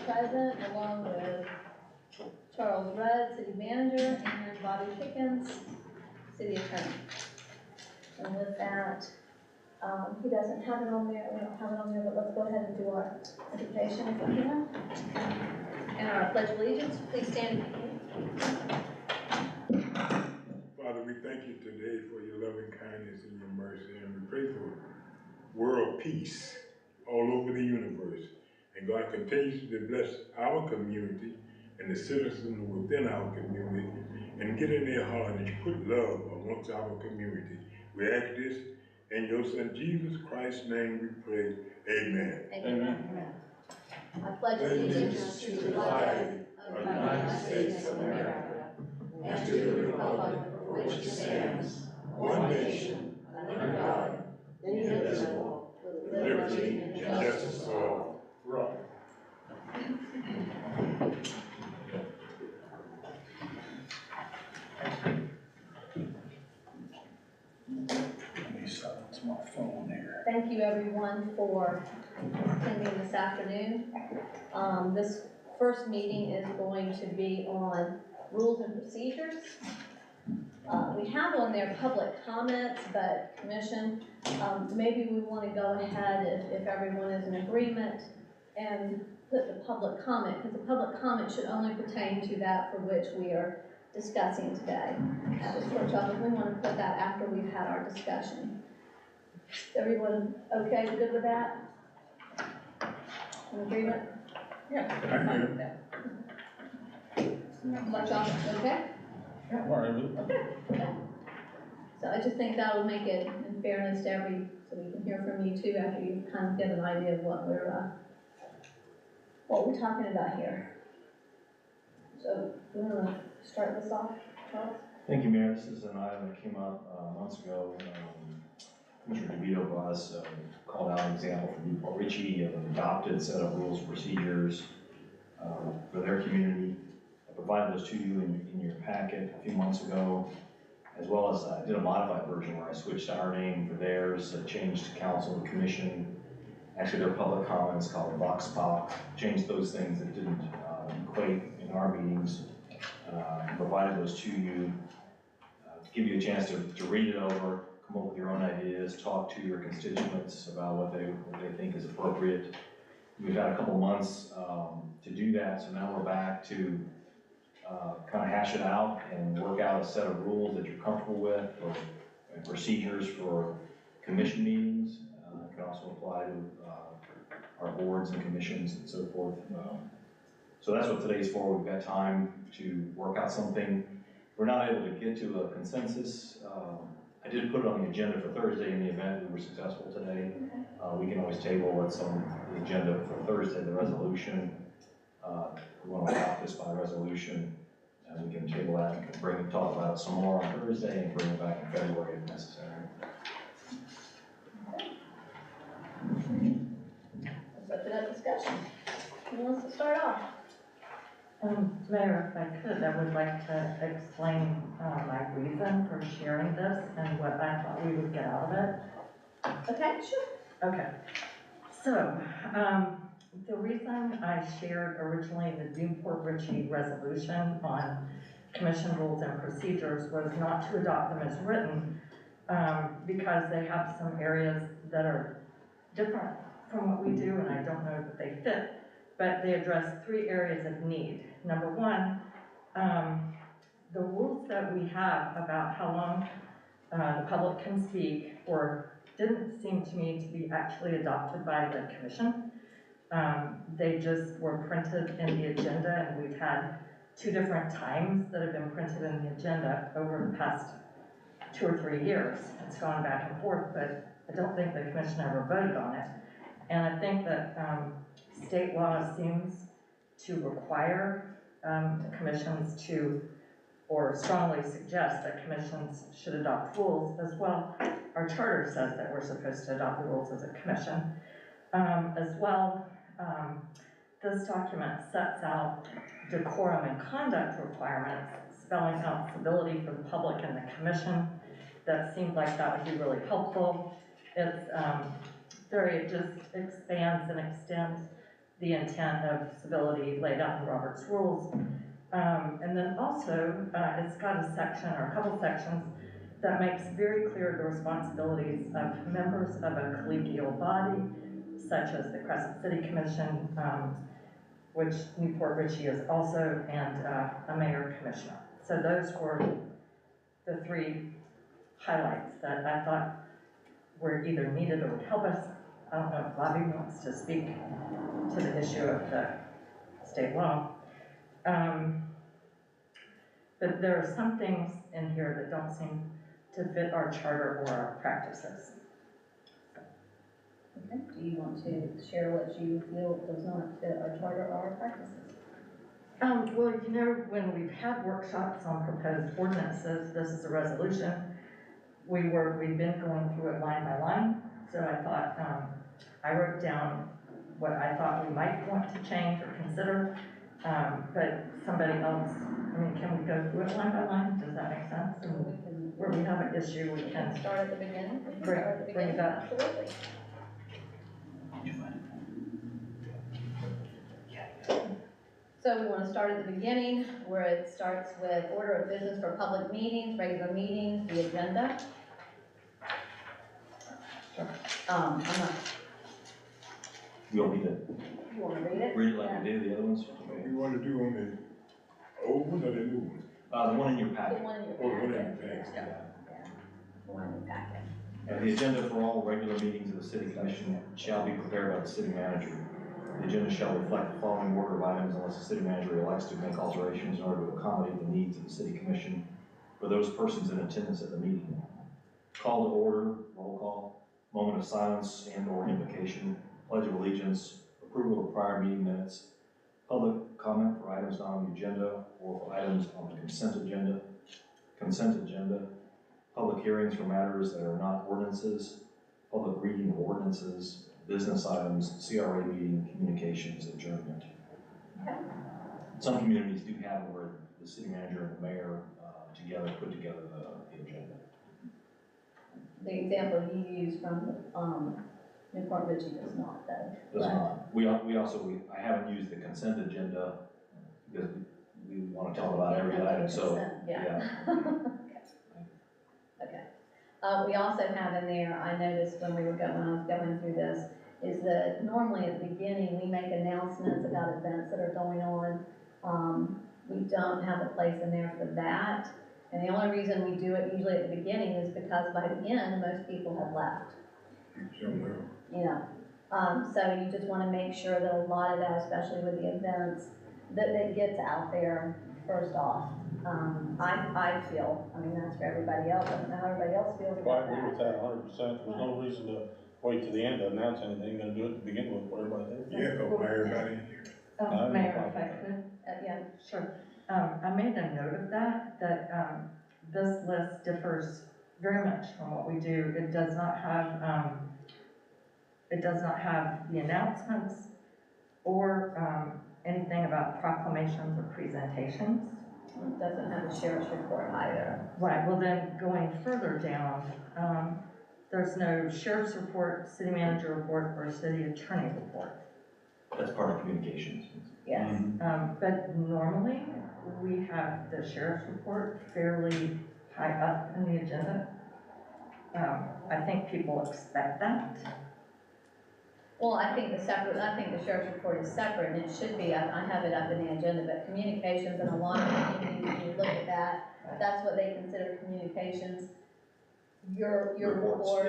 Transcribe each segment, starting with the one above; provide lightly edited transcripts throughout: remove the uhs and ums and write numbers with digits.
President, along with Charles Rudd, City Manager, and Bobby Pickens, City Attorney. And with that, he doesn't have it on there, we don't have it on there, but let's go ahead and do our invocation if we can. And our Pledge of Allegiance, please stand. Father, we thank you today for your loving kindness and your mercy, and we pray for world peace all over the universe. And God continues to bless our community and the citizens within our community, and get in their heart and put love amongst our community. We ask this in your Son Jesus Christ's name we pray. Amen. Amen. I pledge allegiance to the flag of the United States of America and to the republic for which it stands, one nation, under God, indivisible, with liberty and justice for all. Right. Let me silence my phone here. Thank you everyone for attending this afternoon. This first meeting is going to be on rules and procedures. We have on there public comments, but Commission, maybe we want to go ahead if everyone is in agreement and put the public comment, because the public comment should only pertain to that for which we are discussing today at this workshop. If we want to put that after we've had our discussion. Is everyone okay, good with that? In agreement? Yeah. I'm fine with that. Okay? Yeah, all right. Okay. So I just think that will make it, in fairness to so we can hear from you too after you kind of get an idea of what we're talking about here. So, we want to start this off, Charles? Thank you, Mayor. This is an item that came up months ago. Commissioner DeVito brought us called out an example from Newport Richey of an adopted set of rules and procedures for their community. I provided those to you in your packet a few months ago, as well as I did a modified version where I switched our name for theirs, changed council and commission. Actually, their public comments called Vox Pop, changed those things that didn't equate in our meetings. Provided those to you, give you a chance to read it over, come up with your own ideas, talk to your constituents about what they think is appropriate. We've had a couple months to do that, so now we're back to kind of hash it out and work out a set of rules that you're comfortable with, or procedures for commission meetings. It can also apply to our boards and commissions and so forth. So that's what today's for. We've got time to work out something. If we're not able to get to a consensus, I did put it on the agenda for Thursday in the event we were successful today. We can always table what's on the agenda for Thursday, the resolution. We want to adopt this by resolution, and we can table that and talk about it some more on Thursday and bring it back in February if necessary. Let's open up discussion. Who wants to start off? Mayor, if I could, I would like to explain my reason for sharing this and what I thought we would get out of it. Okay, sure. Okay. So, the reason I shared originally the Newport Richey resolution on commission rules and procedures was not to adopt them as written, because they have some areas that are different from what we do, and I don't know that they fit, but they address 3 areas of need. Number one, the rules that we have about how long the public can speak didn't seem to me to be actually adopted by the commission. They just were printed in the agenda, and we've had 2 different times that have been printed in the agenda over the past 2 or 3 years. It's gone back and forth, but I don't think the commission ever voted on it. And I think that state law seems to require commissions to, or strongly suggest that commissions should adopt rules as well. Our charter says that we're supposed to adopt the rules as a commission. As well, this document sets out decorum and conduct requirements, spelling out civility for the public and the commission. That seemed like that would be really helpful. It's it just expands and extends the intent of civility laid out in Robert's rules. And then also, it's got a section or a couple sections that makes very clear the responsibilities of members of a collegial body, such as the Crescent City Commission, which Newport Richey is also, and a mayor commissioner. So those were the three highlights that I thought were either needed or would help us. I don't know if Bobby wants to speak to the issue of the state law. But there are some things in here that don't seem to fit our charter or our practices. Okay, do you want to share what you feel does not fit our charter or our practices? Well, you know, when we've had workshops on proposed ordinances, this is a resolution, we've been going through it line by line. So I thought, I wrote down what I thought we might want to change or consider, but somebody else, I mean, can we go through it line by line? Does that make sense? And where we have an issue, we can Start at the beginning? We can Bring- start at the bring it beginning, up. absolutely. So we want to start at the beginning, where it starts with order of business for public meetings, regular meetings, the agenda. I'm not, You want me to you want to read it? read it like we did the other ones? What we want to do on the old one or the new one? The one in your The packet. one in your Oh, the one in packet. the packet. Yeah, the one in your packet. The agenda for all regular meetings of the city commission shall be prepared by the city manager. The agenda shall reflect the following order of items unless the city manager elects to make alterations in order to accommodate the needs of the city commission for those persons in attendance at the meeting. Call to order, roll call, moment of silence and or invocation, pledge of allegiance, approval of prior meeting minutes, public comment for items not on the agenda or for items on the consent agenda, public hearings for matters that are not ordinances, public reading of ordinances, business items, CRA meeting, communications, adjournment. Okay. Some communities do have where the city manager and the mayor together put together the agenda. The example you use from, Newport Richey does not, though. Does not. I haven't used the consent agenda because we want to talk about every item, so. Yeah. Okay. We also have in there, I noticed when I was going through this, is that normally at the beginning, we make announcements about events that are going on. We don't have a place in there for that. And the only reason we do it usually at the beginning is because by the end, most people have left. Sure will. You know, so you just want to make sure that a lot of that, especially with the events, that it gets out there first off. I feel, I mean, that's for everybody else, I don't know how everybody else feels Well, I about agree with that. that 100%. There's no reason to wait to the end to announce anything. You're gonna do it to begin with, what everybody thinks. Yeah, go by everybody in here. Mayor, if I could. Yeah, Sure. I made a note of that this list differs very much from what we do. It does not have the announcements or anything about proclamations or presentations. it doesn't have a sheriff's report either. Right, well then, going further down, there's no sheriff's report, city manager report, or city attorney report. That's part of communications. Yes. But normally, we have the sheriff's report fairly high up in the agenda. I think people expect that. Well, I think the sheriff's report is separate, and it should be, I have it up in the agenda, but communications and a lot of communities, when you look at that, that's what they consider communications. Your Reports, report,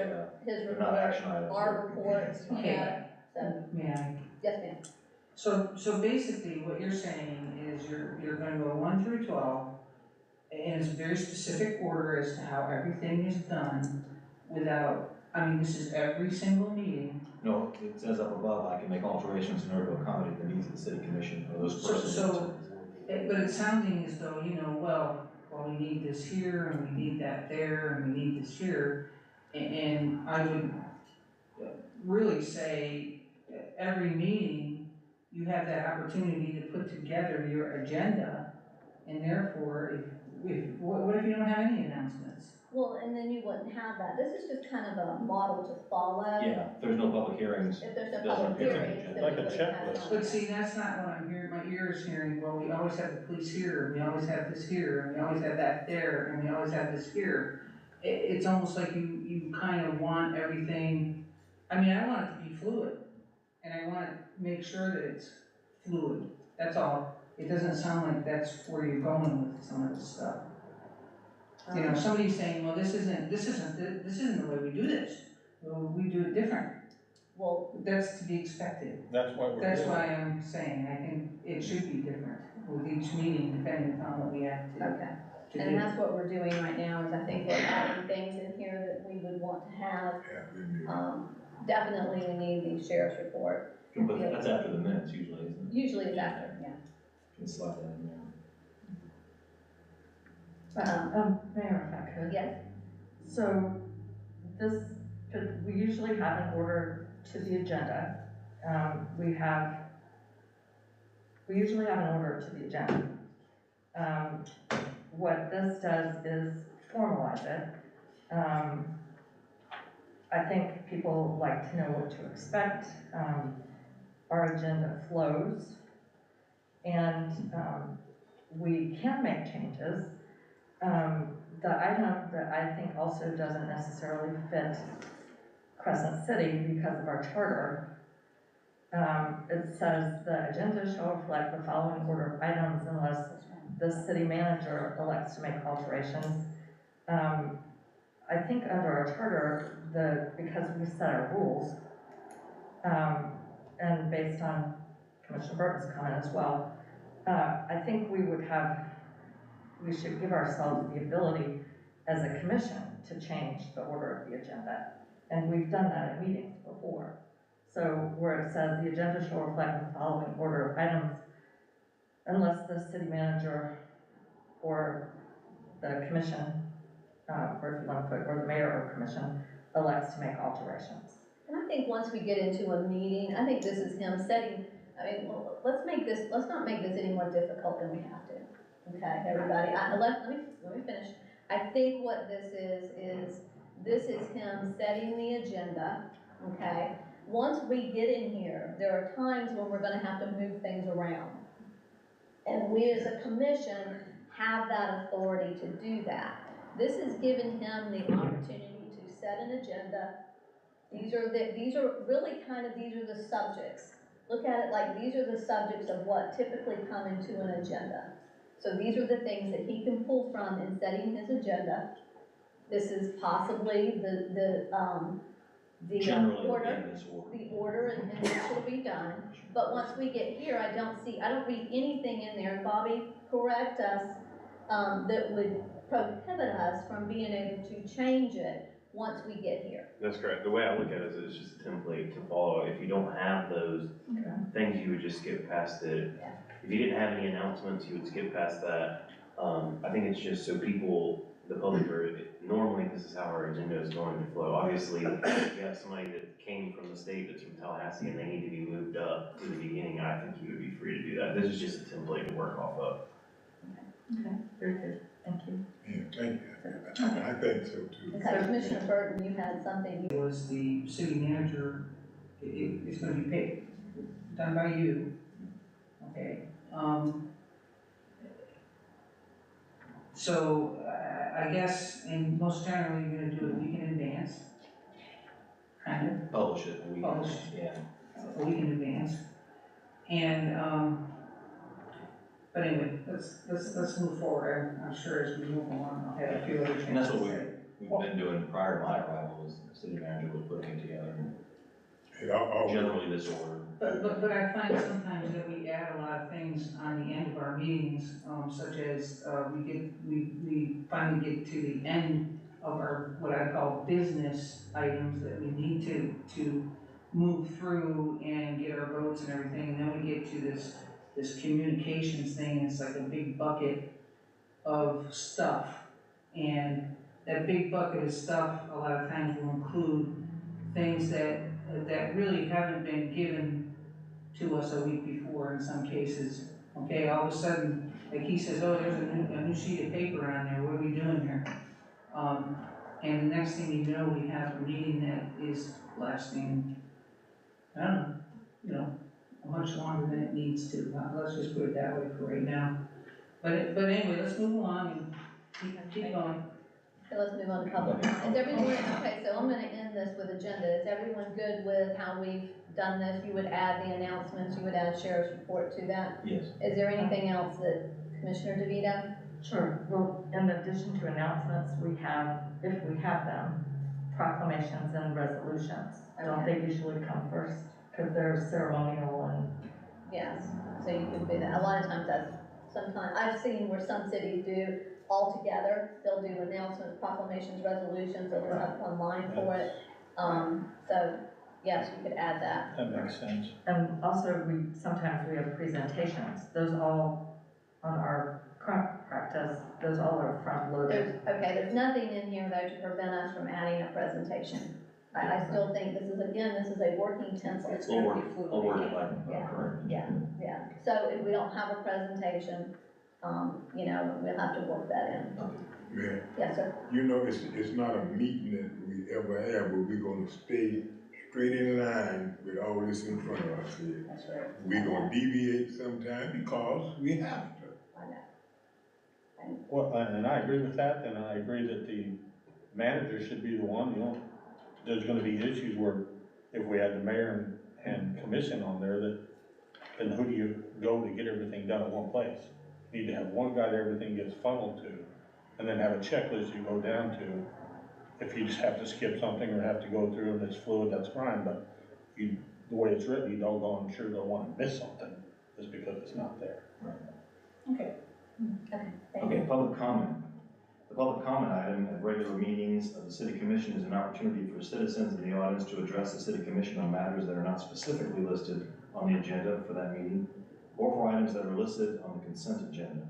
yeah. his They're not report, action items. our reports, you know, Okay. so, May I? yes, ma'am. So basically, what you're saying is you're gonna go 1 through 12, and it's a very specific order as to how everything is done without, I mean, this is every single meeting. No, it says up above, I can make alterations in order to accommodate the needs of the city commission or those So- persons. so- But it's sounding as though, well, we need this here, and we need that there, and we need this here. And I would really say, every meeting, you have that opportunity to put together your agenda, and therefore, what if you don't have any announcements? Well, and then you wouldn't have that. This is just kind of a model to follow. Yeah, if there's no public hearings, If there's no Doesn't public appear on the hearings, agenda. then Like we a wouldn't have it checklist. on But there. see, that's not what I'm hearing, my ears hearing, well, we always have the police here, and we always have this here, and we always have that there, and we always have this here. It's almost like you kind of want everything, I mean, I want it to be fluid, and I want to make sure that it's fluid, that's all. It doesn't sound like that's where you're going with some of this stuff. You know, somebody's saying, well, this isn't the way we do this, well, we do it different. Well, That's to be expected. That's why we're That's doing why it. I'm saying, I think it should be different with each meeting, depending upon what we have okay. to And do. that's what we're doing right now, is I think we're adding things in here that we would want to have. Definitely we need the sheriff's report. but that's after the minutes usually, isn't it? Usually it's after, yeah. Can slide that in there. Mayor, if I could. Yes, So we usually have an order to the agenda. We usually have an order to the agenda. What this does is formalize it. I think people like to know what to expect. Our agenda flows, and we can make changes. The item that I think also doesn't necessarily fit Crescent City because of our charter, it says the agenda shall reflect the following order of items unless the city manager elects to make alterations. I think under our charter, because we set our rules, and based on Commissioner Burton's comment as well, I think we should give ourselves the ability as a commission to change the order of the agenda. And we've done that in meetings before. So where it says the agenda shall reflect the following order of items unless the city manager or the commission, or if you want to put, or the mayor or commission elects to make alterations. and I think once we get into a meeting, I think this is him setting, I mean, well, let's not make this any more difficult than we have to. Okay, everybody, let me finish. I think what this is him setting the agenda, okay? Once we get in here, there are times when we're gonna have to move things around. And we as a commission have that authority to do that. This is giving him the opportunity to set an agenda. These are really kind of, these are the subjects. Look at it like these are the subjects of what typically come into an agenda. So these are the things that he can pull from in setting his agenda. This is possibly the Generally, order, in this order. the order in which it'll be done. But once we get here, I don't read anything in there, and Bobby, correct us, that would prohibit us from being able to change it once we get here. That's correct. The way I look at it is it's just a template to follow. If you don't have those things, you would just skip past it. Yeah. If you didn't have any announcements, you would skip past that. I think it's just so people, the public normally this is how our agenda is going to flow. Obviously, if you have somebody that came from the state that's from Tallahassee and they need to be moved up to the beginning, I think you would be free to do that. This is just a template to work off of. Okay, very good, thank you. Yeah, thank you. I think so too. Okay, Commissioner Burton, you had something. It was the city manager, it's gonna be paid, done by you, okay? So, I guess, and most generally, you're gonna do it a week in advance, kind of. Publish it. We- Publish. Yeah. A week in advance. And, but anyway, let's move forward. I'm sure as we move along, I'll have a few other things And that's what to say. we've been doing prior to my arrival, was the city manager was putting it together. And I'll- Generally this order. But I find sometimes that we add a lot of things on the end of our meetings, such as, we finally get to the end of our, what I call business items that we need to move through and get our votes and everything, and then we get to this communications thing, and it's like a big bucket of stuff. And that big bucket of stuff, a lot of times will include things that really haven't been given to us a week before in some cases. Okay, all of a sudden, like he says, oh, there's a new sheet of paper on there, what are we doing here? And the next thing you know, we have a meeting that is lasting, I don't know, you know, much longer than it needs to. Let's just put it that way for right now. But anyway, let's move along and keep going. Okay, let's move on to public comment. Is everyone, okay, so I'm gonna end this with agenda. Is everyone good with how we've done this? You would add the announcements, you would add sheriff's report to that? Yes. Is there anything else that Commissioner DeVito? Sure, well, in addition to announcements, we have, if we have them, proclamations and resolutions. Don't they usually come first? Because they're ceremonial and. Yes, so you can do that. A lot of times sometimes, I've seen where some cities do all together. They'll do announcements, proclamations, resolutions, they'll have one line for it. So, yes, you could add that. That makes sense. And also, sometimes we have presentations. Those all on our current practice, those all are front loaded. There's nothing in here though to prevent us from adding a presentation. I still think this is a working template. I'll work it like Yeah. current. Yeah, so if we don't have a presentation, you know, we'll have to work that in. Man, Yes, sir. you know, it's not a meeting that we ever have, but we're gonna stay straight in line with all this in front of us here. That's right. We're gonna deviate sometime because we have to. I know. Well, and I agree with that, and I agree that the manager should be the one, you know, there's gonna be issues where if we had the mayor and commission on there, then who do you go to get everything done at one place? You need to have one guy that everything gets funneled to, and then have a checklist you go down to. If you just have to skip something or have to go through and it's fluid, that's fine, but the way it's written, you doggone sure don't wanna miss something, just because it's not there. Okay. Okay, public comment. The public comment item at regular meetings of the city commission is an opportunity for citizens in the audience to address the city commission on matters that are not specifically listed on the agenda for that meeting, or for items that are listed on the consent agenda.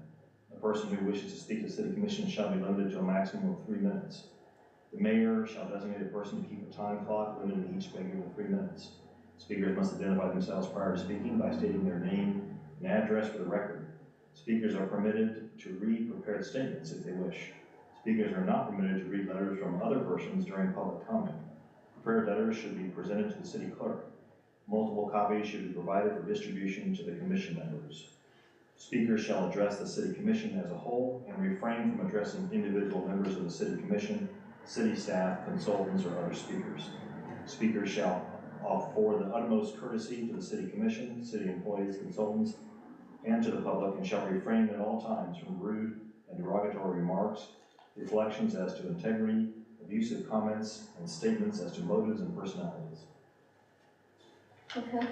A person who wishes to speak to city commission shall be limited to a maximum of 3 minutes. The mayor shall designate a person to keep a time clock limiting each speaker to 3 minutes. Speakers must identify themselves prior to speaking by stating their name and address for the record. Speakers are permitted to read prepared statements if they wish. Speakers are not permitted to read letters from other persons during public comment. Prepared letters should be presented to the city clerk. Multiple copies should be provided for distribution to the commission members. Speakers shall address the city commission as a whole and refrain from addressing individual members of the city commission, city staff, consultants, or other speakers. Speakers shall afford the utmost courtesy to the city commission, city employees, consultants, and to the public, and shall refrain at all times from rude and derogatory remarks, reflections as to integrity, abusive comments, and statements as to motives and personalities. Okay.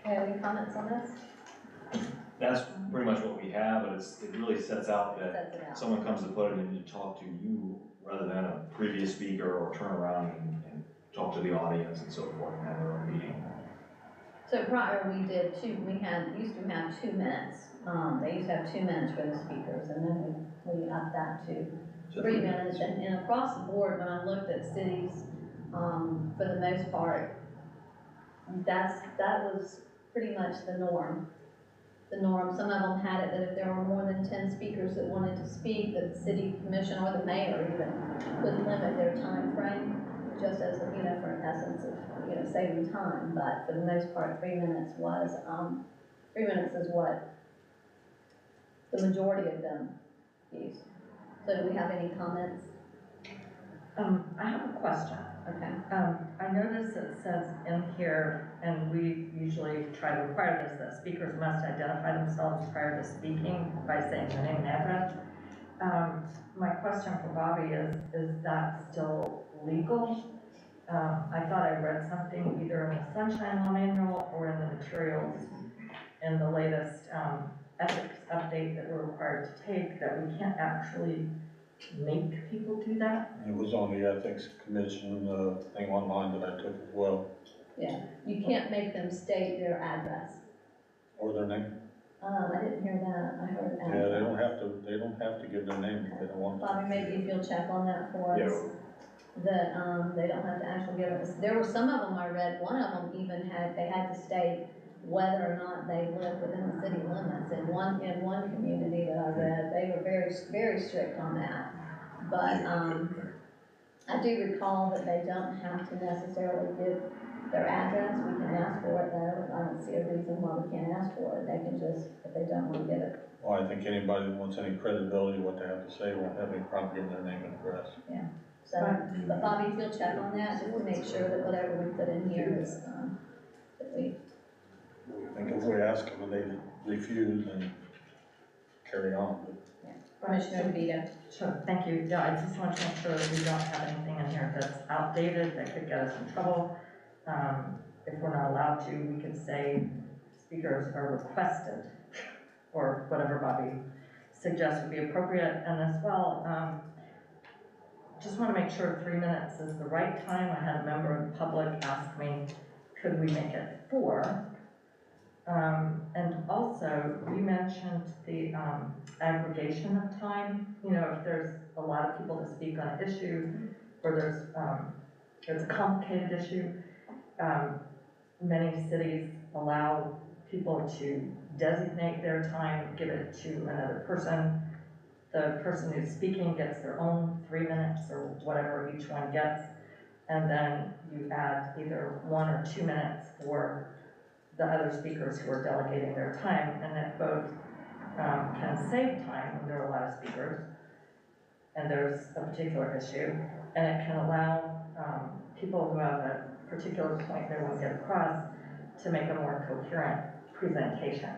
Any comments on this? That's pretty much what we have, but it really sets out that Sets it out. someone comes to the podium and to talk to you rather than a previous speaker, or turn around and talk to the audience and so forth and have their own meeting. So prior, used to have 2 minutes. They used to have 2 minutes for the speakers, and then we upped that to So 3 minutes. And across the board, when I looked at cities, for the most part, that was pretty much the norm. Some of them had it that if there were more than 10 speakers that wanted to speak, the city commission or the mayor even could limit their time frame, just as, for an essence of, saving time. But for the most part, 3 minutes was, 3 minutes is what the majority of them used. So do we have any comments? I have a question. Okay. I noticed it says in here, and we usually try to require this, that speakers must identify themselves prior to speaking by saying their name and address. My question for Bobby is that still legal? I thought I read something either in the Sunshine Law Manual or in the materials in the latest ethics update that we're required to take, that we can't actually make people do that. It was on the ethics commission thing online that I took as well, Yeah, you can't make them state their address. or their name. I didn't hear that. I heard address. Yeah, they don't have to give their name if they don't want to. Bobby, maybe if you'll check on that for us. Yeah. That, they don't have to actually give us, there were some of them I read, one of them even they had to state whether or not they live within the city limits. In one community that I read, they were very, very strict on that. But, Yeah, I do recall that they don't have to necessarily give their address, we can ask for it though, I don't see a reason why we can't ask for it, they can just, if they don't wanna give it. Well, I think anybody that wants any credibility, what they have to say, won't have any problem giving their name and address. So, but Bobby, if you'll check on that, just to make sure that whatever we put in here is, that we, I think if we ask them and they refuse, then carry on. Commissioner DeVito. Sure, thank you. Yeah, I just want to make sure that we don't have anything in here that's outdated, that could get us in trouble. If we're not allowed to, we could say speakers are requested, or whatever Bobby suggests would be appropriate. And as well, just want to make sure 3 minutes is the right time. I had a member of the public ask me, could we make it 4? And also, you mentioned the aggregation of time. You know, if there's a lot of people to speak on an issue, or there's a complicated issue, many cities allow people to designate their time, give it to another person. The person who's speaking gets their own 3 minutes or whatever each one gets, and then you add either 1 or 2 minutes for the other speakers who are delegating their time, and it both can save time when there are a lot of speakers and there's a particular issue, and it can allow people who have a particular point they want to get across to make a more coherent presentation.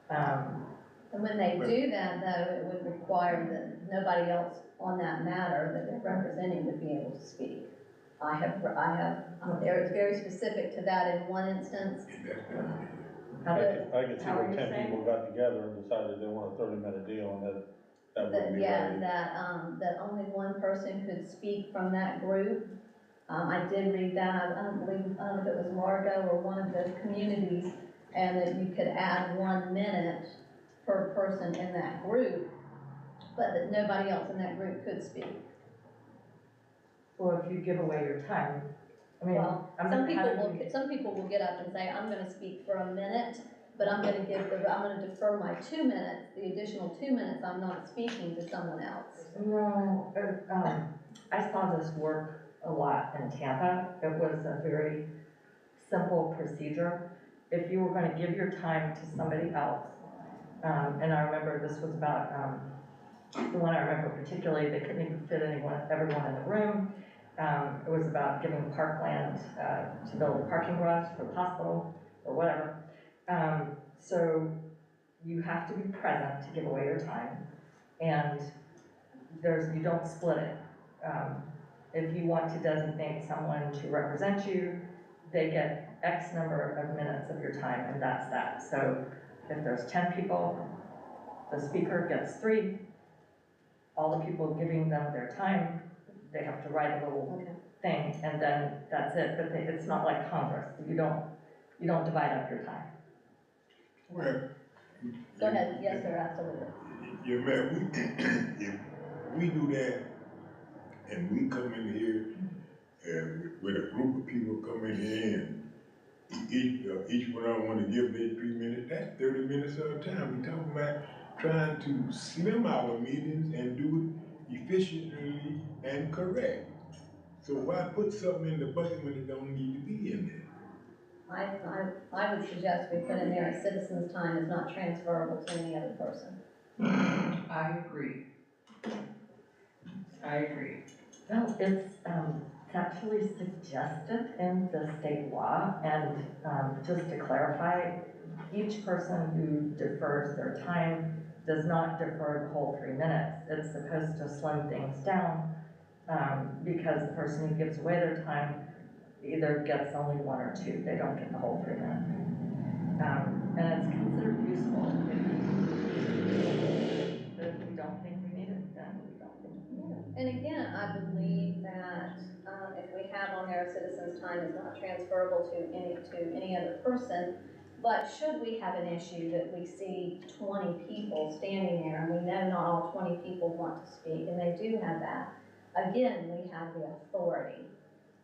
And when they do that though, it would require that nobody else on that matter that they're representing would be able to speak. It's very specific to that in one instance. I could see How are where you 10 saying? people got together and decided they want a 30-minute deal, and that wouldn't be right. That only one person could speak from that group. I did read that, I don't know if it was Margo or one of the communities, and that you could add 1 minute per person in that group, but that nobody else in that group could speak. Or if you give away your time, I mean, Well, some people will get up and say, I'm gonna speak for a minute, but I'm gonna defer my 2 minutes, the additional 2 minutes I'm not speaking to someone else. No, I saw this work a lot in Tampa. It was a very simple procedure. If you were going to give your time to somebody else, and I remember this was about, the one I remember particularly, they couldn't even fit everyone in the room. It was about giving parkland to build a parking garage for the hospital or whatever. So you have to be present to give away your time, and you don't split it. If you want to designate someone to represent you, they get X number of minutes of your time, and that's that. So if there's 10 people, the speaker gets 3. All the people giving them their time, they have to write a little thing, and then that's it. But it's not like Congress. You don't divide up your time. Well. Go ahead, yes, sir, absolutely. Yeah, man, if we do that, and we come in here, with a group of people come in here, and each one of them want to give their 3 minutes, that's 30 minutes of time. We talking about trying to slim our meetings and do it efficiently and correct. So why put something in the bucket when it don't need to be in there? I would suggest we put in there a citizen's time is not transferable to any other person. I agree. No, it's actually suggested in the state law, and just to clarify, each person who defers their time does not defer the whole 3 minutes. It's supposed to slim things down because the person who gives away their time either gets only 1 or 2. They don't get the whole 3 minutes. And it's considered useful. If we don't think we need it, then we don't think we need it. And again, I believe that if we have on there a citizen's time is not transferable to any other person, but should we have an issue that we see 20 people standing there and we know not all 20 people want to speak, and they do have that, again, we have the authority.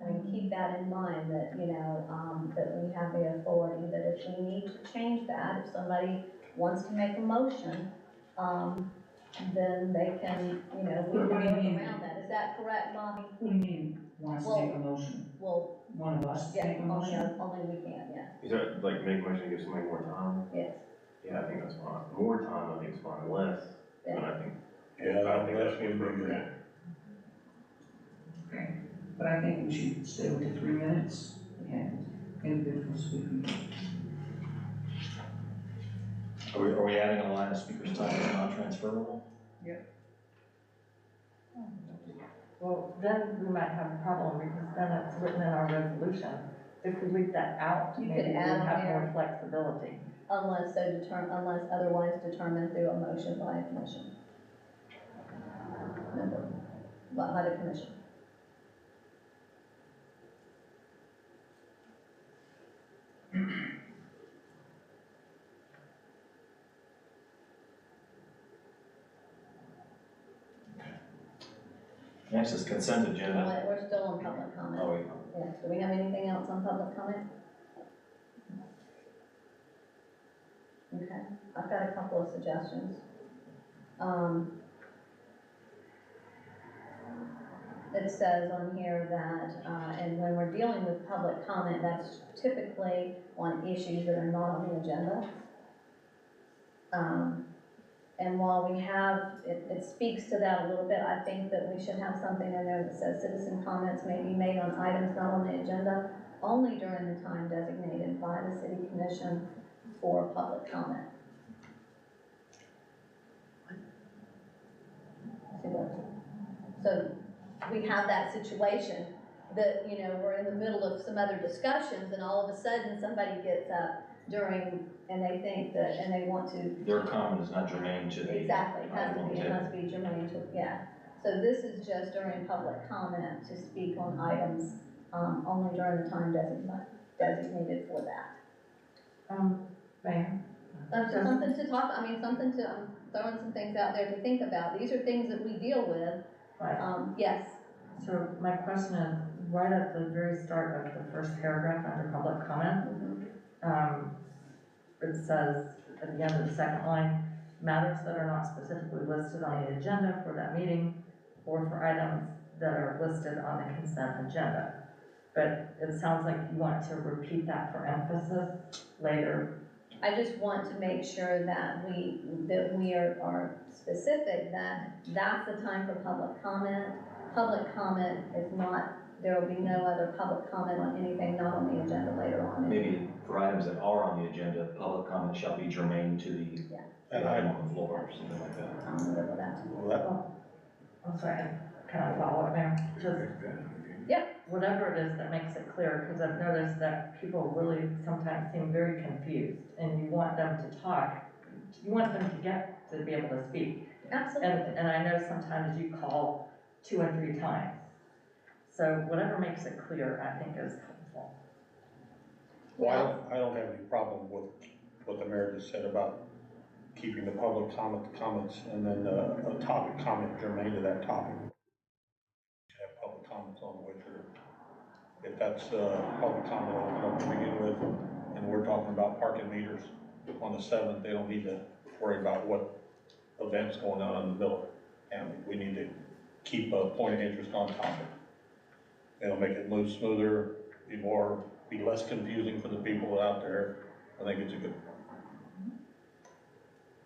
I mean, keep that in mind that, that we have the authority, that if we need to change that, if somebody wants to make a motion, then they can, we can What do work you mean? around that. Is that correct, Bobby? What do you mean, wants to make a motion? Well, One of us to yeah, make a motion? only we can, yeah, Is that like make a motion to give somebody more time? yes. Yeah, I think that's fine. More time, I think is fine. Less, Yeah. but I think, Yeah, I think that's that's what we do. appropriate. Okay, but I think we should stay with the 3 minutes and individual speaking. Are we adding a line of speakers' time that's non-transferable? Well, then we might have a problem because then it's written in our resolution. If we leave that out, You maybe could we add on have there. more flexibility. Unless otherwise determined through a motion by a commission. Member, by the commission. Next is consent agenda. We're still on public comment. Oh, wait. Yes, do we have anything else on public comment? Okay, I've got a couple of suggestions. It says on here that, and when we're dealing with public comment, that's typically on issues that are not on the agenda. And while we have, it speaks to that a little bit, I think that we should have something in there that says citizen comments may be made on items not on the agenda only during the time designated by the city commission for public comment. So we have that situation that, we're in the middle of some other discussions and all of a sudden somebody gets up during, and they think that, and they want to. Their comment is not germane to the. Exactly, it must be germane to, yeah. So this is just during public comment to speak on items, only during the time designated for that. Mayor? Something to talk, something to, I'm throwing some things out there to think about. These are things that we deal with. Right. Yes. So my question is, right at the very start of the first paragraph under public comment, it says at the end of the second line, matters that are not specifically listed on the agenda for that meeting or for items that are listed on the consent agenda. But it sounds like you want to repeat that for emphasis later. I just want to make sure that we are specific that that's the time for public comment. Public comment is not, there will be no other public comment on anything not on the agenda later on. Maybe for items that are on the agenda, public comment shall be germane to the item on the floor or something like that. I'm gonna go with that. Well, I'm sorry, can I follow up there? Just whatever it is that makes it clear, because I've noticed that people really sometimes seem very confused, and you want them to talk, you want them to get to be able to speak. Absolutely. And I know sometimes you call 2 or 3 times. So whatever makes it clear, I think is helpful. well, I don't have any problem with what the mayor just said about keeping the public comments and then a topic comment germane to that topic. Have public comments on the way through. If that's public comment on to begin with, and we're talking about parking meters on the 7th, they don't need to worry about what events going on in the middle. And we need to keep a point of interest on topic. It'll make it move smoother, be less confusing for the people out there. I think it's a good.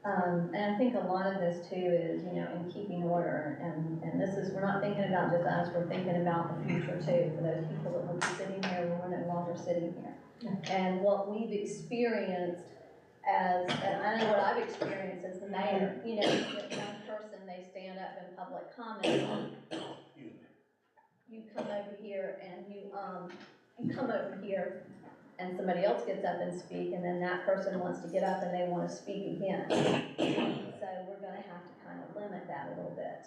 And I think a lot of this too is, in keeping order, and this is, we're not thinking about just us, we're thinking about the future too, for those people that will be sitting here when we're no longer sitting here. And what we've experienced and I know what I've experienced as the mayor, you get one person, they stand up in public comment, you come over here and you come over here and somebody else gets up and speak, and then that person wants to get up and they want to speak again. So we're gonna have to kind of limit that a little bit,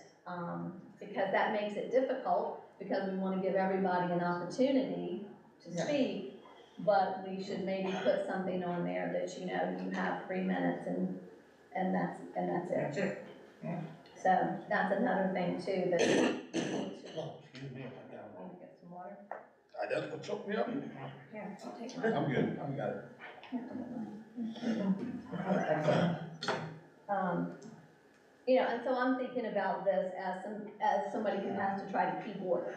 because that makes it difficult, because we want to give everybody an opportunity to speak, but we should maybe put something on there that, you have 3 minutes and that's it. That's it. Yeah. So that's another thing too, that we need to. Excuse me, I got Want to get some water? that's what choked me up. Here, I'll take mine. I'm good, I got it. and so I'm thinking about this as somebody who has to try to keep order,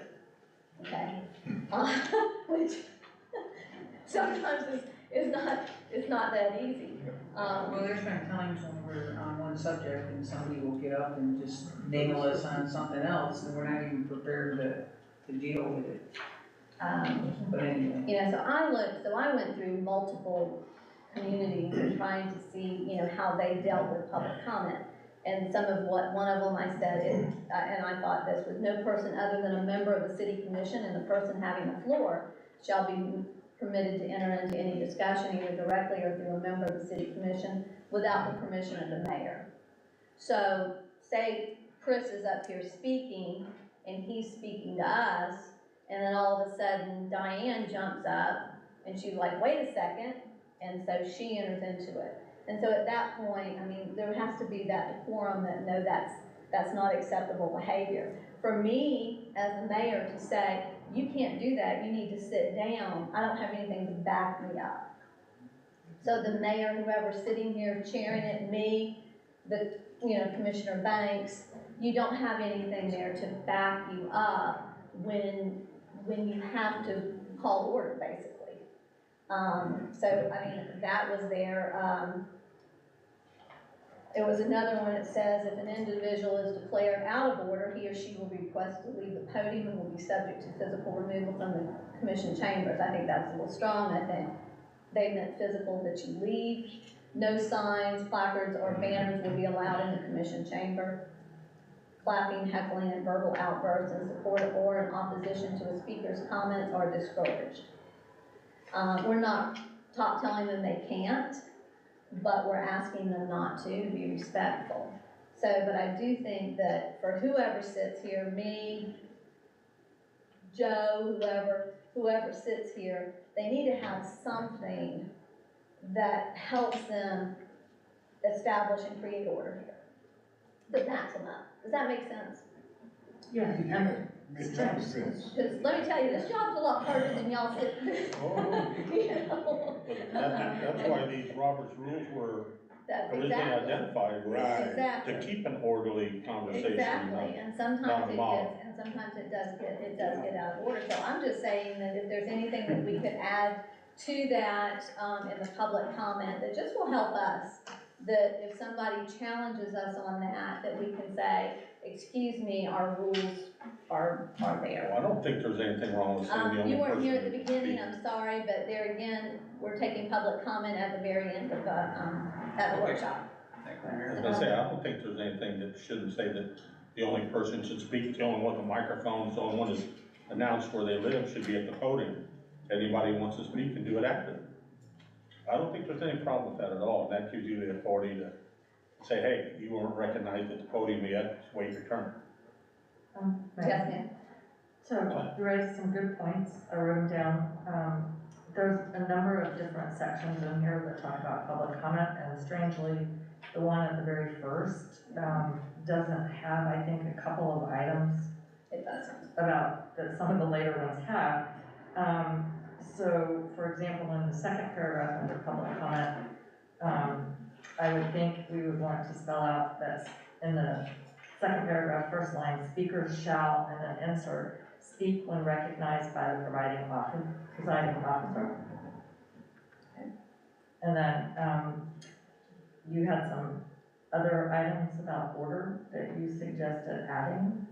okay? Which sometimes is not that easy. Well, there's been times when we're on one subject and somebody will get up and just nail us on something else, and we're not even prepared to deal with it. But anyway. So I went through multiple communities and trying to see, how they dealt with public comment. And some of what, one of them I said is, and I thought this was, no person other than a member of the city commission and the person having the floor shall be permitted to enter into any discussion either directly or through a member of the city commission without the permission of the mayor. So say Chris is up here speaking and he's speaking to us, and then all of a sudden Diane jumps up and she's like, wait a second, and so she enters into it. And so at that point, there has to be that decorum that no, that's not acceptable behavior. For me, as the mayor, to say, you can't do that, you need to sit down, I don't have anything to back me up. So the mayor, whoever's sitting here chairing it, me, the Commissioner Banks, you don't have anything there to back you up when you have to call order, basically. That was there. There was another one that says if an individual is declared out of order, he or she will be requested to leave the podium and will be subject to physical removal from the commission chambers. I think that's a little strong. I think they meant physical, that you leave. No signs, placards, or banners will be allowed in the commission chamber. Clapping, heckling, and verbal outbursts in support of or in opposition to a speaker's comments are discouraged. We're not telling them they can't, but we're asking them not to be respectful. So, but I do think that for whoever sits here, me, Joe, whoever sits here, they need to have something that helps them establish and create order here, that backs them up. Does that make sense? Yeah. Makes total sense. Because let me tell you, this job's a lot harder than y'all sit. But that's why these Robert's rules were That's originally exactly. identified, was Exactly. to keep an orderly conversation. Exactly, and sometimes not a mob. it does get out of order. So I'm just saying that if there's anything that we could add to that, in the public comment, that just will help us, that if somebody challenges us on that we can say, excuse me, our rules are there. Well, I don't think there's anything wrong with saying the only You weren't person here at the that beginning, speaks. I'm sorry, but there again, we're taking public comment at the very end of the workshop. I was gonna say, I don't think there's anything that shouldn't say that the only person should speak, the only one with a microphone, the only one that's announced where they live should be at the podium. Anybody who wants to speak can do it after. I don't think there's any problem with that at all, and that gives you the authority to say, hey, you weren't recognized at the podium yet, just wait your turn. Yes, ma'am. So you raised some good points, I wrote them down. There's a number of different sections in here that talk about public comment, and strangely, the one at the very first, doesn't have, I think, a couple of items It doesn't. about that some of the later ones have. So, for example, in the second paragraph under public comment, I would think we would want to spell out that in the second paragraph, first line, speakers shall, and then insert, speak when recognized by the presiding officer. And then, you had some other items about order that you suggested adding.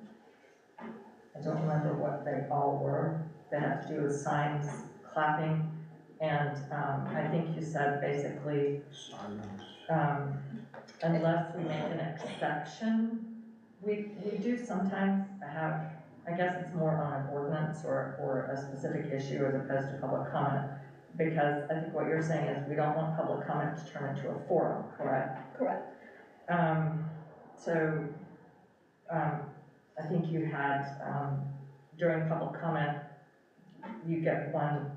I don't remember what they all were. They have to do with signs, clapping, and, I think you said basically, unless we make an exception, we do sometimes have, I guess it's more on an ordinance or a specific issue as opposed to public comment, because I think what you're saying is we don't want public comment to turn into a forum, correct? Correct. I think you had, during public comment, you get one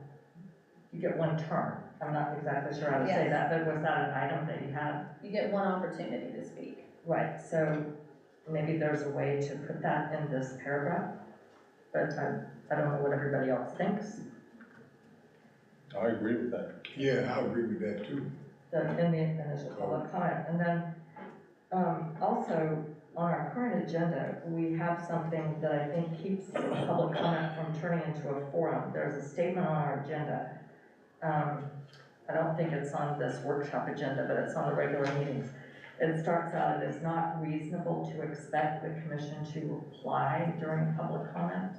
turn. I'm not exactly sure how to say Yes. that, but was that an item that you had? You get one opportunity to speak. Right, so maybe there's a way to put that in this paragraph, but I don't know what everybody else thinks. I agree with that. Yeah, I agree with that too. In the initial public comment, and then, also, on our current agenda, we have something that I think keeps public comment from turning into a forum. There's a statement on our agenda. I don't think it's on this workshop agenda, but it's on the regular meetings. It starts out, "It is not reasonable to expect the commission to reply during public comment."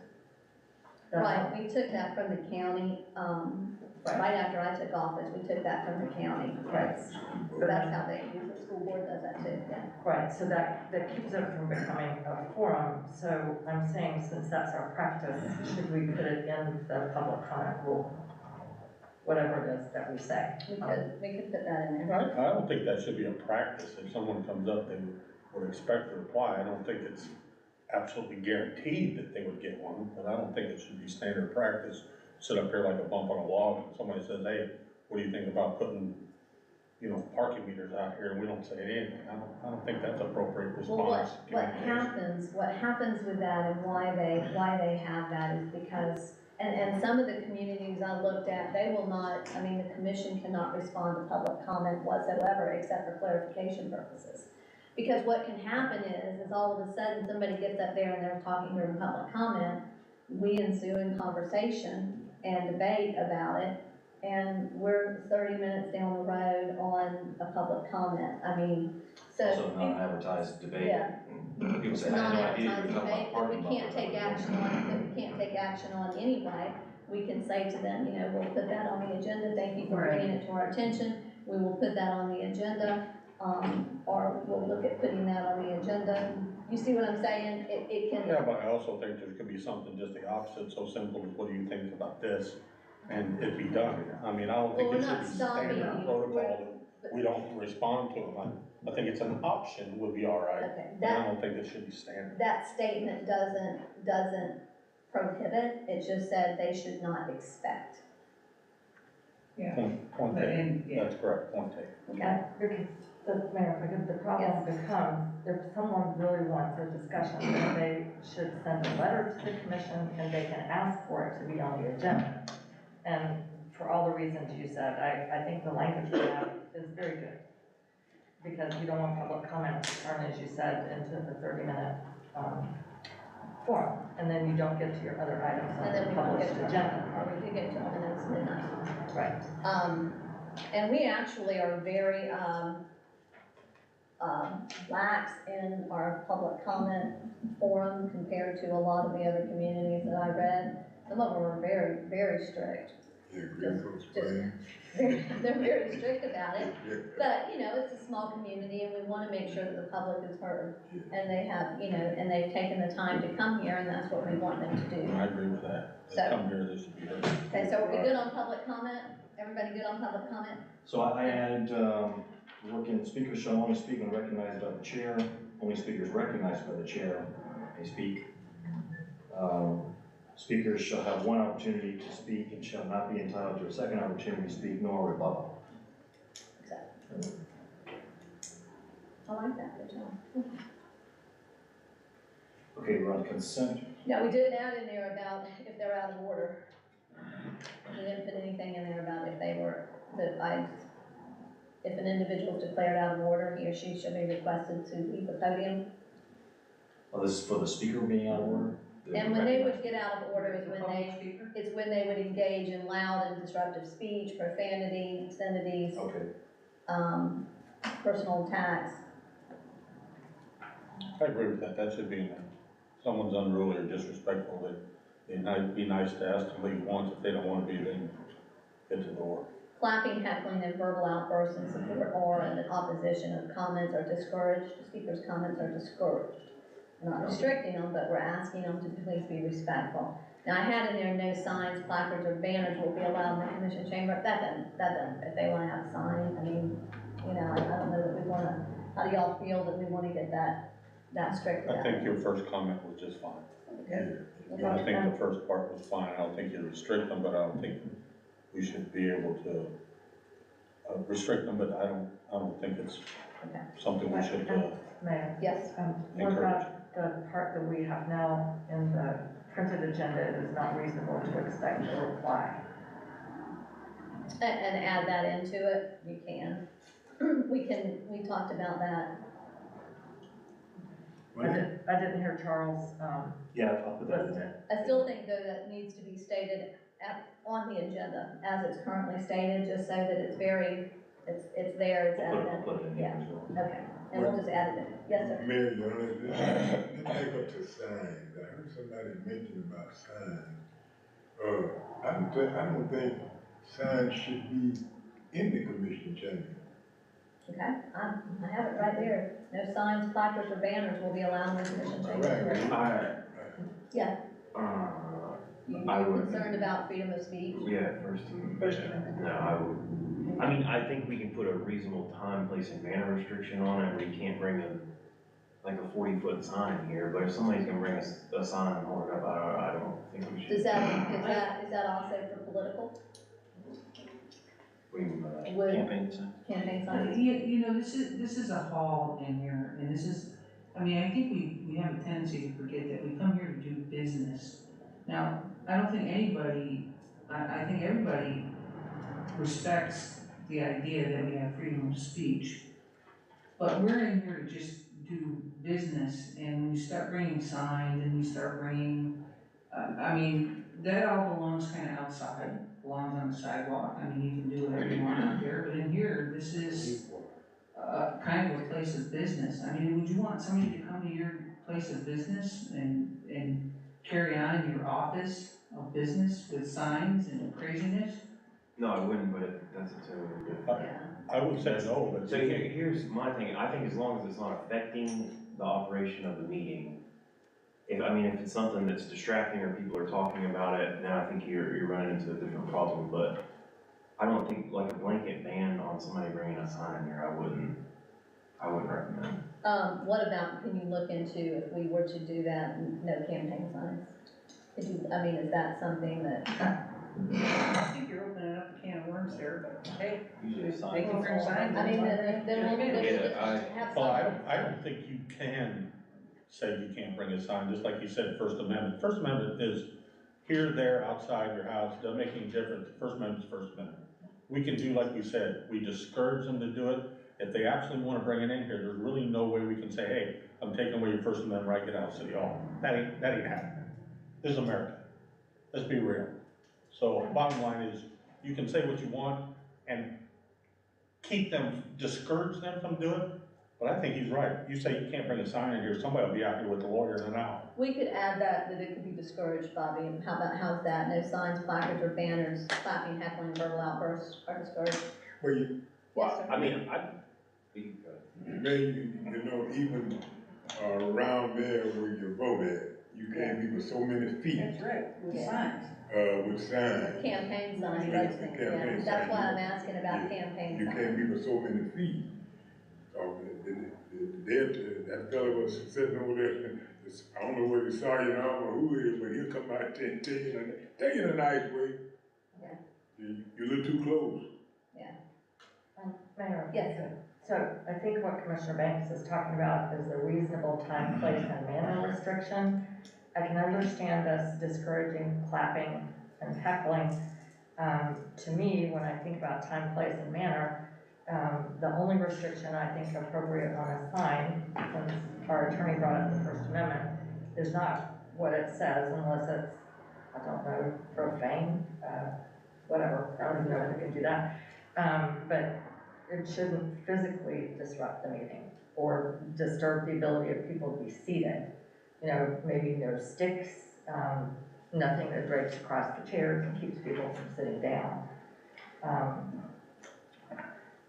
That's Right, we took that from the county, right after I took office, we took that from the county. Right. So that's how they, the school board does that too, yeah. Right, so that keeps it from becoming a forum. So I'm saying, since that's our practice, should we put it in the public comment rule? Whatever it is that we say. We could put that in there. I don't think that should be a practice. If someone comes up, they would expect a reply. I don't think it's absolutely guaranteed that they would get one, but I don't think it should be standard practice. Sit up here like a bump on a log and somebody says, "Hey, what do you think about putting, parking meters out here?" and we don't say anything. I don't think that's appropriate response. Well, what communication. happens with that and why they have that is because, and some of the communities I looked at, they will not, the commission cannot respond to public comment whatsoever except for clarification purposes. Because what can happen is all of a sudden somebody gets up there and they're talking during public comment, we ensue in conversation and debate about it, and we're 30 minutes down the road on a public comment. So. Also non-advertised debate. Yeah. People say, "I had no idea you were Non-advertised talking debate about that parking we bumpers." can't take action on, anyway, we can say to them, we'll put that on the agenda, thank you for bringing it to our attention, we will put that on the agenda, or we'll look at putting that on the agenda. You see what I'm saying? It can. Yeah, but I also think there could be something just the opposite, so simple as, "What do you think about this?" and it'd be done. I don't think Well, it we're should not be stopping standard you. protocol that we don't respond to them. I think it's an option would be all right, Okay, but I don't think it should be standard. that statement doesn't prohibit, it just said they should not expect, Yeah. Point But taken, yeah. that's correct, point taken. okay? Because, Mayor, if I could, the problem becomes, if someone really wants a discussion, then they should send a letter to the commission and they can ask for it to be on the agenda. And for all the reasons you said, I think the language we have is very good. Because you don't want public comment to turn, as you said, into the 30-minute forum. And then you don't get to your other items on And then the we don't published get to agenda. or we do get to them, and then it's midnight. Right. And we actually are very, lax in our public comment forum compared to a lot of the other communities that I read. Some of them are very, very strict. Yeah, Greenfield's playing. They're very strict about it, Yeah. but, it's a small community and we wanna make sure that the public is heard. And they have, and they've taken the time to come here and that's what we want them to do. I agree with that. They So- come here, they should be heard. Okay, so are we good on public comment? Everybody good on public comment? So I added, working, speakers shall only speak when recognized by the chair, only speakers recognized by the chair may speak. Speakers shall have one opportunity to speak and shall not be entitled to a second opportunity to speak nor rebuttal. I like that, good job. Okay, we're on consent. Now, we did add in there about if they're out of order. We didn't put anything in there about if they were, if an individual is declared out of order, he or she shall be requested to leave the podium. Oh, this is for the speaker being out of order? And when they would get out of order is when Public they, speaker? it's when they would engage in loud and disruptive speech, profanity, obscenities, Okay. personal attacks. I agree with that, that should be in there. Someone's unruly or disrespectful, it'd be nice to ask them to leave once. If they don't want to be, then get to the door. Clapping, heckling, and verbal outbursts in support or in opposition of comments are discouraged. The speaker's comments are discouraged. We're not restricting them, but we're asking them to please be respectful. Now, I had in there no signs, placards, or banners will be allowed in the commission chamber. That doesn't, if they want to have a sign, I don't know that we want to, how do y'all feel that we want to get that strict about I it? think your first comment was just fine. Okay. I think the first part was fine. I don't think you restrict them, but I don't think we should be able to restrict them, but I don't think it's Okay. something we should, Mayor? Yes. What about the part that we have now in the printed agenda, it is not reasonable to expect a reply? And add that into it, you can. We talked about that. I didn't hear Charles, Yeah, I'll put that in there. I still think though that needs to be stated on the agenda as it's currently stated, just so that it's it's there, it's I'll evident. put it in there as well. Okay, and we'll just add it in. Yes, sir. Mayor, let's back up to signs. I heard somebody mention about signs. I don't think signs should be in the commission chamber. Okay, I have it right there. No signs, placards, or banners will be allowed in the commission chamber. Right. Yeah, I you're would. concerned about freedom of speech? Yeah, first. No, I would. I mean, I think we can put a reasonable time, place, and manner restriction on it, where you can't bring like a 40-foot sign here, but if somebody's gonna bring a sign holding up, I don't think we should. Is that also for political What do you mean by that? Would- Campaign sign? campaign signs? You know, this is a hall in here, and this is, I mean, I think we have a tendency to forget that we come here to do business. Now, I don't think anybody, I think everybody respects the idea that we have freedom of speech. But we're in here to just do business, and when you start bringing signs and you start bringing, I mean, that all belongs kind of outside, belongs on the sidewalk. I mean, you can do whatever you want out there, but in here, this is kind of a place of business. I mean, would you want somebody to come to your place of business and carry on in your office of business with signs and craziness? No, I wouldn't, but that's a totally different. Yeah. I would say no, but. So here's my thing, I think as long as it's not affecting the operation of the meeting, if it's something that's distracting or people are talking about it, then I think you're running into a different problem, but I don't think like a blanket ban on somebody bringing a sign in here, I wouldn't recommend. What about, can you look into if we were to do that, no campaign signs? Is that something that, I think you're opening up a can of worms there, but hey, Usually a sign. they can bring signs. then we'll Yeah, have Well, signs. I don't think you can say you can't bring a sign, just like you said, First Amendment. First Amendment is here, there, outside your house, doesn't make any difference. First Amendment's First Amendment. We can do like we said, we discourage them to do it. If they absolutely wanna bring it in here, there's really no way we can say, hey, I'm taking away your First Amendment right, get out of City Hall. That ain't happening. This is America. Let's be real. So bottom line is, you can say what you want and discourage them from doing it, but I think he's right. You say you can't bring a sign in here, somebody will be out here with a lawyer in an hour. We could add that it could be discouraged, Bobby, and how's that? No signs, placards, or banners, clapping, heckling, and verbal outbursts are discouraged. Well, you, Yes, sir. even around there where you vote at, you can't be with so many feet, That's right, with Yeah. signs. with signs. Campaign signs, Yeah, that's, campaign that's signs. why I'm asking about campaign You can't signs. be with so many feet. That fellow was sitting over there, I don't know whether he saw you now or who it is, but he'll come out there and tell you in a nice way. Yeah. You're a little too close. Mayor. Yes, sir. So I think what Commissioner Banks is talking about is the reasonable time, place, and manner restriction. I can understand this discouraging clapping and heckling. To me, when I think about time, place, and manner, the only restriction I think appropriate on a sign, since our attorney brought up the First Amendment, is not what it says unless it's, I don't know, profane, whatever, I don't even know if we can do that. But it shouldn't physically disrupt the meeting or disturb the ability of people to be seated. You know, maybe no sticks, nothing that drapes across the chairs and keeps people from sitting down.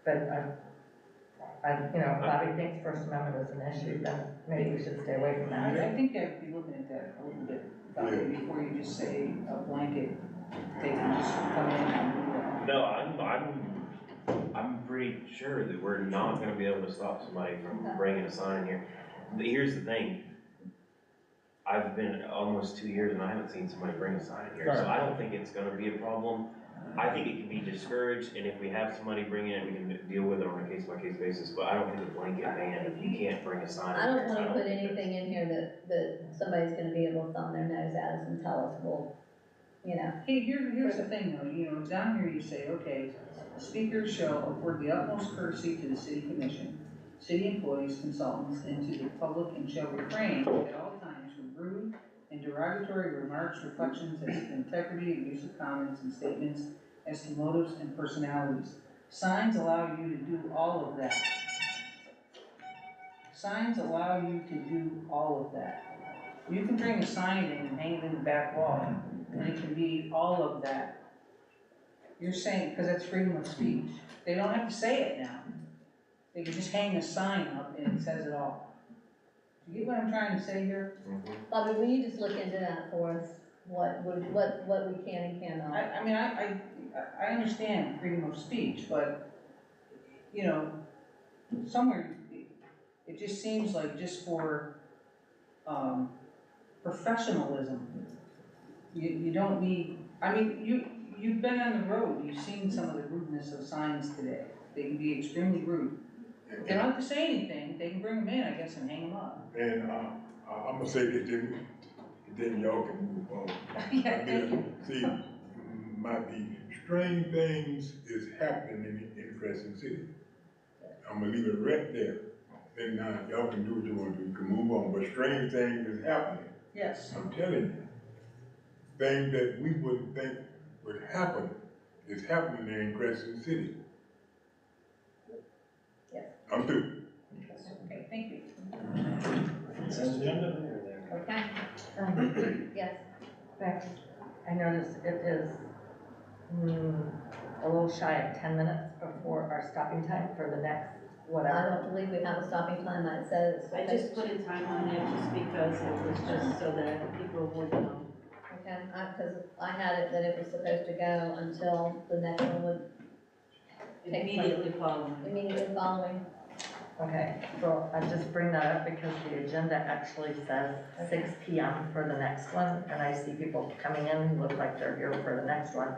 But if Bobby thinks First Amendment is an issue, then maybe we should stay away from that. I think you have to be looking at that a little bit, Bobby, before you just say a blanket, they can just come in and. No, I'm pretty sure that we're not gonna be able to stop somebody from bringing a sign in here. But here's the thing. I've been almost 2 years and I haven't seen somebody bring a sign in here, so I don't think it's gonna be a problem. I think it can be discouraged, and if we have somebody bring it, we can deal with it on a case-by-case basis, but I don't think a blanket ban, if you can't bring a sign. I don't wanna put anything in here that somebody's gonna be able to thumb their nose at us and tell us, well, Hey, here's the thing though, down here you say, okay, speakers shall afford the utmost courtesy to the city commission. city employees, consultants, and to the public, and shall refrain at all times from rude and derogatory remarks, reflections as to integrity, abusive comments, and statements as to motives and personalities. Signs allow you to do all of that. Signs allow you to do all of that. You can bring a sign in and hang it in the back wall, and it can be all of that. You're saying, because that's freedom of speech. They don't have to say it now. They can just hang a sign up and it says it all. Do you get what I'm trying to say here? Bobby, will you just look into that for us, what we can and cannot? I mean, I understand freedom of speech, but, you know, somewhere, it just seems like just for, professionalism, you don't need, I mean, you've been on the road, you've seen some of the rudeness of signs today. They can be extremely rude. If they don't have to say anything, they can bring them in, I guess, and hang them up. And, I'm gonna say this, then y'all can move on. Yeah, thank you. See, the strange things is happening in Crescent City. I'm gonna leave it right there. Then now, y'all can do what you want to do, you can move on, but strange things is happening. Yes. I'm telling you. Things that we wouldn't think would happen is happening there in Crescent City. Yes. I'm through. Okay, thank you. Consent agenda? Okay, yes. Next, I noticed it is a little shy of 10 minutes before our stopping time for the next I whatever. don't believe we have a stopping time, it says. I just put a time on it just because it was just so that people would know. Okay, because I had it that it was supposed to go until the next one would Immediately following. immediately following. Okay, so I just bring that up because the agenda actually says 6 p.m. for the next one, and I see people coming in who look like they're here for the next one.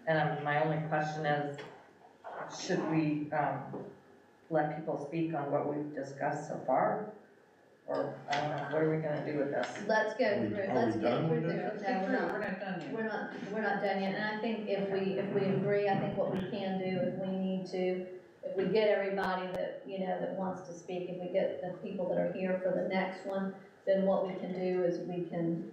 And my only question is, should we let people speak on what we've discussed so far? Or, I don't know, what are we gonna do with this? Let's go Are we through, done let's get with through this? this. No, we're not. We're not done yet. We're not done yet, and I think if we agree, I think what we can do if we need to, if we get everybody that, you know, that wants to speak, if we get the people that are here for the next one, then what we can do is we can,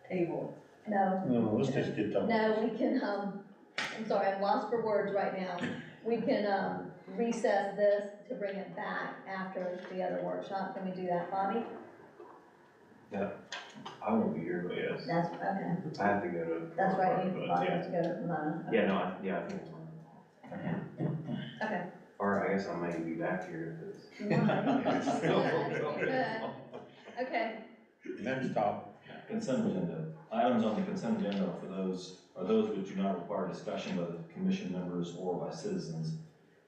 Table. No, let's just get done. no, we can, I'm sorry, I'm lost for words right now. We can, recess this to bring it back after the other workshop. Can we do that, Bobby? I won't be here, but yes. That's, okay, I have to go to. that's right, but Bobby yeah. has to go to Pomona. Yeah, no, I think it's fine. Okay. Or I guess I might be back here if it's. You're good. Okay, Next stop. Consent agenda. Items on the consent agenda are those which do not require discussion by the commission members or by citizens.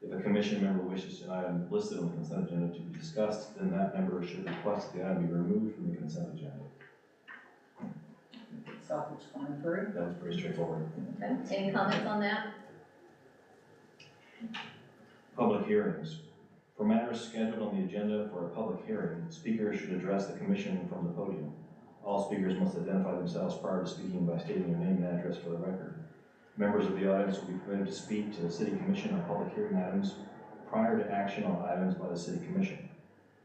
If a commission member wishes an item listed on the consent agenda to be discussed, then that member should request the item be removed from the consent agenda. Self-explanatory. That was pretty straightforward. okay. Any comments on that? Public hearings. For matters scheduled on the agenda for a public hearing, speakers should address the commission from the podium. All speakers must identify themselves prior to speaking by stating their name and address for the record. Members of the audience will be permitted to speak to the city commission on public hearing items prior to action on items by the city commission.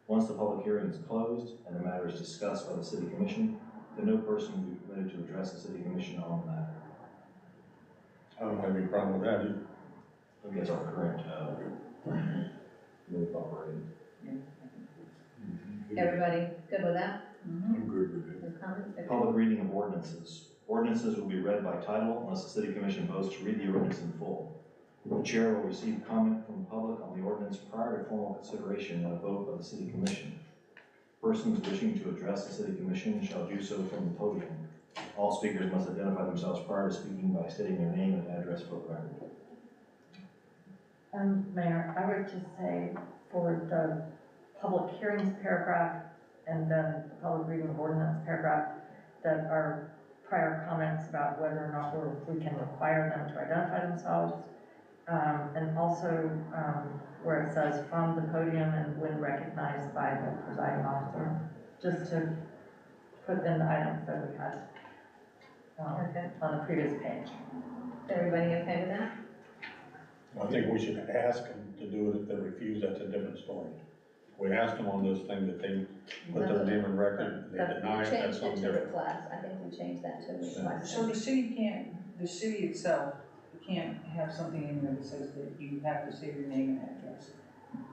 Once the public hearing is closed and the matter is discussed by the city commission, then no person will be permitted to address the city commission on the matter. I don't have any problem with that either. I think that's our current, move operating. Everybody good with that? I'm good with it. No comments? Okay. Public reading of ordinances. Ordinances will be read by title unless the city commission votes to read the ordinance in full. The chair will receive comment from the public on the ordinance prior to formal consideration and a vote by the city commission. Persons wishing to address the city commission shall do so from the podium. All speakers must identify themselves prior to speaking by stating their name and address for the record. Mayor, I would just say for the public hearings paragraph and then the public reading of ordinance paragraph, that our prior comments about whether or not we can require them to identify themselves, and also where it says from the podium and when recognized by the presiding officer, just to put in the items that we had Okay. on the previous page. Everybody okay with that? I think we should ask them to do it. If they refuse, that's a different story. We asked them on this thing that they put their name and record, they deny it, that's We changed something it to different. request, I think we changed that to request. So the city itself can't have something in there that says that you have to say your name and address,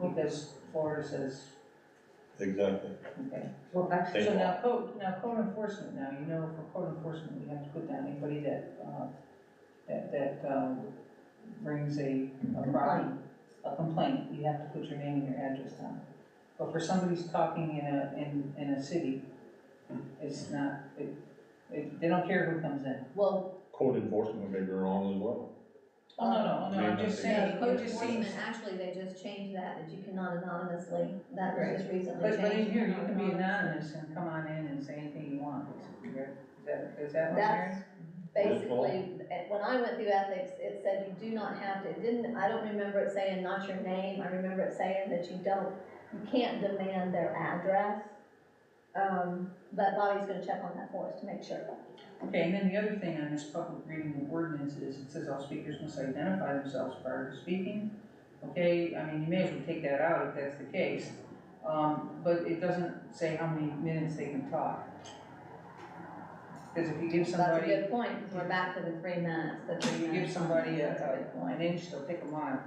because Florida says, Exactly. okay. Well, actually, So now code enforcement, now, you know, for code enforcement, we have to put down anybody that brings a problem, a complaint, you have to put your name and your address down. But for somebody who's talking in a city, it's not, they don't care who comes in. Well, Code enforcement may be wrong as well. Oh, no, I'm just saying, code it just enforcement, seems. actually, they just changed that you cannot anonymously, that was just recently changed. But in here, you can be anonymous and come on in and say anything you want, basically, right? Is that what I'm hearing? That's basically, when I went through ethics, it said you do not have to, I don't remember it saying not your name, I remember it saying that you can't demand their address. But Bobby's gonna check on that for us to make sure. Okay, and then the other thing on this public reading of ordinance is, it says all speakers must identify themselves prior to speaking. Okay, I mean, you may as well take that out if that's the case. But it doesn't say how many minutes they can talk. Because if you give That's a somebody, good point, because we're back to the 3 minutes, if you give somebody That's a good point. an inch, they'll take a mile.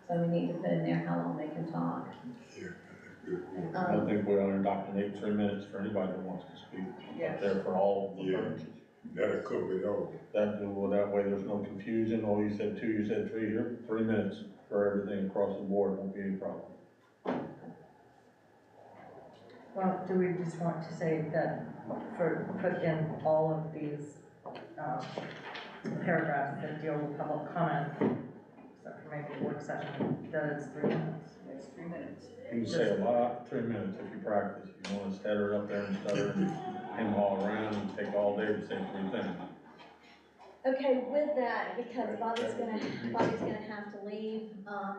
So we need to put in there how long they can talk. I don't think we ought to indoctrinate 3 minutes for anybody that wants to speak. Yes. There for all the Yeah. purposes. That'll cover it all. That way there's no confusion. Oh, you said 2, you said 3, here, 3 minutes for everything across the board, won't be any problem. well, do we just want to say that put in all of these, paragraphs that deal with public comment, except for maybe work session, that it's 3 minutes? It's 3 minutes. You can say a lot, 3 minutes if you practice. You want to stutter up there and stutter and all around and take all day to say 3 things. Okay, with that, because Bobby's gonna have to leave,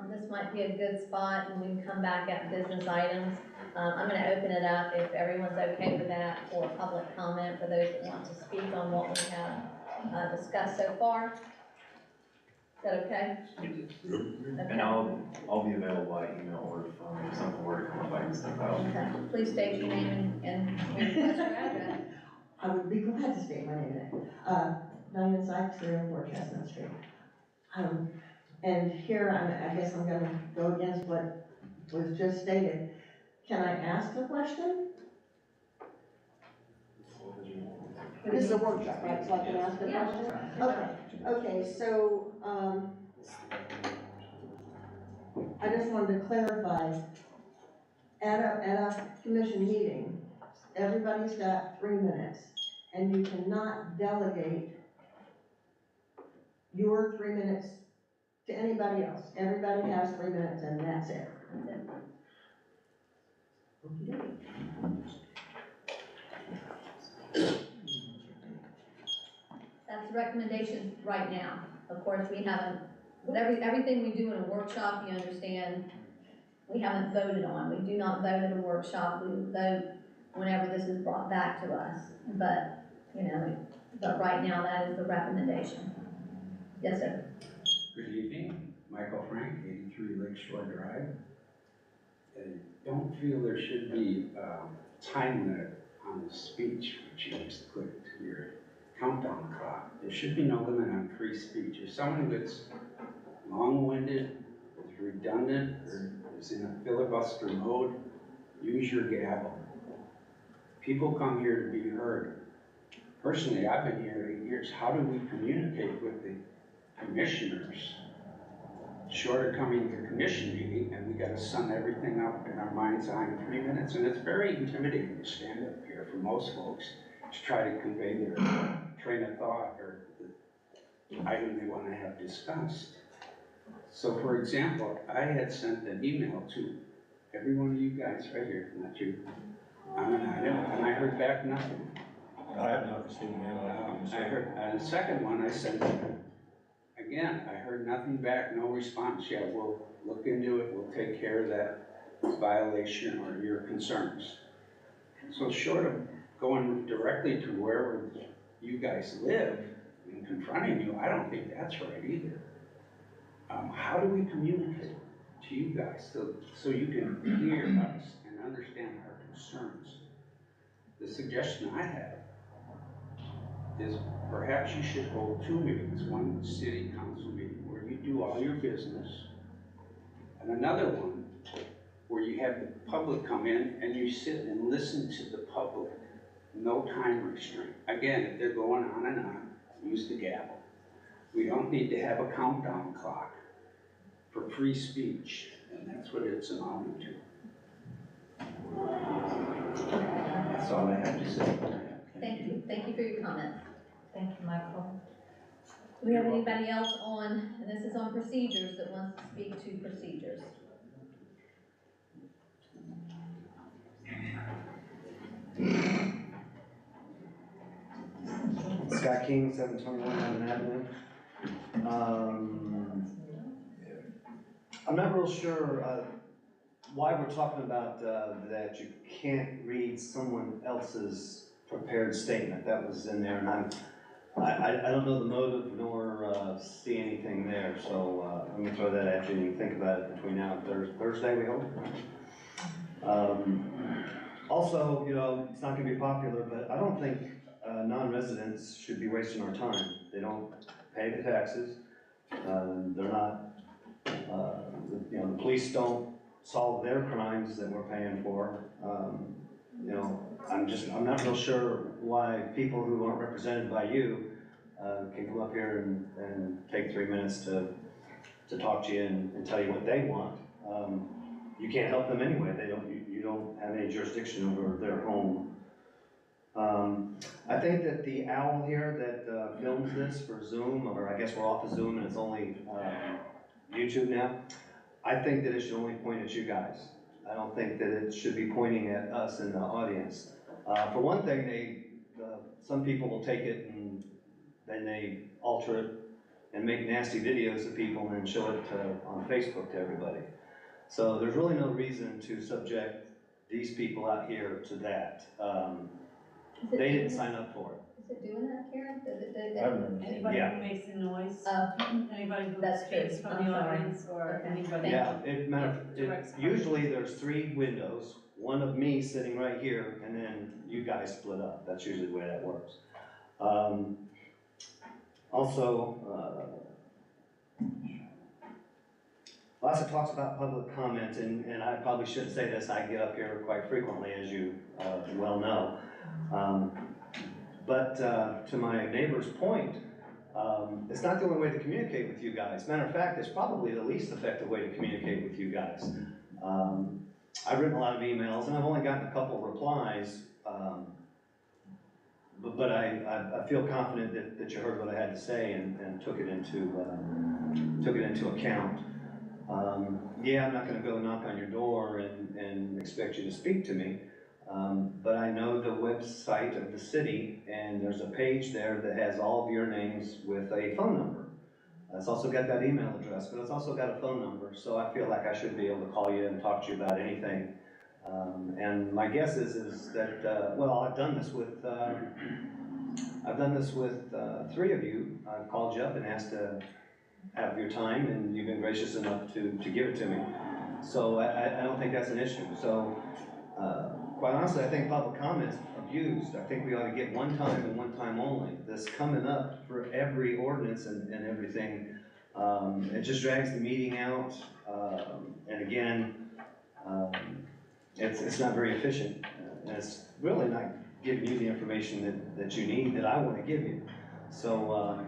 this might be a good spot, and we can come back at business items. I'm gonna open it up, if everyone's okay with that, for public comment, for those that want to speak on what we have discussed so far. Is that okay? And I'll be available by email or phone if something were to come up, I can step out. Okay, please state your name and request your address. I would be glad to state my name. Diane Sykes, 304 Chestnut Street. And here, I guess I'm gonna go against what was just stated. Can I ask a question? This is a workshop, right, so I can ask a question? Okay, so, I just wanted to clarify, at a commission meeting, everybody's got 3 minutes, and you cannot delegate your 3 minutes to anybody else. Everybody has 3 minutes, and that's it. That's the recommendation right now. Of course, we haven't, everything we do in a workshop, you understand, we haven't voted on. We do not vote at a workshop. We vote whenever this is brought back to us. But, but right now, that is the recommendation. Yes, sir. Good evening, Michael Frank, 83 Lakeshore Drive. I don't feel there should be a time limit on the speech which you just put to your countdown clock. There should be no limit on free speech. If someone gets long-winded, is redundant, or is in a filibuster mode, use your gavel. People come here to be heard. Personally, I've been here 8 years. How do we communicate with the commissioners? Short of coming to the commission meeting, and we gotta sum everything up in our mind's eye in 3 minutes, and it's very intimidating to stand up here for most folks to try to convey their train of thought or the item they wanna have discussed. So for example, I had sent an email to every one of you guys right here, not you, on an item, and I heard back nothing. I have not received an email. I heard, the second one I sent, again, I heard nothing back, no response yet. We'll look into it, we'll take care of that violation or your concerns. So short of going directly to wherever you guys live and confronting you, I don't think that's right either. How do we communicate to you guys so you can hear us and understand our concerns? The suggestion I have is perhaps you should hold 2 meetings, one city council meeting where you do all your business, and another one where you have the public come in and you sit and listen to the public. No time restraint. Again, if they're going on and on, use the gavel. We don't need to have a countdown clock for free speech, and that's what it's amounting to. That's all I have to say. Thank you for your comments. Thank you, Michael. Do we have anybody else on, and this is on procedures, that wants to speak to procedures? Scott King, 721 Hammond Avenue. I'm not real sure why we're talking about that you can't read someone else's prepared statement. That was in there, and I don't know the motive nor see anything there. So let me throw that at you, and you can think about it between now and Thursday, we hope. Also, you know, it's not going to be popular, but I don't think non-residents should be wasting our time. They don't pay the taxes. They're not, you know, the police don't solve their crimes that we're paying for. You know, I'm not real sure why people who aren't represented by you can come up here and take 3 minutes to talk to you and tell you what they want. You can't help them anyway. You don't have any jurisdiction over their home. I think that the owl here that films this for Zoom, or I guess we're off of Zoom and it's only YouTube now, I think that it should only point at you guys. I don't think that it should be pointing at us in the audience. For one thing, some people will take it and then they alter it and make nasty videos of people and then show it on Facebook to everybody. So there's really no reason to subject these people out here to that. They didn't sign up for it. Is it doing that, Karen? Does it do I've that? never seen it. Anybody Yeah. who makes a noise, anybody who That's true. speaks from I'm the sorry. audience, or Okay. anybody. Yeah, Direct usually there's 3 windows, one of me sitting right here, and then you guys split up. That's usually the way that works. Also, lots of talks about public comment, and I probably shouldn't say this, I get up here quite frequently, as you well know. But to my neighbor's point, it's not the only way to communicate with you guys. Matter of fact, it's probably the least effective way to communicate with you guys. I've written a lot of emails, and I've only gotten a couple replies, but I feel confident that you heard what I had to say and took it into account. Yeah, I'm not going to go knock on your door and expect you to speak to me, but I know the website of the city, and there's a page there that has all of your names with a phone number. It's also got that email address, but it's also got a phone number, so I feel like I should be able to call you and talk to you about anything. And my guess is that, well, I've done this with 3 of you. I've called you up and asked to have your time, and you've been gracious enough to give it to me. So I don't think that's an issue. So quite honestly, I think public comment's abused. I think we ought to get one time and one time only. This coming up for every ordinance and everything, it just drags the meeting out. And again, it's not very efficient. And it's really not giving you the information that you need, that I want to give you. So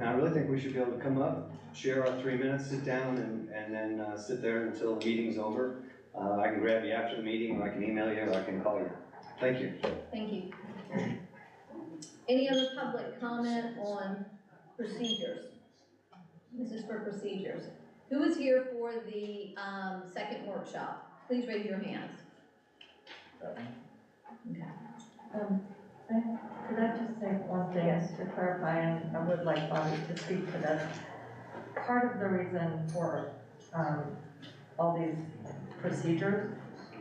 I really think we should be able to come up, share our 3 minutes, sit down, and then sit there until the meeting's over. I can grab you after the meeting, or I can email you, or I can call you. Thank you. Thank you. Any other public comment on procedures? This is for procedures. Who is here for the second workshop? Please raise your hands. Okay. Could I just say one thing to clarify, and I would like Bobby to speak to this. Part of the reason for all these procedures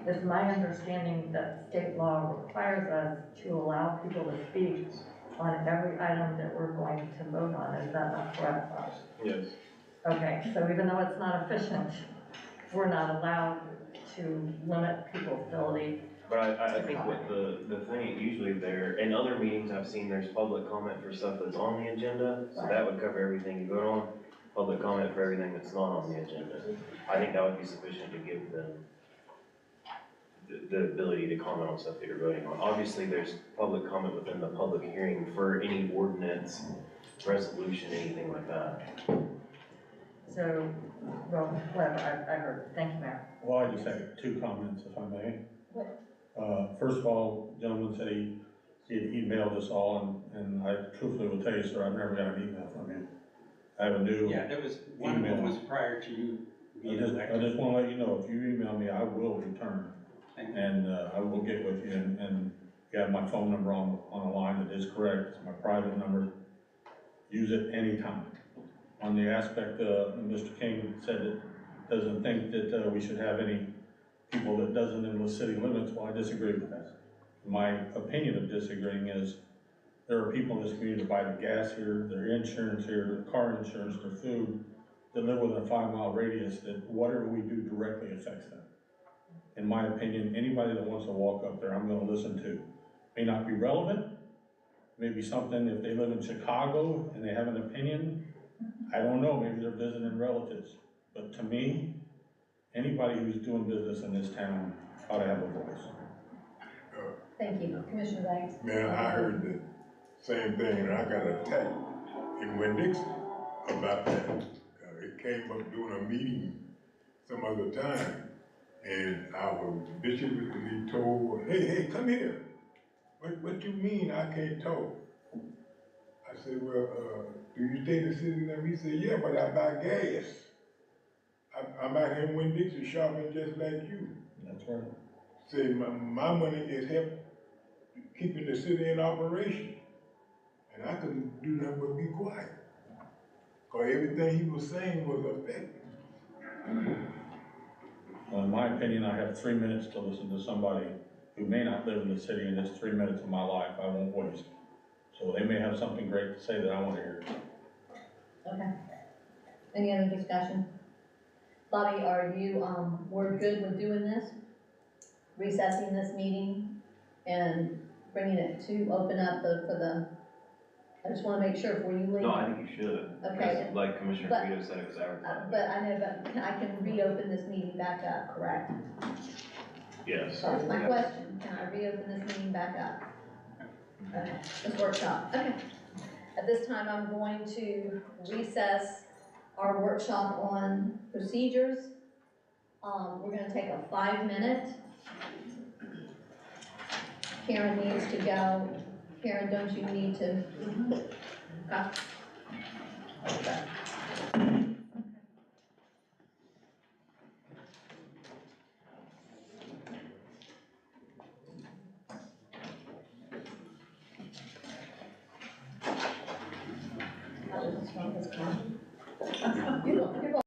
is my understanding that state law requires us to allow people to speak on every item that we're going to vote on. Is that not correct, Bob? Yes. Okay, so even though it's not efficient, we're not allowed to limit people's ability. But I think what the thing, usually there, in other meetings I've seen, there's public comment for stuff that's on the agenda, so that would cover everything you vote on. Public comment for everything that's not on the agenda. I think that would be sufficient to give them the ability to comment on stuff that you're voting on. Obviously, there's public comment within the public hearing for any ordinance, resolution, anything like that. So, well, whatever, I heard, thank you, Mayor. Well, I just have two comments, if I may. First of all, gentleman said he emailed us all, and I truthfully will tell you, sir, I've never got an email from you. I have a new. Yeah, there was, one of them was prior to you being I elected. just wanna let you know, if you email me, I will return. Thank you. And, I will get with you, and you have my phone number on the line, that is correct, it's my private number. Use it anytime. On the aspect, Mr. King said that doesn't think that, we should have any people that doesn't in the city limits. Well, I disagree with that. My opinion of disagreeing is, there are people in this community that buy the gas here, their insurance here, their car insurance, their food, that live within a 5-mile radius, that whatever we do directly affects them. In my opinion, anybody that wants to walk up there, I'm gonna listen to. May not be relevant, maybe something if they live in Chicago and they have an opinion, I don't know, maybe they're visiting relatives. But to me, anybody who's doing business in this town ought to have a voice. Thank you, Commissioner Banks. Man, I heard the same thing, and I got attacked in Winn-Dixie about that. It came up during a meeting some other time, and our bishop was told, hey, come here. What you mean I can't talk? I said, well, do you stay in the city limit? He said, yeah, but I buy gas. I'm out here in Winn-Dixie shopping just like you. That's right. Said, my money is help keeping the city in operation. And I couldn't do nothing but be quiet. Cause everything he was saying was effective. In my opinion, I have 3 minutes to listen to somebody who may not live in the city, and it's 3 minutes of my life I won't waste. So they may have something great to say that I want to hear. Okay. Any other discussion? Bobby, are you, we're good with doing this? Recessing this meeting and bringing it to open up for the, I just wanna make sure before you leave. No, I think you should. Okay. Because like Commissioner But- Guido said, it was advertised. But I know, but I can reopen this meeting back up, correct? Yes. So that's my question, can I reopen this meeting back up? Okay, this workshop, okay. At this time, I'm going to recess our workshop on procedures. We're gonna take a 5-minute. Karen needs to go. Karen, don't you need to? Okay. That was as strong as mine. You're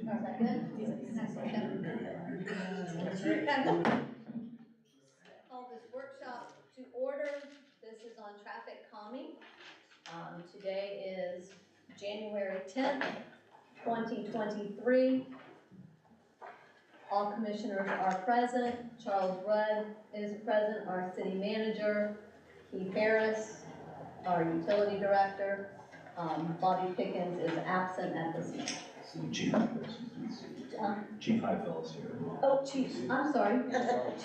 that good? Call this workshop to order. This is on traffic calming. Today is January 10th, 2023. All commissioners are present. Charles Rudd is present, our city manager. Keith Harris, our utility director. Bobby Pickens is absent at this moment. Chief Highfill is here. Oh, Chief, I'm sorry.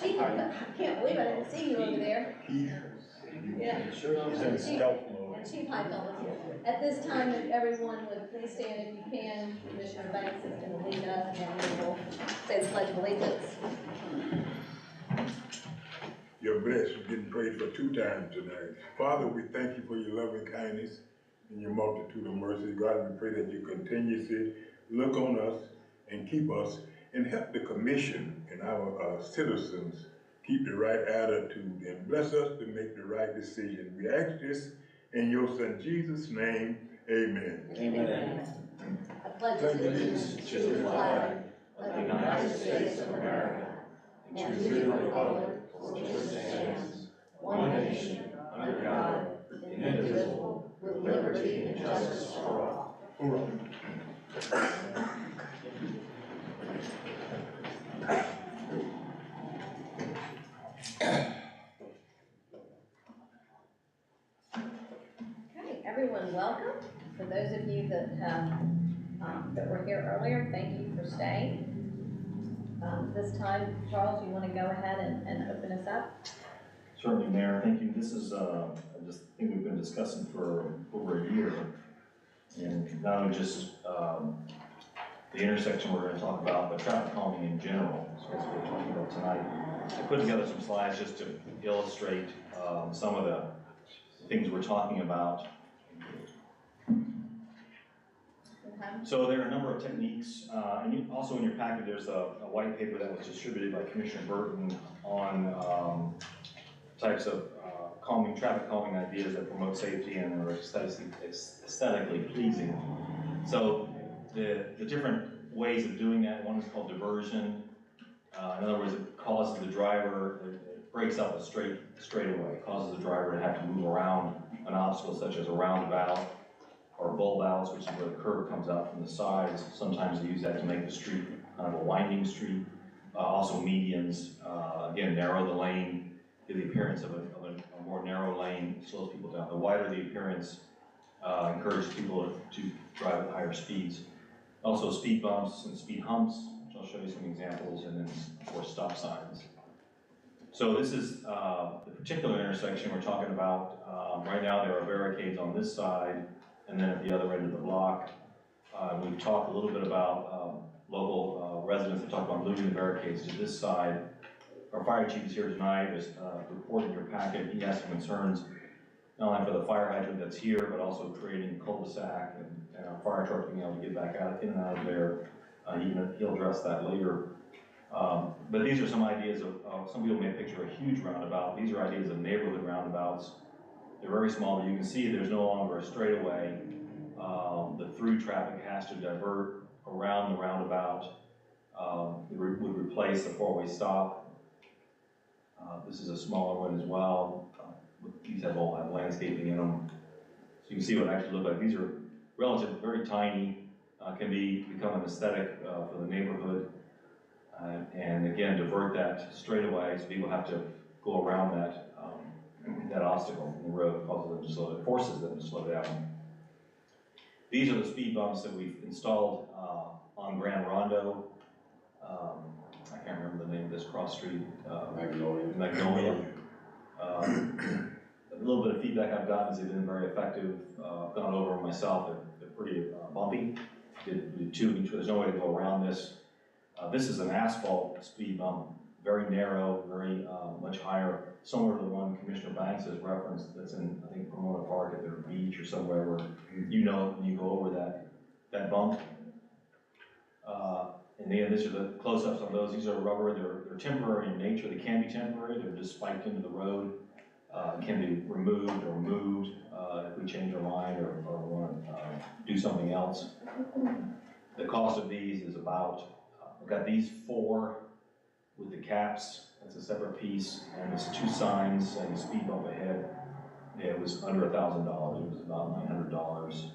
Chief, I can't believe I didn't see you over there. Yeah. He's in stealth mode. And Chief Highfill is here. At this time, if everyone would please stand if you can, Commissioner Banks is going to lead us, and we will say the Pledge of Allegiance. You're blessed. You're getting prayed for 2 times tonight. Father, we thank you for your loving kindness and your multitude of mercy. God, we pray that you continuously look on us and keep us and help the commission and our citizens keep the right attitude and bless us to make the right decision. We ask this in your son Jesus' name, amen. Amen. I pledge allegiance to the flag of the United States of America and to the republic for which it stands, one nation, under God, indivisible, with liberty and justice for all. Okay, everyone, welcome. For those of you that that were here earlier, thank you for staying. This time, Charles, you want to go ahead and open us up? Certainly, Mayor, thank you. This is, I just think we've been discussing for over a year. And not only just the intersection we're going to talk about, but traffic calming in general. So that's what we're talking about tonight. I put together some slides just to illustrate some of the things we're talking about. So there are a number of techniques, and also in your packet there's a white paper that was distributed by Commissioner Burton on types of traffic calming ideas that promote safety and are aesthetically pleasing. So the different ways of doing that, one is called diversion. In other words, it causes the driver, it breaks up a straightaway, causes the driver to have to move around an obstacle such as a roundabout or bulb outs, which is where the curb comes out from the sides. Sometimes they use that to make the street kind of a winding street. Also medians, again, narrow the lane, give the appearance of a more narrow lane, slows people down. The wider the appearance, encourages people to drive at higher speeds. Also speed bumps and speed humps, which I'll show you some examples, and then of course stop signs. So this is the particular intersection we're talking about. Right now there are barricades on this side, and then at the other end of the block. We've talked a little bit about local residents that talk about moving the barricades to this side. Our fire chief is here tonight, there's a report in your packet. He has some concerns, not only for the fire hydrant that's here, but also creating a cul-de-sac and our fire truck being able to get back out, in and out of there. He'll address that later. But these are some ideas of some people may picture a huge roundabout. These are ideas of neighborhood roundabouts. They're very small, but you can see there's no longer a straightaway. The through traffic has to divert around the roundabout. It would replace the four-way stop. This is a smaller one as well. These all have landscaping in them. So you can see what it actually looks like. These are relatively very tiny, can become an aesthetic for the neighborhood. And again, divert that straightaway so people have to go around that obstacle in the road, forces them to slow down. These are the speed bumps that we've installed on Grand Rondo. I can't remember the name of this cross street. Magnolia. A little bit of feedback I've gotten is they've been very effective. I've gone over them myself. They're pretty bumpy. Did 2 of each. There's no way to go around this. This is an asphalt speed bump, very narrow, very much higher, similar to the one Commissioner Banks has referenced that's in, I think, Pomona Park at their beach or somewhere where you know when you go over that bump. And again, these are the close-ups on those. These are rubber. They're temporary in nature. They can be temporary. They're just spiked into the road. Can be removed or moved if we change our mind or want to do something else. The cost of these is about, we've got these 4 with the caps, that's a separate piece, and there's 2 signs and a speed bump ahead. It was under $1,000, it was about $900.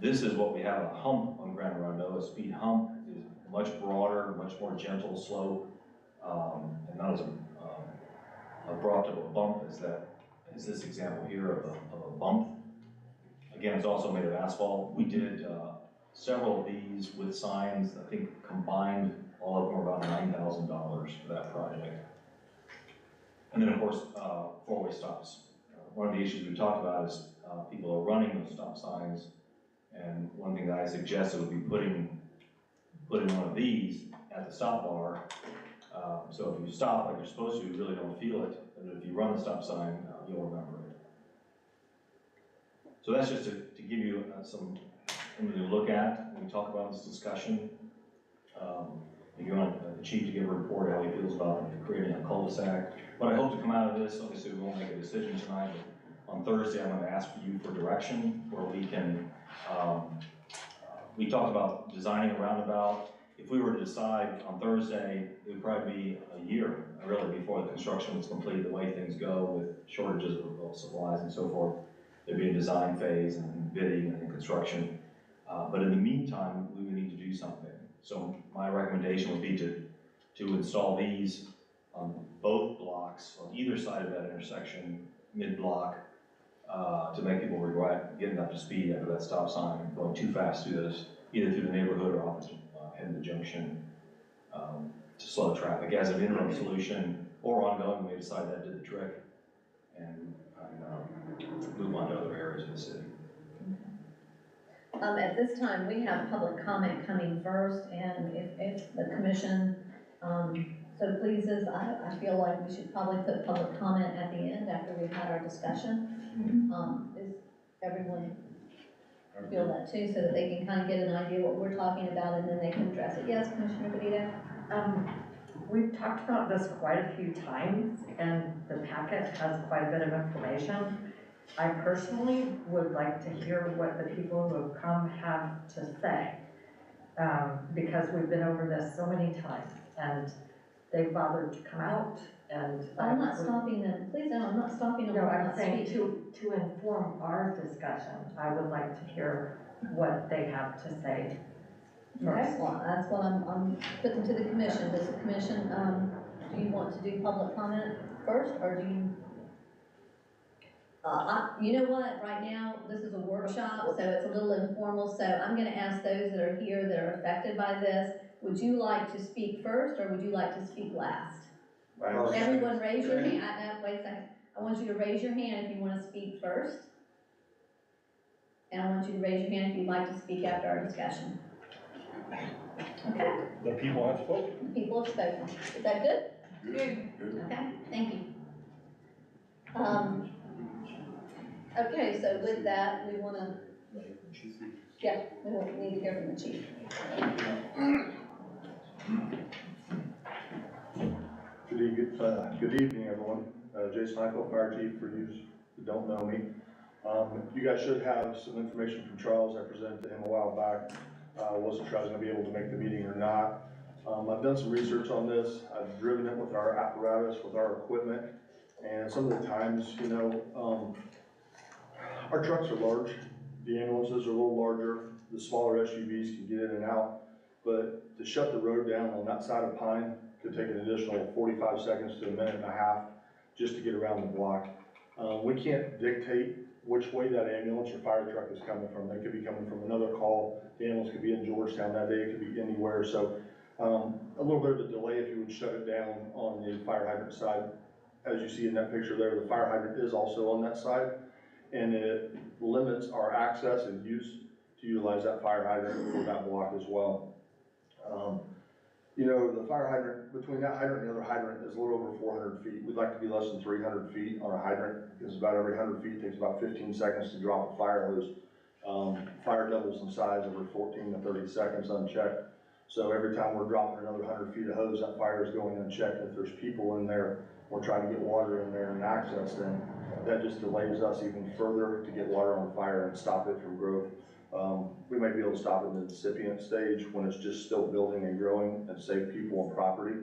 This is what we have, a hump on Grand Rondo. A speed hump is much broader, much more gentle slope, and not as abrupt of a bump as this example here of a bump. Again, it's also made of asphalt. We did several of these with signs. I think combined, all of them were about $9,000 for that project. And then, of course, 4-way stops. One of the issues we talked about is people are running those stop signs, and one thing that I suggested would be putting one of these at the stop bar. So if you stop like you're supposed to, you really don't feel it, and if you run the stop sign, you'll remember it. So that's just to give you something to look at when we talk about this discussion. If you want the chief to give a report how he feels about creating a cul-de-sac. What I hope to come out of this, obviously we won't make a decision tonight, but on Thursday I'm going to ask for you for direction where we can, we talked about designing a roundabout. If we were to decide on Thursday, it would probably be a year, really, before the construction was complete, the way things go with shortages of supplies and so forth. There'd be a design phase and bidding and then construction. But in the meantime, we would need to do something. So my recommendation would be to install these on both blocks, on either side of that intersection, mid-block, to make people regret getting up to speed after that stop sign, going too fast through this, either through the neighborhood or off heading the junction, to slow traffic as an interim solution, or ongoing, we decide that did the trick, and move on to other areas of the city. At this time, we have public comment coming first, and if the commission so pleases, I feel like we should probably put public comment at the end after we've had our discussion. Is everyone feel that too, so that they can kind of get an idea what we're talking about, and then they can address it? Yes, Commissioner Benito? We've talked about this quite a few times, and the packet has quite a bit of information. I personally would like to hear what the people who have come have to say, because we've been over this so many times, and they've bothered to come out, and I'm not stopping them, please no, I'm not stopping them. No, from I'm not saying speaking. to inform our discussion, I would like to hear what they have to say Okay, first. well, that's what I'm putting to the commission. Does the commission, do you want to do public comment first, or do you? You know what, right now, this is a workshop, so it's a little informal, so I'm gonna ask those that are here that are affected by this, would you like to speak first, or would you like to speak last? Everyone raise your hand. Wait a second. I want you to raise your hand if you want to speak first. And I want you to raise your hand if you'd like to speak after our discussion. Okay, The people have spoken. the people have spoken. Is that good? Good. Okay, thank you. Okay, so with that, we want to, yeah, we need to hear from the chief. Good evening, everyone. Jason Eichel, Fire Chief, for you who don't know me. You guys should have some information from Charles. I presented to him a while back. Wasn't sure I was going to be able to make the meeting or not. I've done some research on this. I've driven it with our apparatus, with our equipment, and some of the times, you know, our trucks are large. The ambulances are a little larger. The smaller SUVs can get in and out, but to shut the road down on that side of Pine could take an additional 45 seconds to a minute and a half just to get around the block. We can't dictate which way that ambulance or fire truck is coming from. They could be coming from another call. The ambulance could be in Georgetown that day. It could be anywhere. So a little bit of a delay if you would shut it down on the fire hydrant side. As you see in that picture there, the fire hydrant is also on that side, and it limits our access and use to utilize that fire hydrant for that block as well. You know, the fire hydrant, between that hydrant and the other hydrant is a little over 400 feet. We'd like to be less than 300 feet on a hydrant, because about every 100 feet takes about 15 seconds to drop a fire hose. Fire doubles in size over 14 to 30 seconds unchecked. So every time we're dropping another 100 feet of hose, that fire is going unchecked. If there's people in there, we're trying to get water in there and access them, that just delays us even further to get water on fire and stop it from growth. We might be able to stop in the incipient stage when it's just still building and growing and save people and property.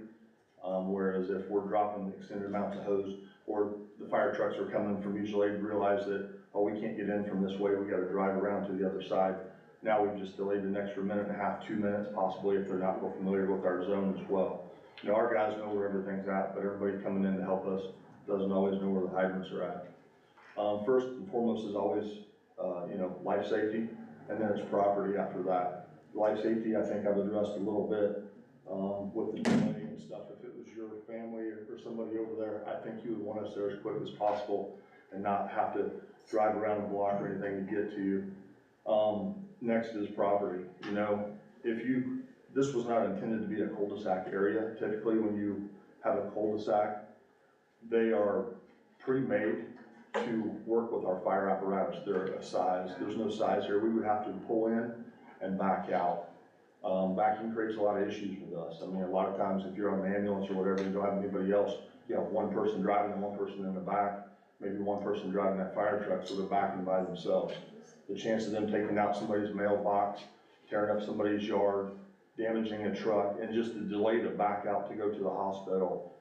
Whereas if we're dropping extended amounts of hose, or the fire trucks are coming from mutual aid, realize that, oh, we can't get in from this way, we gotta drive around to the other side. Now we've just delayed an extra minute and a half, 2 minutes possibly, if they're not real familiar with our zone as well. You know, our guys know where everything's at, but everybody coming in to help us doesn't always know where the hydrants are at. First and foremost is always, you know, life safety, and then it's property after that. Life safety, I think I've addressed a little bit, with the delay and stuff. If it was your family or somebody over there, I think you would want us there as quick as possible and not have to drive around the block or anything to get to you. Next is property. You know, this was not intended to be a cul-de-sac area. Typically when you have a cul-de-sac, they are pre-made to work with our fire apparatus. They're a size. There's no size here. We would have to pull in and back out. Backing creates a lot of issues with us. I mean, a lot of times if you're on an ambulance or whatever, you don't have anybody else, you have one person driving and one person in the back, maybe one person driving that fire truck, so they're backing by themselves. The chance of them taking out somebody's mailbox, tearing up somebody's yard, damaging a truck, and just the delay to back out to go to the hospital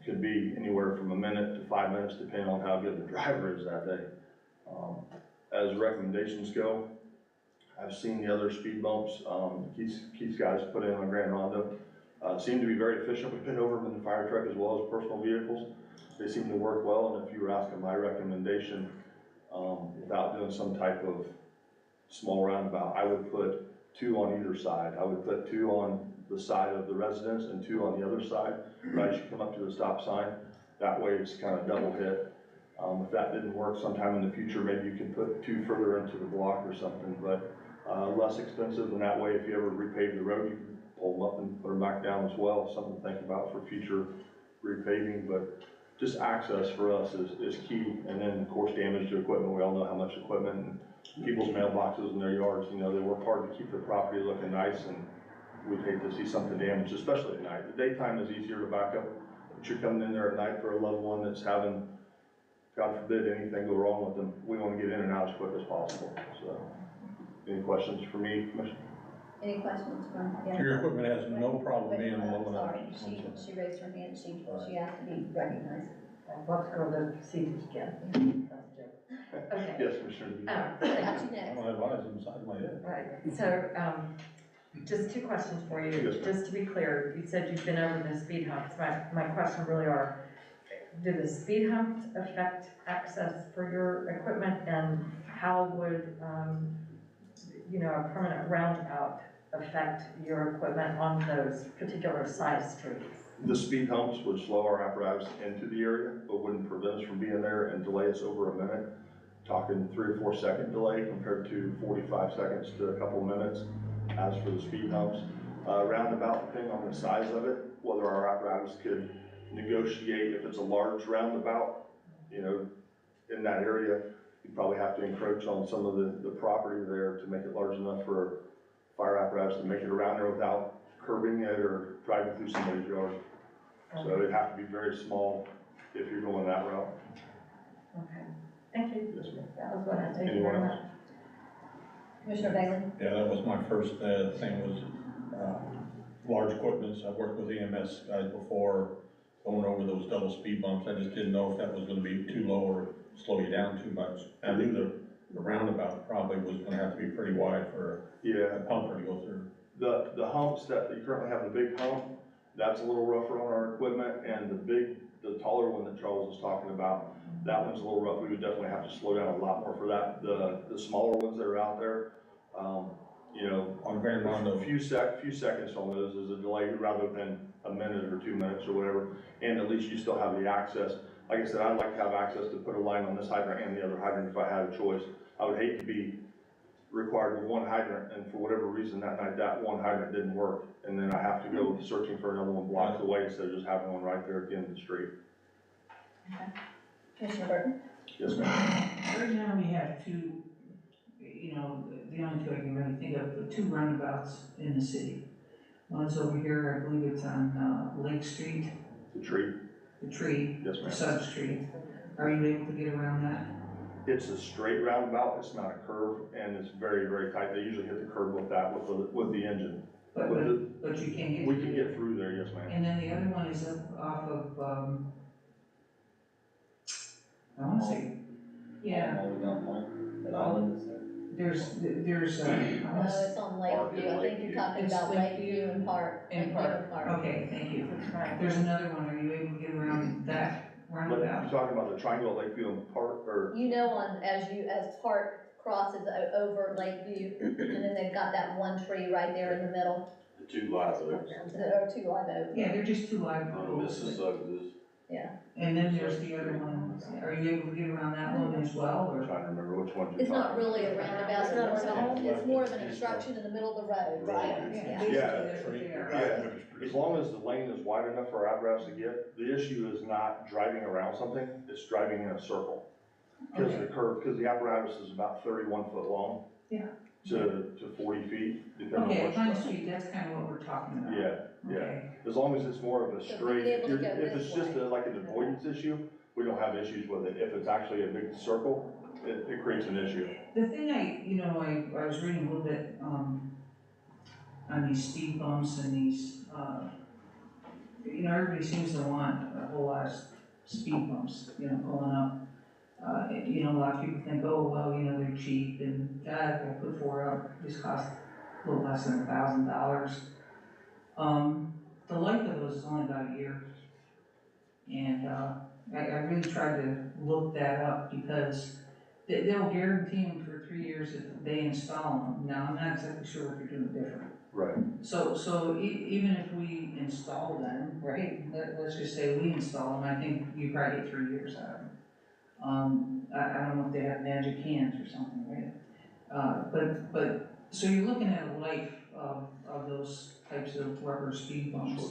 could be anywhere from a minute to 5 minutes, depending on how good the driver is that day. As recommendations go, I've seen the other speed bumps Keith's guys put in on Grand Rondo. Seem to be very efficient. We've been over them in the fire truck as well as personal vehicles. They seem to work well, and if you were asking my recommendation, without doing some type of small roundabout, I would put 2 on either side. I would put 2 on the side of the residence and 2 on the other side, right as you come up to the stop sign. That way it's kind of double hit. If that didn't work sometime in the future, maybe you could put 2 further into the block or something, but less expensive, and that way if you ever repave the road, you can pull them up and put them back down as well. Something to think about for future repaving, but just access for us is key. And then of course damage to equipment. We all know how much equipment and people's mailboxes in their yards, you know, they work hard to keep the property looking nice, and we'd hate to see something damaged, especially at night. The daytime is easier to back up, but you're coming in there at night for a loved one that's having, God forbid, anything go wrong with them. We want to get in and out as quick as possible. So, any questions for me, Commissioner? Any questions from? Yeah. Your equipment has no problem being Wait, low enough. sorry, she raised her hand, she asked to be recognized. Let's go to the procedures again. That's a joke. Okay. Yes, Commissioner. Got you I next. don't have eyes inside my head. Right, so, just 2 questions for you. Yes, ma'am. Just to be clear, you said you've been over the speed humps. My question really are, do the speed humps affect access for your equipment, and how would, you know, a permanent roundabout affect your equipment on those particular side streets? The speed humps would slow our apparatus into the area, but wouldn't prevent us from being there and delay us over a minute. Talking 3 or 4 second delay compared to 45 seconds to a couple minutes. As for the speed humps, roundabout, depending on the size of it, whether our apparatus could negotiate. If it's a large roundabout, you know, in that area, you'd probably have to encroach on some of the property there to make it large enough for fire apparatus to make it around there without curbing it or driving through somebody's yard. So it'd have to be very small if you're going that route. Okay, thank you. Yes, ma'am. That was what I, thank you Anyone very else? much. Commissioner Bailey? Yeah, that was my first thing was large equipments. I've worked with EMS guys before going over those double speed bumps. I just didn't know if that was gonna be too low or slow you down too much. I knew the roundabout probably was gonna have to be pretty wide for Yeah, a pumper to go through. the humps that you currently have, the big hump, that's a little rougher on our equipment, and the taller one that Charles was talking about, that one's a little rough. We would definitely have to slow down a lot more for that. The smaller ones that are out there, you know, On Grand Rondo, a few seconds on those is a delay rather than a minute or 2 minutes or whatever, and at least you still have the access. Like I said, I'd like to have access to put a line on this hydrant and the other hydrant if I had a choice. I would hate to be required with one hydrant, and for whatever reason that night that one hydrant didn't work, and then I have to go searching for another one blocks away instead of just having one right there at the end of the street. Okay. Commissioner Burton? Yes, ma'am. Right now, we have 2, you know, the only 2 I can really think of, but 2 roundabouts in the city. One's over here, I believe it's on Lake Street, The tree. the tree, Yes, the ma'am. sub street. Are you able to get around that? It's a straight roundabout, it's not a curve, and it's very, very tight. They usually hit the curb with that, with the engine. But With the, but you can't get. we can get through there, yes, ma'am. And then the other one is up off of, I wanna say, yeah, All the way down Point, that island is there. there's, I No, wanna say, it's on Lakeview, I think you're talking It's about Lakeview Lakeview and Park. and Lakeview Park. and Park. Okay, thank you. There's another one, are you able to get around that You roundabout? talking about the triangle at Lakeview and Park, or? You know, as Park crosses over Lakeview, and then they've got that one tree right there in the middle, The two live oaks, there are two live oaks. Yeah, they're just two live on oaks. Mississauga, And then there's the other one, are you able to get around that one as well, I'm or? trying to remember which one you're It's talking not about. really a roundabout, it's more of an obstruction in the middle of the road, right? Basically, that's what they are. Yeah. As long as the lane is wide enough for our apparatus to get, the issue is not driving around something, it's driving in a circle. Because the apparatus is about 31 foot long. Yeah. To 40 feet, depending on Okay, which Pine direction. Street, that's kind of what we're talking about. Yeah, Okay. as long as it's more of a So straight, being able to if go it's this just way. like an avoidance issue, we don't have issues with it. If it's actually a big circle, it creates an issue. The thing I was reading a little bit, on these speed bumps and these, everybody seems to want a whole lot of speed bumps, going up. A lot of people think, oh, well, they're cheap and, if I put four up, these cost a little less than $1,000. The life of those is only about a year. And, I really tried to look that up because they'll guarantee them for 3 years if they install them. Now, I'm not exactly sure what they're doing different. Right. So even if we install them, right, let's just say we install them, I think you probably get 3 years out of them. I don't know if they have magic hands or something, right? But, so you're looking at a life of those types of rubber speed bumps.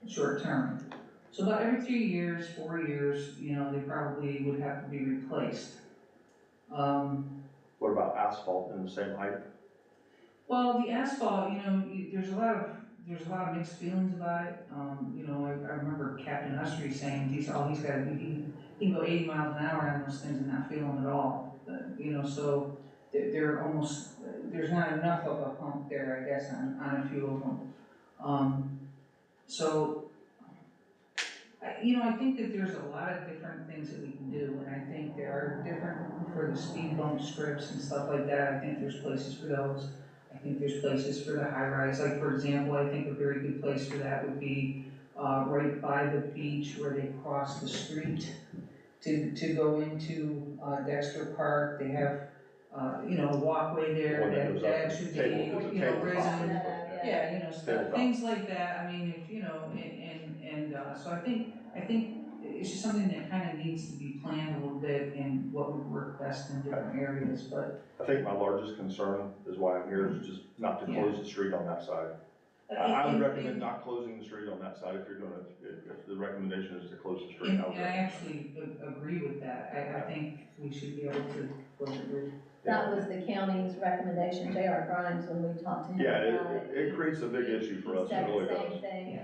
Short term. So about every 3 years, 4 years, they probably would have to be replaced. What about asphalt in the same height? Well, the asphalt, there's a lot of mixed feelings about it. I remember Captain Usry saying, he's gotta be, he can go 80 miles an hour on those things and not feel them at all. So they're almost, there's not enough of a pump there, I guess, on a few of them. So, I think that there's a lot of different things that we can do, and I think there are different, for the speed bump strips and stuff like that, I think there's places for those. I think there's places for the high rise, like for example, I think a very good place for that would be, right by the beach where they cross the street to go into, Dexter Park. They have, a walkway there One that goes up that to should table, be, table resident. top. Yeah, stuff, things like that, I mean, if, so I think it's just something that kind of needs to be planned a little bit and what would work best in different areas, but. I think my largest concern is why I'm here is just not to close the street on that side. I would recommend not closing the street on that side if the recommendation is to close the street. And I actually agree with that, I think we should be able to close the road. That was the county's recommendation, J.R. Grimes, when we talked to him Yeah, about it. it creates a big issue for us, it really He said does. the same thing,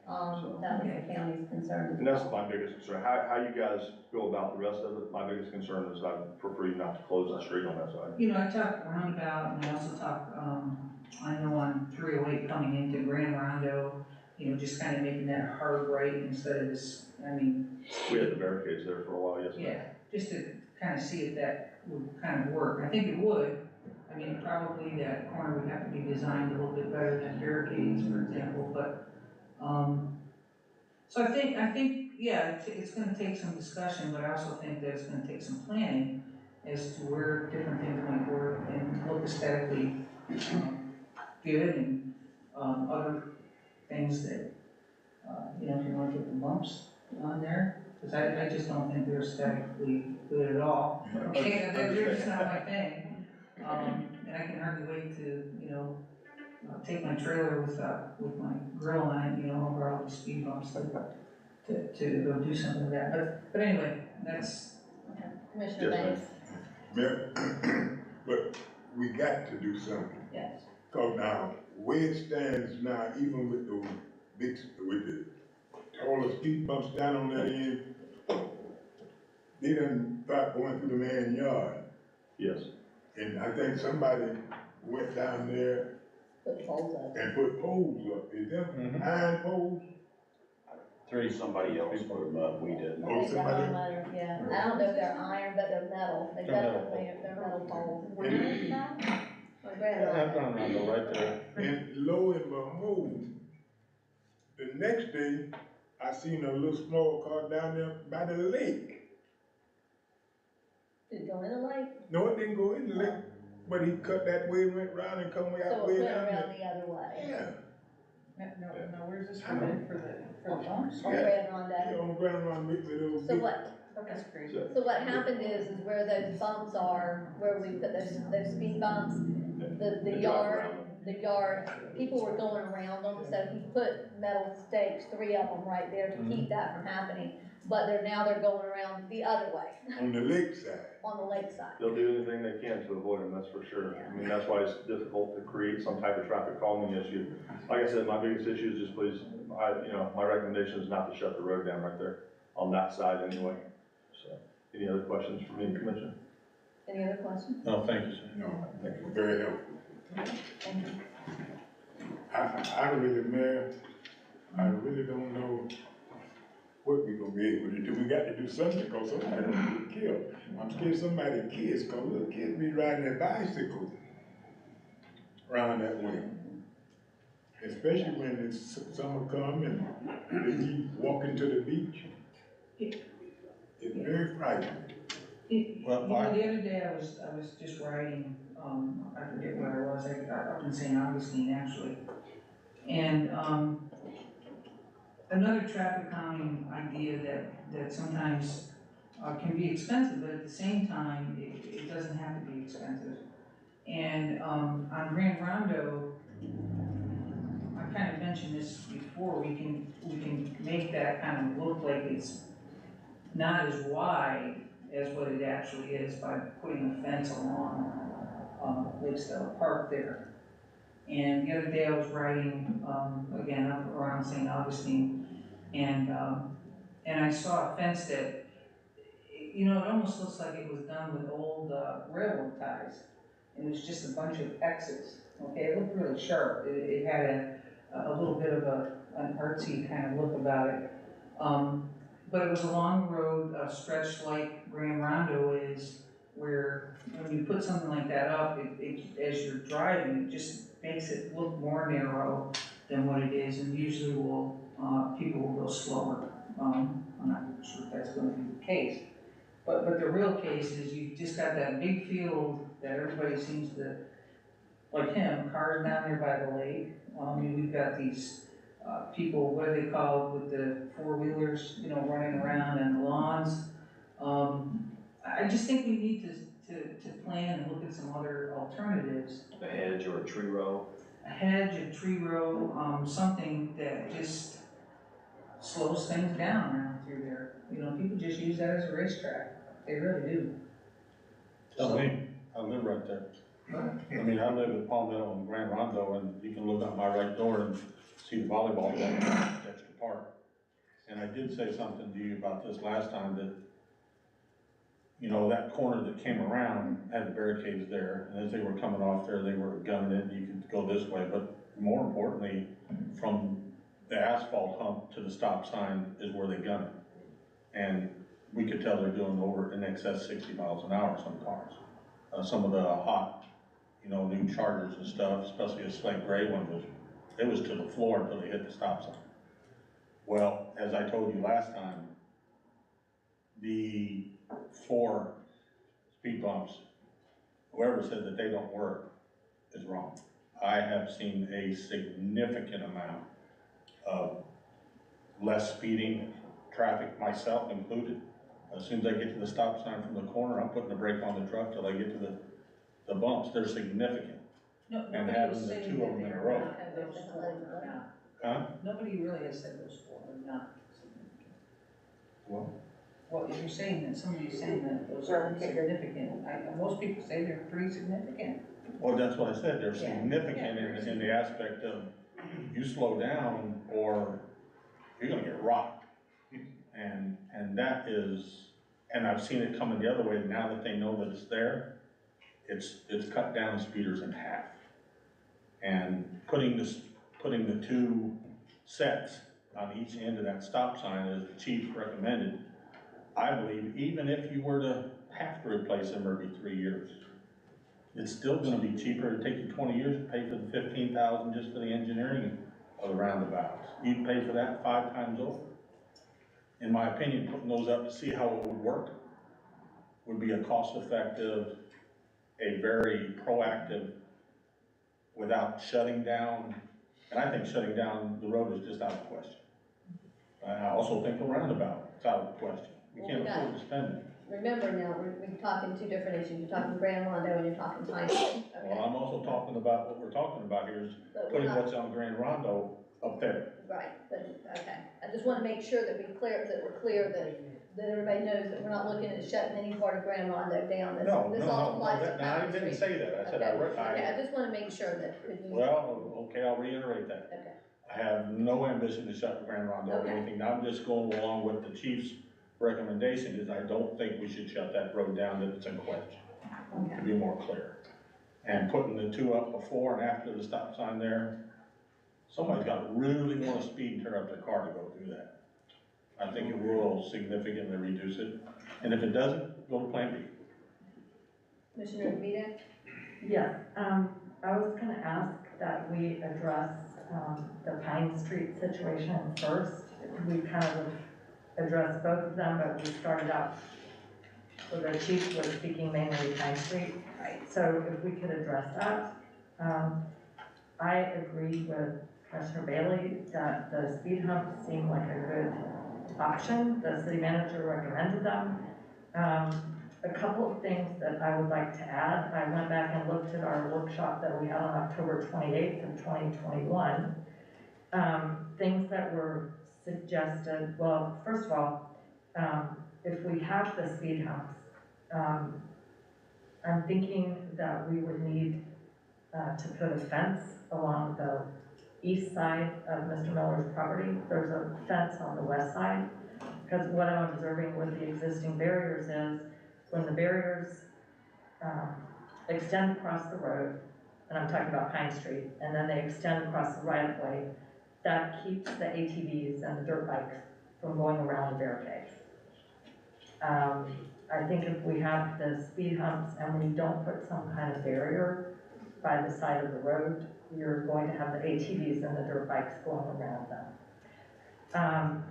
that was the county's concern. And that's my biggest concern. How you guys go about the rest of it, my biggest concern is I prefer you not to close the street on that side. I talk roundabout, and I also talk, I know on 308 coming into Grand Rondo, just kind of making that a hard right instead of this, We had the barricades there for a while, yes, ma'am. yeah, just to kind of see if that would kind of work. I think it would. Probably that corner would have to be designed a little bit better than barricades, for example, but, so I think, yeah, it's gonna take some discussion, but I also think that it's gonna take some planning as to where different things might work and look aesthetically, good, and, other things that, if you want to put the bumps on there, because I just don't think they're aesthetically good at all. Okay, they're just not my thing. And I can hardly wait to, take my trailer with my grill on it, over all the speed bumps to go do something with that. But anyway, that's. Commissioner Yes, Banks. Mayor, but we got to do something. Yes. Cause now, where it stands now, even with the taller speed bumps down on that end, they done start going through the man's yard. Yes. And I think somebody went down there Put poles up. and put poles up. Is that Mhm. iron poles? Somebody else put them up, we didn't. I Oh, think they're somebody- iron, yeah. I don't know if they're iron, but they're metal. They're They're metal definitely, they're metal poles. And- Where is that? My Yeah, grandma. right there. And lo and behold, the next day, I seen a little small car down there by the lake. Did it go in the lake? No, it didn't go in the lake, but he cut that way, went round and come way out So way it went down around there. the other way. Yeah, No, where's this I know. for the phones? On Yeah. Grand yeah, Rondo. on Grandma with the little. So what, That's crazy. so what happened is where those bumps are, where we put those speed bumps, the yard, people were going around them, so he put metal stakes, 3 of them right there to keep that from happening. But they're going around the other way, On the lakeside. on the lakeside. They'll do anything they can to avoid them, that's for sure. I mean, that's why it's difficult to create some type of traffic calming issue. Like I said, my biggest issue is just please, my recommendation is not to shut the road down right there, on that side anyway. So, any other questions from me, Commissioner? Any other questions? No, thank you, sir. No, thank you, very helpful. Thank you. I really, Mayor, I really don't know what we gonna be able to do. We got to do something, because somebody gonna get killed. I'm scared somebody's kids, because little kids be riding their bicycles around that way. Especially when it's summer come and they be walking to the beach. It's very frightening. Well, The other day I was just riding, I forget where I was, up in St. Augustine actually. And, another traffic calming idea that sometimes, can be expensive, but at the same time, it doesn't have to be expensive. And, on Grand Rondo, I kind of mentioned this before, we can make that kind of look like it's not as wide as what it actually is by putting a fence along, Lakesdale Park there. And the other day I was riding, again, up around St. Augustine, and I saw a fence that, it almost looks like it was done with old, railroad ties. It was just a bunch of X's, okay, it looked really sharp, it had a little bit of an artsy kind of look about it. But it was a long road, stretched like Grand Rondo is, where when you put something like that up, as you're driving, it just makes it look more narrow than what it is, and usually people will go slower. I'm not sure if that's gonna be the case. But the real case is you just got that big field that everybody seems to, like him, cars down there by the lake. We've got these people, what are they called, with the 4-wheelers, running around and the lawns. I just think we need to plan and look at some other alternatives. A hedge or a tree row. A hedge, a tree row, something that just slows things down around through there. People just use that as a racetrack, they really do. Tell me, I live right there. I mean, I live in Palmetto and Grand Rondo, and you can look out my right door and see the volleyball court in Dexter Park. And I did say something to you about this last time, that, that corner that came around had the barricades there, and as they were coming off there, they were gunning it, you could go this way, but more importantly, from the asphalt hump to the stop sign is where they gun it. And we could tell they're doing over in excess 60 miles an hour, some cars. Some of the hot, new Chargers and stuff, especially a slate gray one, it was to the floor until they hit the stop sign. Well, as I told you last time, the 4 speed bumps, whoever said that they don't work is wrong. I have seen a significant amount of less speeding, traffic, myself included. As soon as I get to the stop sign from the corner, I'm putting the brake on the truck till I get to the bumps. They're significant. Nobody having was the saying 2 of them in a that row. those 4 are not. Huh? Nobody really has said those 4 are not significant. Well, Well, you're saying that, somebody's saying that those are significant. Most people say they're pretty significant. well, that's what I said. They're Yeah. significant in the aspect of you slow down or you're gonna get rocked. And that is and I've seen it coming the other way, now that they know that it's there, it's cut down speeders in half. And putting the two sets on each end of that stop sign, as the chief recommended, I believe even if you were to have to replace them every 3 years, it's still gonna be cheaper. It'd take you 20 years to pay for the 15,000 just for the engineering of the roundabouts. You'd pay for that 5 times over. In my opinion, putting those up to see how it would work would be a cost-effective, a very proactive, without shutting down, and I think shutting down the road is just out of the question. I also think the roundabout is out of the question. We can't afford to spend it. Remember now, we're talking two different issues, you're talking Grand Rondo and you're talking Pine Street, Well, okay? I'm also talking about, what we're talking about here is But we're putting not, what's on Grand Rondo up there. right, but, okay, I just wanna make sure that we're clear that everybody knows that we're not looking at shutting any part of Grand Rondo down, this all applies to No, I Pine didn't Street. say that. I said Okay, I just wanna make sure that. Well, okay, I'll reiterate that. Okay, I have no ambition to shut Grand Rondo or Okay. anything. I'm just going along with the chief's recommendation is I don't think we should shut that road down that it's in question, to be more clear. And putting the two up before and after the stop sign there, somebody's got to really want to speed and turn up their car to go through that. I think it will significantly reduce it. And if it doesn't, go to Plan B. Commissioner DeVito? Yes, I was gonna ask that we address, the Pine Street situation first. We kind of addressed both of them, but we started out, so the chief was speaking mainly Pine Street. So if we could address that. I agree with Commissioner Bailey that the speed humps seem like a good option. The city manager recommended them. A couple of things that I would like to add. I went back and looked at our workshop that we had on October 28th of 2021. Things that were suggested, well, first of all, if we have the speed humps, I'm thinking that we would need to put a fence along the east side of Mr. Miller's property. There's a fence on the west side, because what I'm observing with the existing barriers is when the barriers extend across the road, and I'm talking about Pine Street, and then they extend across the right of way, that keeps the ATVs and the dirt bikes from going around the barricades. I think if we have the speed humps and we don't put some kind of barrier by the side of the road, you're going to have the ATVs and the dirt bikes going around them.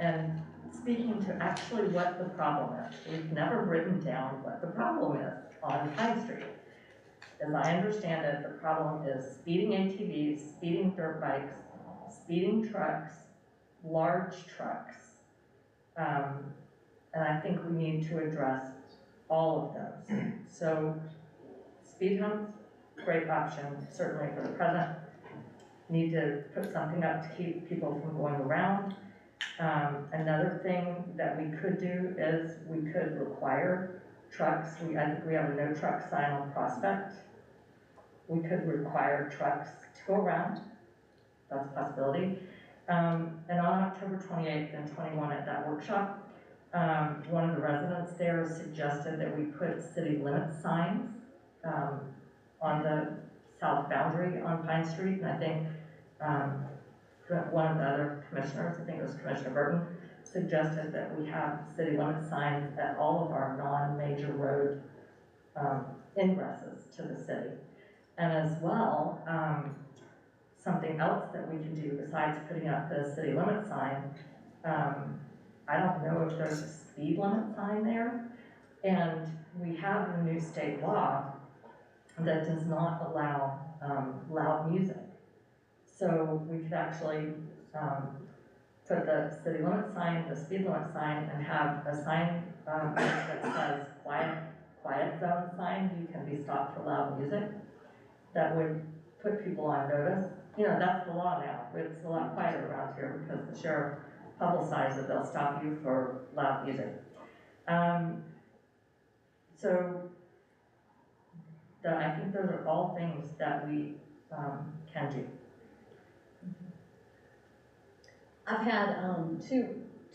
And speaking to actually what the problem is, we've never written down what the problem is on Pine Street. As I understand it, the problem is speeding ATVs, speeding dirt bikes, speeding trucks, large trucks. And I think we need to address all of those. So speed humps, great option, certainly for the present. Need to put something up to keep people from going around. Another thing that we could do is we could require trucks. I think we have a no truck sign on Prospect. We could require trucks to go around. That's a possibility. And on October 28th and 21 at that workshop, one of the residents there suggested that we put city limit signs on the south boundary on Pine Street. And I think one of the other commissioners, I think it was Commissioner Burton, suggested that we have city limit signs at all of our non-major road ingresses to the city. And as well, something else that we can do besides putting up the city limit sign, I don't know if there's a speed limit sign there. And we have a new state law that does not allow loud music. So we could actually put the city limit sign, the speed limit sign, and have a sign that says quiet zone sign, you can be stopped for loud music. That would put people on notice. You know, that's the law now. It's a lot quieter around here because the sheriff publicized that they'll stop you for loud music. I think those are all things that we can do. I've had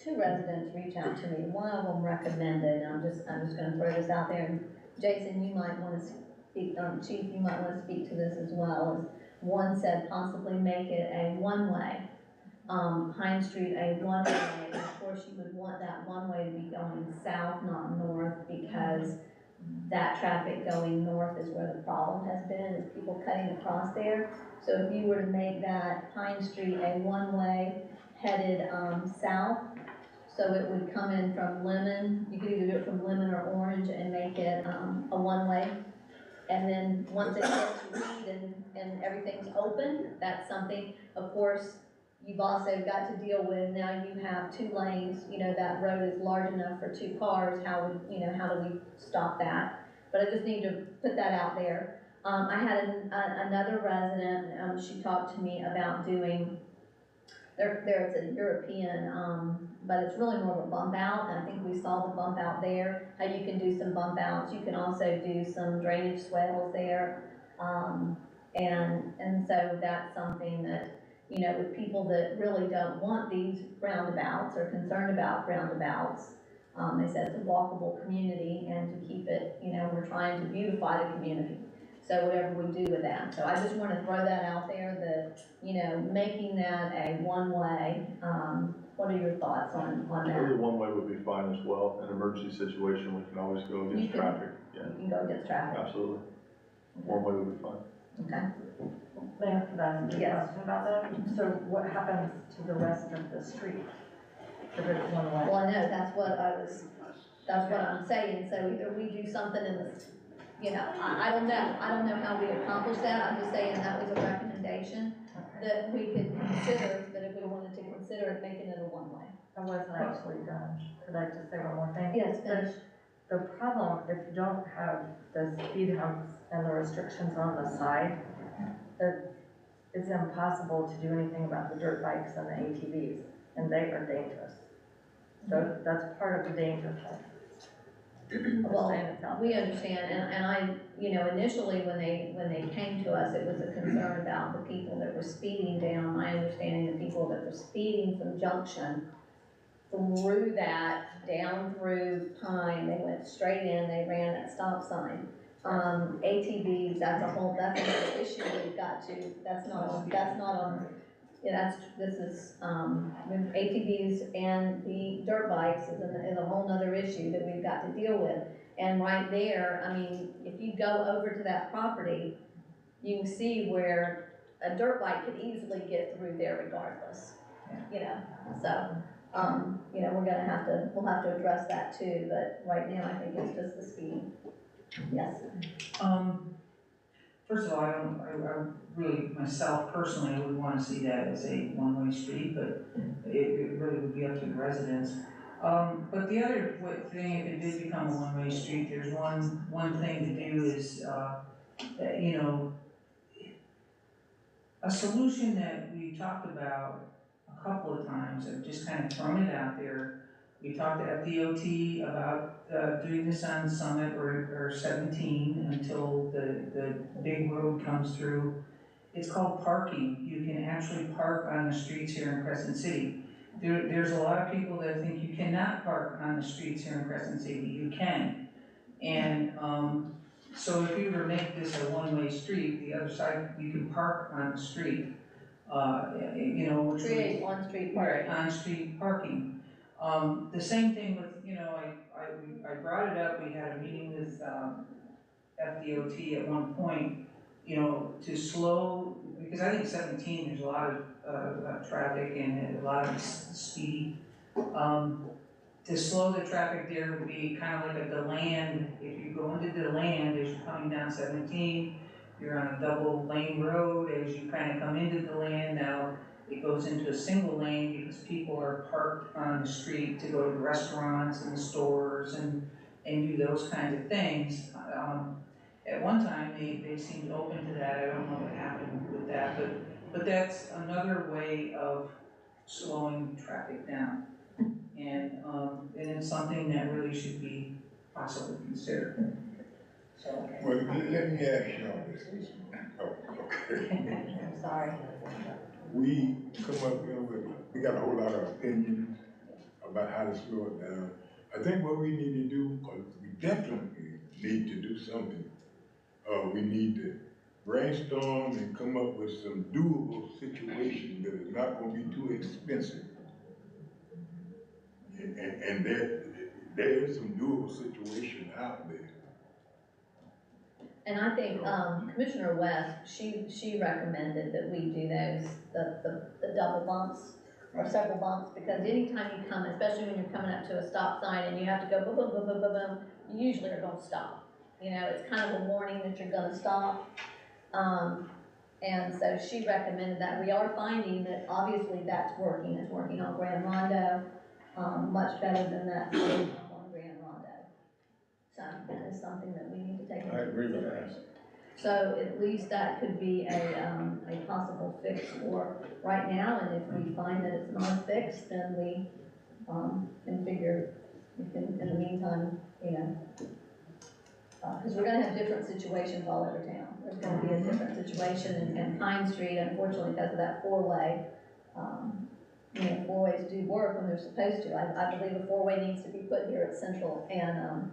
two residents reach out to me. One of them recommended, and I'm just gonna throw this out there, and Jason, you might wanna speak, Chief, you might wanna speak to this as well, is one said possibly make it a one-way, Pine Street a one-way, and of course you would want that one-way to be going south, not north, because that traffic going north is where the problem has been, is people cutting across there. So if you were to make that Pine Street a one-way headed, south, so it would come in from Lemon, you could either do it from Lemon or Orange and make it, a one-way. And then once it gets Reed and everything's open, that's something, of course, you've also got to deal with, now you have 2 lanes, you know, that road is large enough for 2 cars, how do we stop that? But I just need to put that out there. I had another resident, she talked to me about doing, there's a European, but it's really more of a bump out, and I think we saw the bump out there, how you can do some bump outs, you can also do some drainage swales there, and so that's something that, you know, with people that really don't want these roundabouts or concerned about roundabouts, they said it's a walkable community, and to keep it, you know, we're trying to beautify the community. So whatever we do with that. So I just want to throw that out there that, you know, making that a one-way, what are your thoughts on Maybe that? one way would be fine as well. In an emergency situation, we can always go against traffic. Yeah, You can go against traffic. absolutely. One way would be fine. Okay. Mayor, could I ask you a Yes. question about that? So what happens to the rest of the street? If it's one way? Well, I know, that's what I'm saying. So either we do something in the, you know, I don't know how we accomplish that. I'm just saying that was a recommendation that we could consider, that if we wanted to consider it, making it a one-way. I wasn't actually done. Could I just say one more thing? Yes, finish. The problem, if you don't have the speed humps and the restrictions on the side, that it's impossible to do anything about the dirt bikes and the ATVs, and they are dangerous. So that's part of the danger thing. Well, we understand, and I, you know, initially when they came to us, it was a concern about the people that were speeding down. My understanding, the people that were speeding from Junction through that, down through Pine, they went straight in, they ran that stop sign. ATVs, that's another issue we've got to, that's not on, yeah, this is, with ATVs and the dirt bikes is a whole nother issue that we've got to deal with. And right there, I mean, if you go over to that property, you can see where a dirt bike could easily get through there regardless, you know, so, you know, we'll have to address that too, but right now I think it's just the speed. Yes. First of all, I really, myself personally, I would wanna see that as a one-way street, but it really would be up to the residents. But the other thing, if it did become a one-way street, there's one thing to do is, you know, a solution that we talked about a couple of times, I've just kind of thrown it out there. We talked to FDOT about doing this on Summit or 17 until the big road comes through. It's called parking. You can actually park on the streets here in Crescent City. There's a lot of people that think you cannot park on the streets here in Crescent City. You can. And so if you were to make this a one-way street, the other side, you can park on the street. You know, which Create on-street parking. On-street parking. The same thing with, you know, I brought it up, we had a meeting with FDOT at one point, you know, to slow, because I think 17, there's a lot of traffic and a lot of speed. To slow the traffic there would be kind of like a DeLand. If you go into DeLand as you're coming down 17, you're on a double lane road. As you kind of come into DeLand, now it goes into a single lane because people are parked on the street to go to the restaurants and the stores and do those kinds of things. At one time, they seemed open to that. I don't know what happened with that, but that's another way of slowing traffic down. And it's something that really should be possibly considered. So. Well, let me ask you all this. Oh, okay. I'm sorry. We come up here with, we got a whole lot of opinions about how to slow it down. I think what we need to do, because we definitely need to do something, we need to brainstorm and come up with some doable situations that is not gonna be too expensive. And there is some doable situation out there. And I think, Commissioner West, she recommended that we do those, the double bumps or several bumps, because anytime you come, especially when you're coming up to a stop sign and you have to go boom, boom, boom, boom, boom, boom, you usually are gonna stop. You know, it's kind of a warning that you're gonna stop. And so she recommended that. We are finding that obviously that's working. It's working on Grand Rondo, much better than that on Grand Rondo. So that is something that we need to take into I agree with that. consideration. So at least that could be a possible fix for right now, and if we find that it's not a fix, then we, can figure, we can, in the meantime, you know, because we're gonna have different situations all over town. There's gonna be a different situation, and Pine Street, unfortunately, because of that four-way, you know, four-ways do work when they're supposed to. I believe a four-way needs to be put here at Central and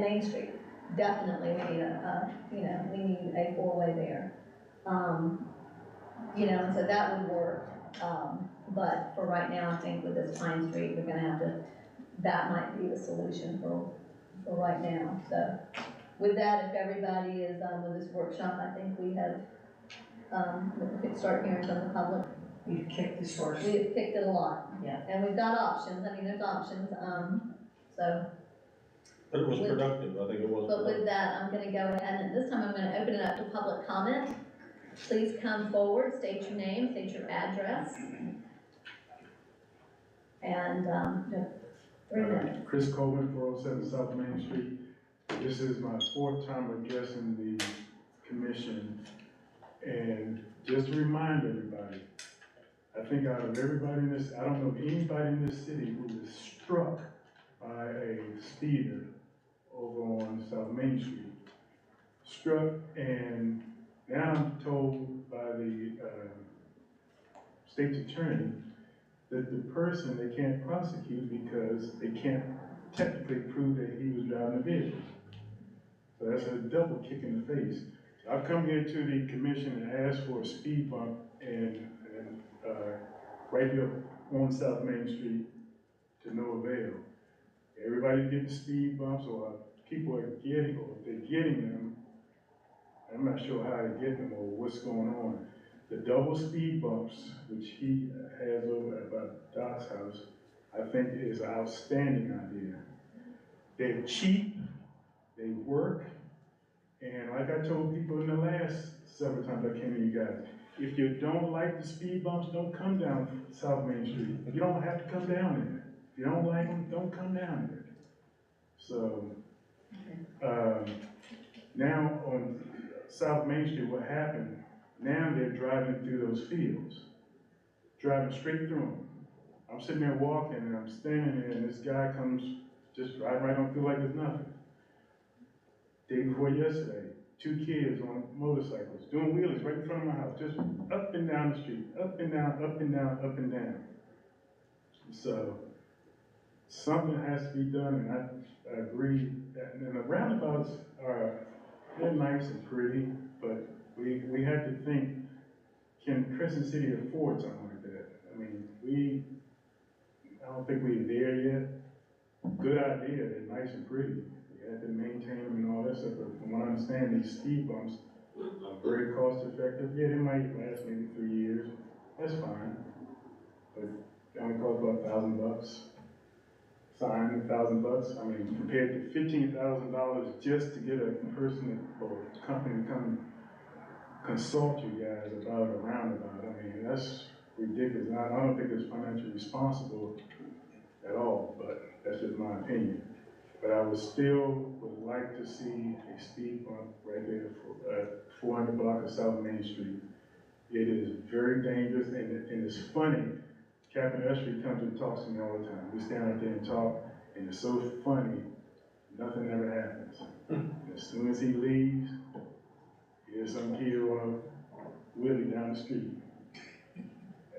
Main Street. Definitely, we need you know, we need a four-way there. You know, and so that would work. But for right now, I think with this Pine Street, we're gonna have to, that might be the solution for right now. So with that, if everybody is, with this workshop, I think we have, we could start hearing from the public. We've kicked this horse. We've kicked it a lot. Yeah. And we've got options. I mean, there's options, so. But it was productive, I think it was But with productive. that, I'm gonna go ahead, and this time I'm gonna open it up to public comment. Please come forward, state your name, state your address. And, you have 3 minutes. Chris Coleman, 407 South Main Street. This is my 4th time addressing the commission. And just to remind everybody, I think out of everybody in this, I don't know anybody in this city who was struck by a speeder over on South Main Street. Struck, and now I'm told by the state's attorney that the person they can't prosecute because they can't technically prove that he was driving the vehicle. So that's a double kick in the face. I've come here to the commission and asked for a speed bump and right here on South Main Street to no avail. Everybody's getting speed bumps, or people are getting, or if they're getting them, I'm not sure how they're getting them or what's going on. The double speed bumps, which he has over at Doc's house, I think is an outstanding idea. They're cheap, they work, and like I told people in the last several times I came to you guys, if you don't like the speed bumps, don't come down South Main Street. You don't have to come down there. If you don't like them, don't come down there. So, now on South Main Street, what happened, now they're driving through those fields, driving straight through them. I'm sitting there walking and I'm standing there and this guy comes just driving right on through like there's nothing. Day before yesterday, 2 kids on motorcycles doing wheelies right in front of my house, just up and down the street, up and down, up and down, up and down. So something has to be done, and I agree that, and the roundabouts they're nice and pretty, but we have to think, can Crescent City afford something like that? I mean, I don't think we're there yet. Good idea, they're nice and pretty. We have to maintain them and all that stuff, but from what I understand, these speed bumps are very cost effective. Yeah, they might last maybe 3 years, that's fine. But they only cost about $1,000. Sign $1,000. I mean, compared to $15,000 just to get a person or a company to come consult you guys about a roundabout. I mean, that's ridiculous. I don't think it's financially responsible at all, but that's just my opinion. But I would like to see a speed bump right there for 400 block of South Main Street. It is very dangerous, and it's funny. Captain Estrie comes and talks to me all the time. We stand out there and talk, and it's so funny, nothing ever happens. As soon as he leaves, here's some kid on a wheelie down the street.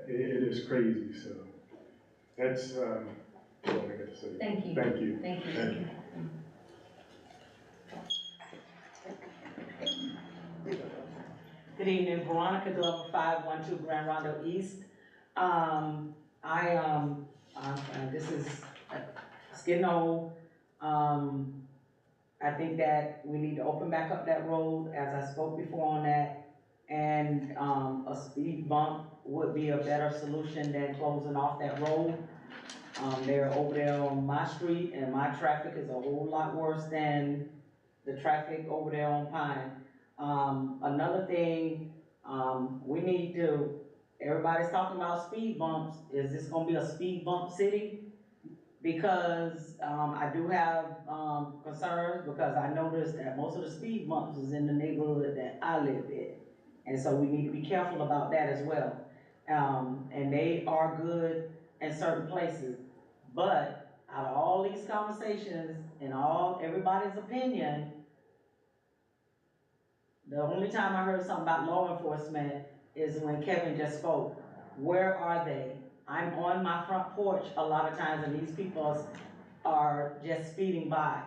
It is crazy, so That's, all I got to say. Thank you. Thank you. Thank you. Thank you. Good evening, Veronica Glover, 512 Grand Rondo East. This is, it's getting old. I think that we need to open back up that road, as I spoke before on that. And, a speed bump would be a better solution than closing off that road. They're over there on my street, and my traffic is a whole lot worse than the traffic over there on Pine. Another thing, we need to, everybody's talking about speed bumps. Is this gonna be a speed bump city? Because, I do have, concerns, because I noticed that most of the speed bumps is in the neighborhood that I live in. And so we need to be careful about that as well. And they are good in certain places. But out of all these conversations and everybody's opinion, the only time I heard something about law enforcement is when Kevin just spoke. Where are they? I'm on my front porch a lot of times, and these people are just speeding by.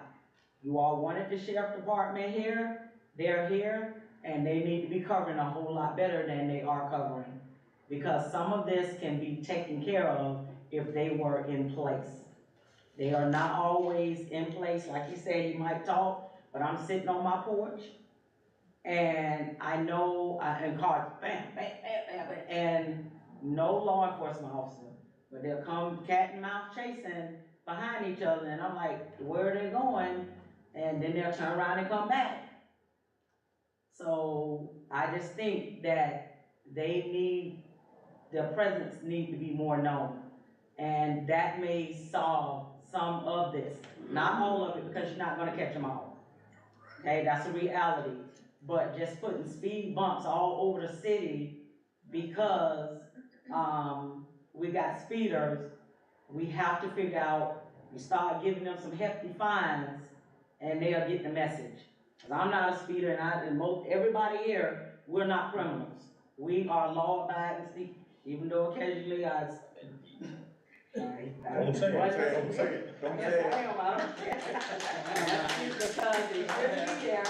You all wanted the sheriff department here, they're here, and they need to be covering a whole lot better than they are covering. Because some of this can be taken care of if they were in place. They are not always in place. Like you said, you might talk, but I'm sitting on my porch, and I know, and cars, bam, bam, bam, bam, and no law enforcement officer, but they'll come cat and mouse chasing behind each other, and I'm like, where are they going? And then they'll turn around and come back. So I just think that their presence need to be more known. And that may solve some of this. Not all of it, because you're not gonna catch them all. Okay, that's a reality. But just putting speed bumps all over the city because we got speeders, we have to figure out, we start giving them some hefty fines, and they'll get the message. Cause I'm not a speeder, and everybody here, we're not criminals. We are law-abiding people, even though occasionally Don't say it, don't say it, don't say it. Yes, I am, I don't care. Because it should be there,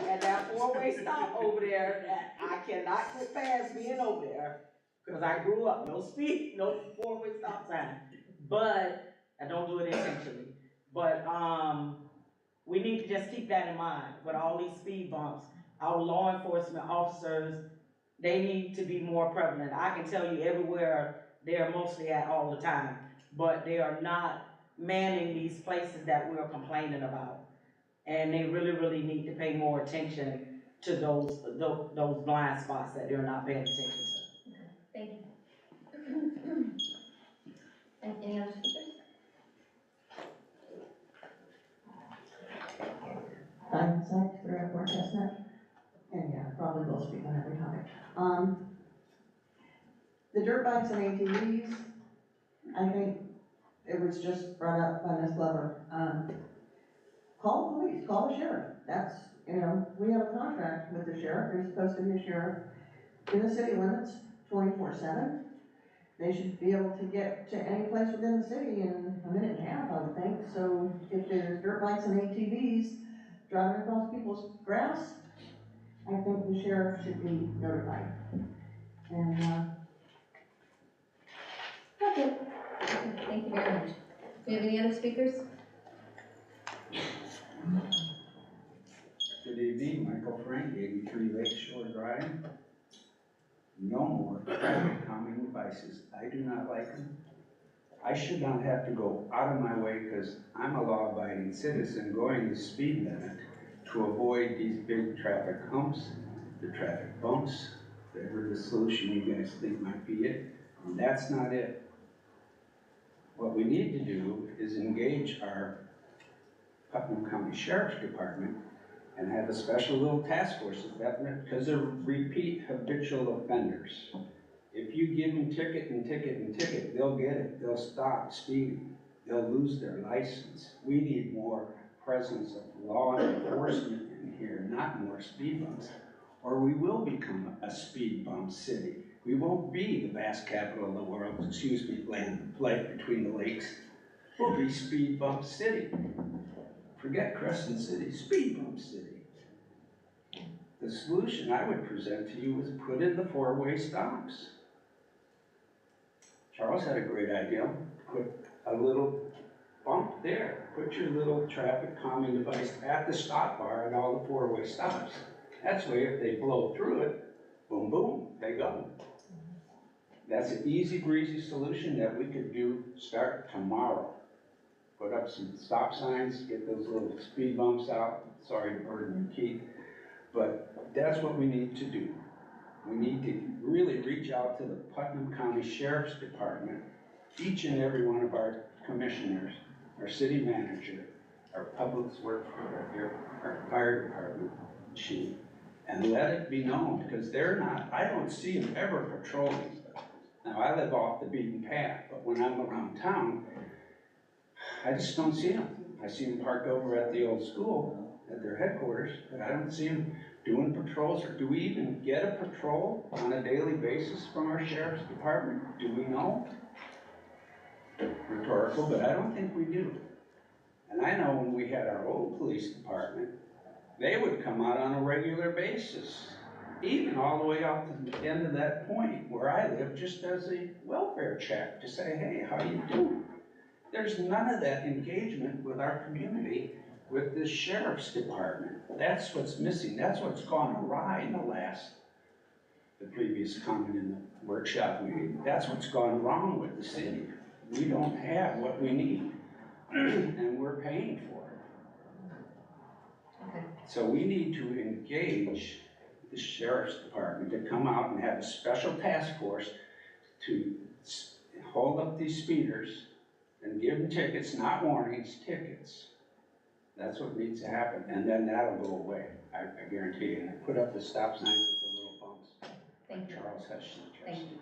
and that four-way stop over there, that I cannot get past being over there. Cause I grew up, no speed, no four-way stop sign, but I don't do it intentionally. But, we need to just keep that in mind with all these speed bumps. Our law enforcement officers, they need to be more prevalent. I can tell you everywhere they're mostly at all the time, but they are not manning these places that we're complaining about. And they really, really need to pay more attention to those blind spots that they're not paying attention to. Thank you. Any other speakers? Diane Sykes, 304 Chestnut, and yeah, probably will speak on every topic. The dirt bikes and ATVs, I think it was just brought up by Ms. Glover. Call the police, call the sheriff. That's, we have a contract with the sheriff. There's supposed to be a sheriff in the city limits 24/7. They should be able to get to any place within the city in a minute and a half, I would think. So if there's dirt bikes and ATVs driving across people's grass, I think the sheriff should be notified. And, that's it. Thank you very much. Do we have any other speakers? Good evening, Michael Frank, 83 Lakeshore Drive. No more traffic calming devices. I do not like them. I should not have to go out of my way because I'm a law-abiding citizen going the speed limit to avoid these big traffic humps, the traffic bumps, whatever the solution you guys think might be it. And that's not it. What we need to do is engage our Putnam County Sheriff's Department and have a special little task force of that, because they're repeat habitual offenders. If you give them ticket and ticket and ticket, they'll get it. They'll stop speeding. They'll lose their license. We need more presence of law enforcement in here, not more speed bumps, or we will become a speed bump city. We won't be the vast capital of the world, excuse me, life between the lakes. We'll be Speed Bump City. Forget Crescent City, Speed Bump City. The solution I would present to you is put in the four-way stops. Charles had a great idea. Put a little bump there. Put your little traffic calming device at the stop bar at all the four-way stops. That's way if they blow through it, boom, boom, they go. That's an easy breezy solution that we could do start tomorrow. Put up some stop signs, get those little speed bumps out. Sorry to burden you, Keith, but that's what we need to do. We need to really reach out to the Putnam County Sheriff's Department, each and every one of our commissioners, our city manager, our public works director, our fire department chief, and let it be known, because they're not, I don't see them ever patrolling. Now, I live off the beaten path, but when I'm around town, I just don't see them. I see them parked over at the old school, at their headquarters, but I don't see them doing patrols. Or do we even get a patrol on a daily basis from our sheriff's department? Do we know? Rhetorical, but I don't think we do. And I know when we had our old police department, they would come out on a regular basis, even all the way out to the end of that point where I live, just as a welfare check to say, hey, how you doing? There's none of that engagement with our community, with the sheriff's department. That's what's missing. That's what's gone awry in the previous comment in the workshop meeting. That's what's gone wrong with the city. We don't have what we need, and we're paying for it. Okay. So we need to engage the sheriff's department to come out and have a special task force to hold up these speeders and give them tickets, not warnings, tickets. That's what needs to happen, and then that'll go away, I guarantee you. And put up the stop signs with the little bumps. Thank you. Charles has suggested. Thank you.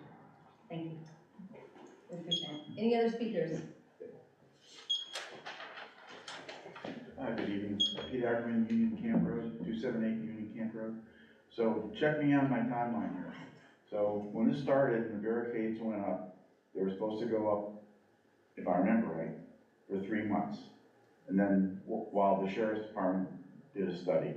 Thank you. Any other speakers? Good evening, Pete Ackerman, Union Camp Road, 278 Union Camp Road. So check me on my timeline here. So when this started and the barricades went up, they were supposed to go up, if I remember right, for 3 months. And then while the sheriff's department did a study,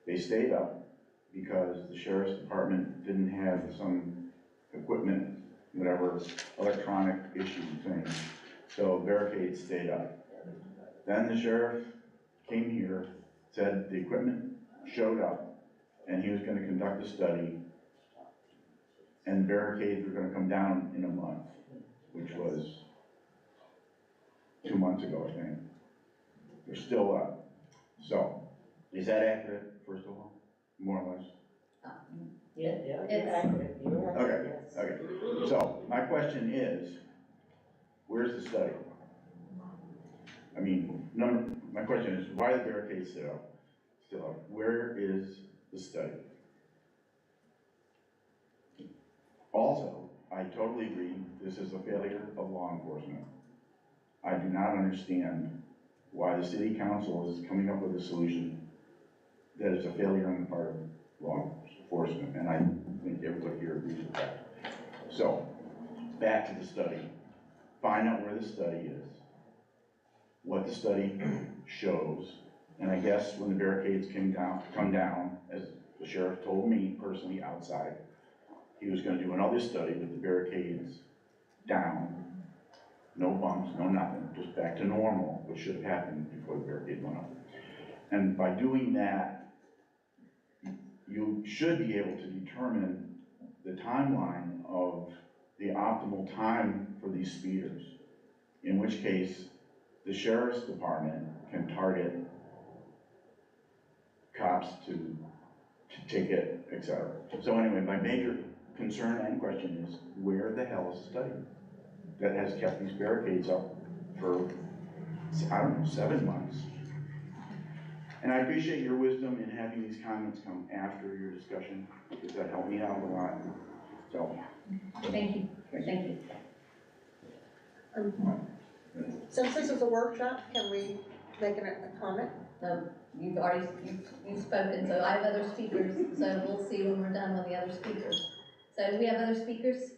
they stayed up because the sheriff's department didn't have some equipment, whatever, electronic issue thing. So barricades stayed up. Then the sheriff came here, said the equipment showed up, and he was gonna conduct a study, and barricades were gonna come down in a month, which was 2 months ago, I think. They're still up. So, is that accurate, first of all, more or less? Yeah, you're It's- accurate, you're right, Okay, yes. okay. So, my question is, where's the study? I mean, my question is, why are the barricades still up? Where is the study? Also, I totally agree, this is a failure of law enforcement. I do not understand why the city council is coming up with a solution that is a failure on the part of law enforcement, and I think everybody here agrees with that. So, back to the study. Find out where the study is, what the study shows, and I guess when the barricades come down, as the sheriff told me personally outside, he was gonna do another study with the barricades down, no bumps, no nothing, just back to normal, which should have happened before the barricade went up. And by doing that, you should be able to determine the timeline of the optimal time for these speeders, in which case the sheriff's department can target cops to ticket, etc. So anyway, my major concern and question is, where the hell is the study that has kept these barricades up for, I don't know, 7 months? And I appreciate your wisdom in having these comments come after your discussion, because that helped me out a lot. So, Thank you, thank you. Since this is a workshop, can we make a comment? No, you've spoken, so I have other speakers, so we'll see when we're done with the other speakers. So do we have other speakers?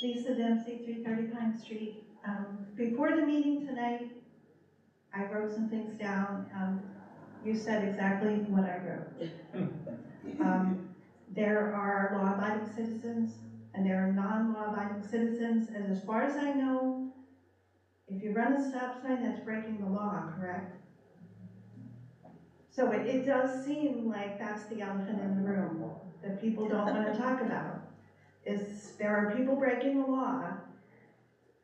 Lisa Dempsey, 330 Pine Street. Before the meeting tonight, I wrote some things down. You said exactly what I wrote. There are law-abiding citizens and there are non-law-abiding citizens, and as far as I know, if you run a stop sign, that's breaking the law, correct? So it does seem like that's the elephant in the room that people don't want to talk about. Is there are people breaking the law,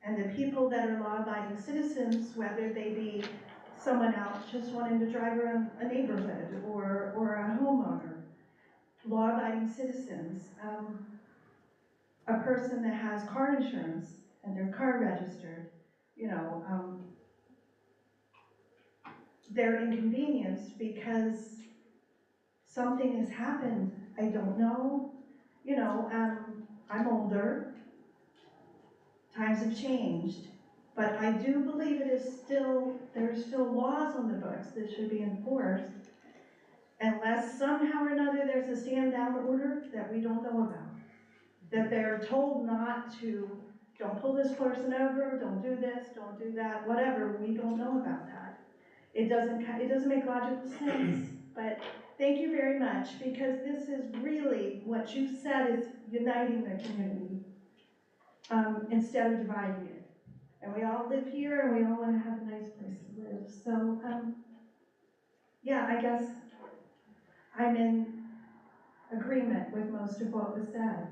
and the people that are law-abiding citizens, whether they be someone else just wanting to drive around a neighborhood or a homeowner, law-abiding citizens, a person that has car insurance and their car registered, they're inconvenienced because something has happened. I don't know. I'm older. Times have changed. But I do believe there's still laws on the books that should be enforced unless somehow or another there's a stand-down order that we don't know about. That they're told not to, don't pull this person over, don't do this, don't do that, whatever, we don't know about that. It doesn't make logical sense, but thank you very much, because this is really, what you said is uniting the community, instead of dividing it. And we all live here, and we all want to have a nice place to live. So, yeah, I guess I'm in agreement with most of what was said.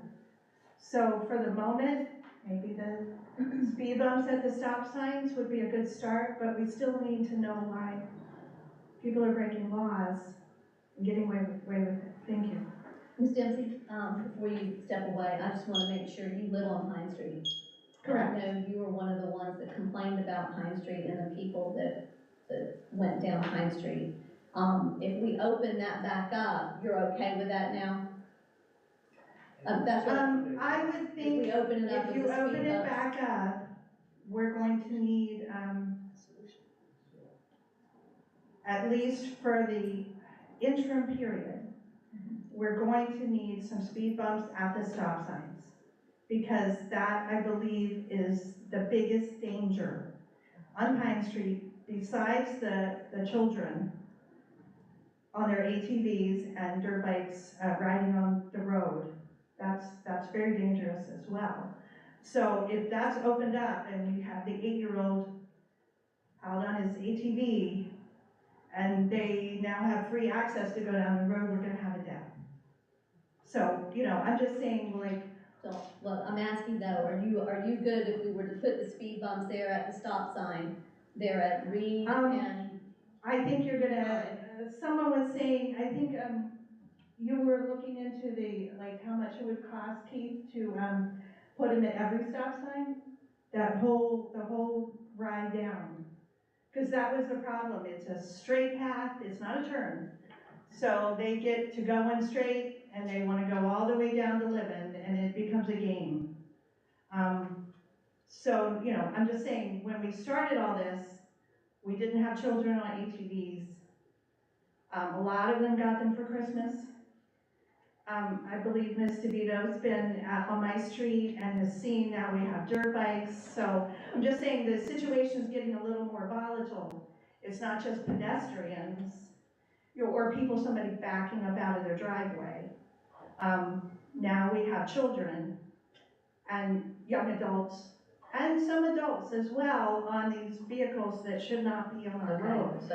So for the moment, maybe the speed bumps at the stop signs would be a good start, but we still need to know why people are breaking laws and getting away with it. Thank you. Ms. Dempsey, before you step away, I just want to make sure you live on Pine Street. Correct. And I know you were one of the ones that complained about Pine Street and the people that went down Pine Street. If we open that back up, you're okay with that now? That's what I would think if we open it up if with you the speed open it bumps. back up, we're going to need, at least for the interim period, we're going to need some speed bumps at the stop signs. Because that, I believe, is the biggest danger on Pine Street, besides the children on their ATVs and dirt bikes riding on the road. That's very dangerous as well. So if that's opened up and we have the 8-year-old out on his ATV and they now have free access to go down the road, we're gonna have a death. So, I'm just saying, So, well, I'm asking though, are you good if we were to put the speed bumps there at the stop sign, there at Reed and? I think you're gonna, someone was saying, I think, you were looking into how much it would cost, Keith, to, put them at every stop sign? The whole ride down. Because that was the problem, it's a straight path, it's not a turn. So they get to going straight, and they wanna go all the way down to Livin, and it becomes a game. So, I'm just saying, when we started all this, we didn't have children on ATVs. A lot of them got them for Christmas. I believe Ms. DeVito's been on my street and has seen now we have dirt bikes. So I'm just saying the situation's getting a little more volatile. It's not just pedestrians, or somebody backing up out of their driveway. Now we have children and young adults and some adults as well on these vehicles that should not be on our roads.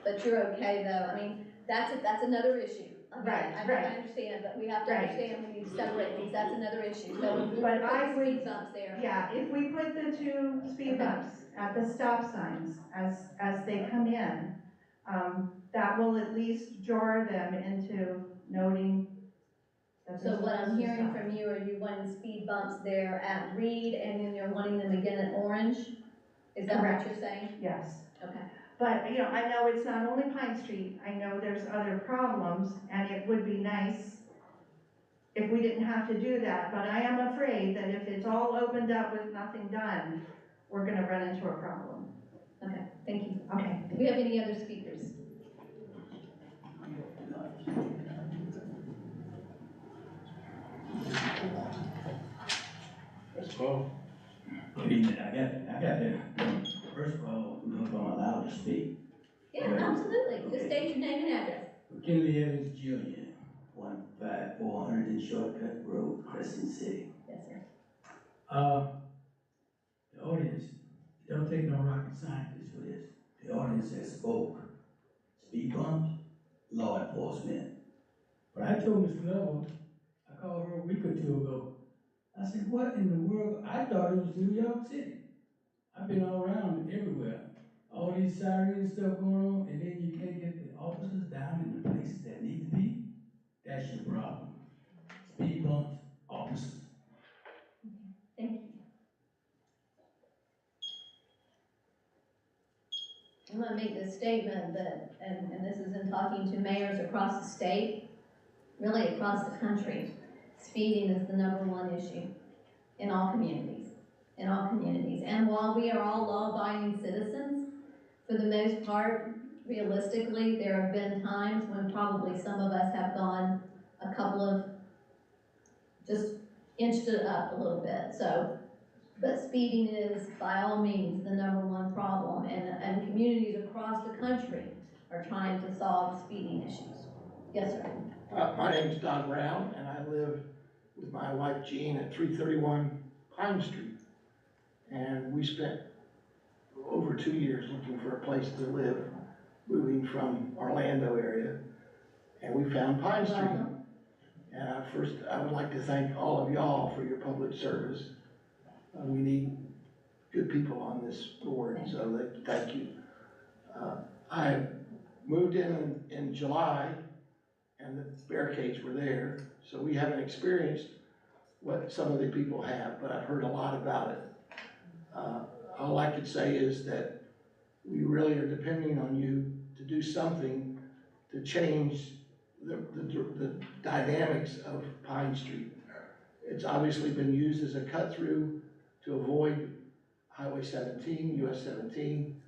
But you're okay though, I mean, that's another issue. Right. I understand, but we have to understand we need to separate these, that's another issue. So we But put I the would, speed bumps there. yeah, if we put the 2 speed bumps at the stop signs as they come in, that will at least jar them into noting that So what I'm hearing from you, are you wanting speed bumps there at Reed and then you're wanting them again at Orange? Is that Correct. what you're saying? Yes. Okay. But, I know it's not only Pine Street, I know there's other problems, and it would be nice if we didn't have to do that, but I am afraid that if it's all opened up with nothing done, we're gonna run into a problem. we have any other speakers? That's Paul. Good evening, I got to, first of all, know if I'm allowed to speak. Yeah, absolutely. Just state your name and address. McKinley Evans Jr., 15400 and Shortcut Road, Crescent City. Yes, sir. The audience, it don't take no rocket scientist for this. The audience has spoke. Speed bumps, law enforcement. But I told Mr. Noble, I called her a week or two ago. I said, what in the world? I thought it was New York City. I've been all around everywhere. All these sirens stuff going on, and then you can't get the officers down in the places that need to be. That's your problem. Speed bumps, officers. Thank you. I'm gonna make this statement that, and this is in talking to mayors across the state, really across the country, speeding is the #1 issue in all communities, And while we are all law-abiding citizens, for the most part, realistically, there have been times when probably some of us have gone a couple of, just inched it up a little bit, so. But speeding is, by all means, the #1 problem, and communities across the country are trying to solve speeding issues. Yes, sir. My name's Don Brown, and I live with my wife Jean at 331 Pine Street. And we spent over 2 years looking for a place to live, moving from Orlando area, and we found Pine Street. Welcome. And first, I would like to thank all of y'all for your public service. We need good people on this board, so thank you. I moved in July, and the barricades were there, so we haven't experienced what some of the people have, but I've heard a lot about it. All I could say is that we really are depending on you to do something to change the dynamics of Pine Street. It's obviously been used as a cut-through to avoid Highway 17, US 17,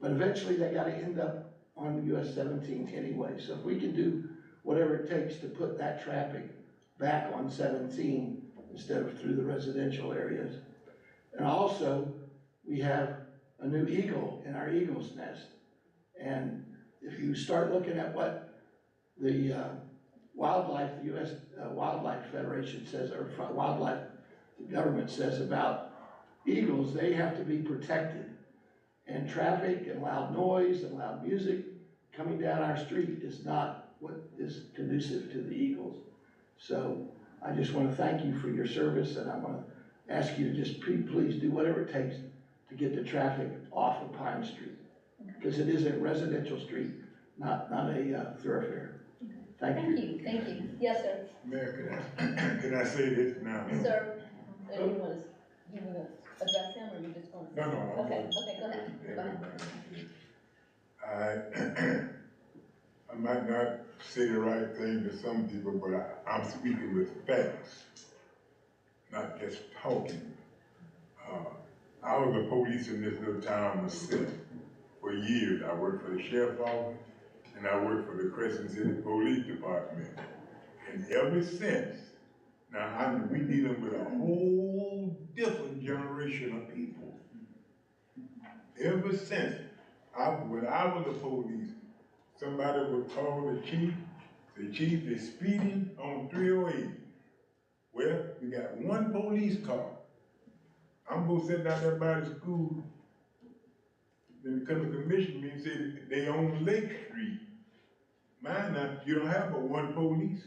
but eventually they gotta end up on US 17 anyway. So if we can do whatever it takes to put that traffic back on 17 instead of through the residential areas. And also, we have a new eagle in our eagle's nest. And if you start looking at what the wildlife, the US Wildlife Federation says, or wildlife government says about eagles, they have to be protected. And traffic and loud noise and loud music coming down our street is not what is conducive to the eagles. So I just want to thank you for your service, and I want to ask you to just please do whatever it takes to get the traffic off of Pine Street, because it is a residential street, not a thoroughfare. Thank you. Thank you. Yes, sir. Mayor, can I say this now? Sir, do you want to address him, or you just want to? No. Okay, go ahead. I might not say the right thing to some people, but I'm speaking with facts, not just talking. I was a police in this little town myself for years. I worked for the sheriff's office, and I worked for the Crescent City Police Department. And ever since, now we dealing with a whole different generation of people. Ever since, when I was the police, somebody would call the chief is speeding on 308. Well, we got one police car. I'm gonna sit down there by the school, then the commission meeting said they own Lake Street. Mine now, you don't have but one police.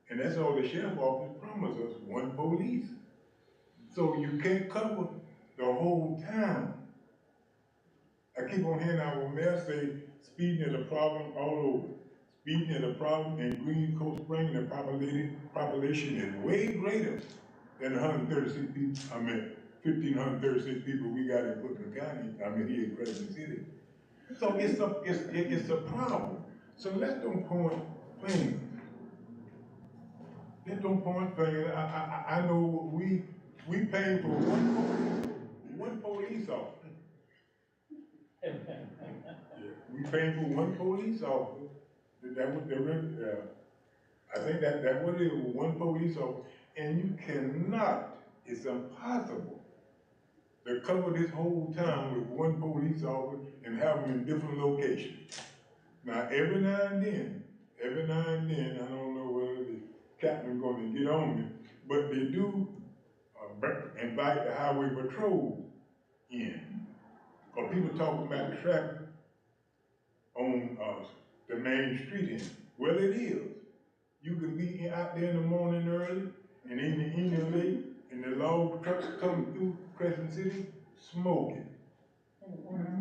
And that's all the sheriff's office promised us, one police. So you can't cover the whole town. I keep on hearing our mayor say speeding is a problem all over. Speeding is a problem in Green Coast Spring, the population is way greater than 136 people, 1,536 people we got in Brooklyn County, here in Crescent City. So it's a problem. So let's don't point fingers. Let's don't point fingers. I know we pay for one police officer. paying for one police officer, that what I think that what it is, one police officer, and you cannot, it's impossible to cover this whole town with one police officer and have them in different locations. Now, every now and then, I don't know whether the captain's gonna get on me, but they do invite the highway patrol in. Cause people talking about the traffic on, the main street here. Well, it is. You can be out there in the morning early and in the evening late, and the log trucks come through Crescent City smoking.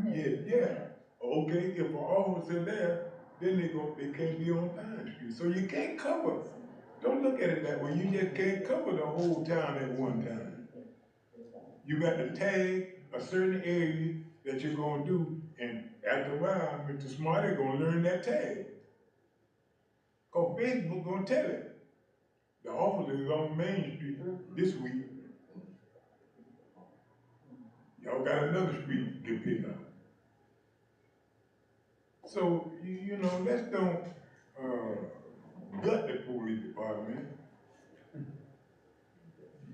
Yeah. Okay, if an officer there, then they can't be on Pine Street. So you can't cover. Don't look at it that way. You just can't cover the whole town at one time. You got to tag a certain area that you're gonna do, and after a while, Mr. Smarty gonna learn that tag. Cause Facebook gonna tell it. The officer is on Main Street this week. Y'all got another street to get picked up. So, you know, let's don't gut the police department.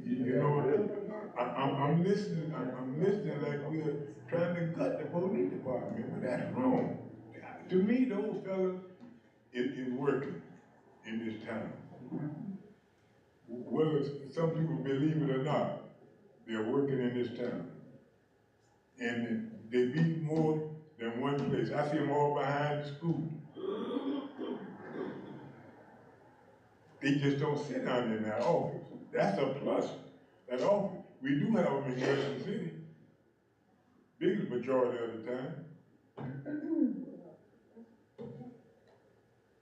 You know, I'm listening like we're trying to gut the police department, but that's wrong. To me, those fellas is working in this town. Whether some people believe it or not, they're working in this town. And they be more than one place. I see them all behind the school. They just don't sit down in that office. That's a plus, that office. We do have them in Crescent City, biggest majority of the time.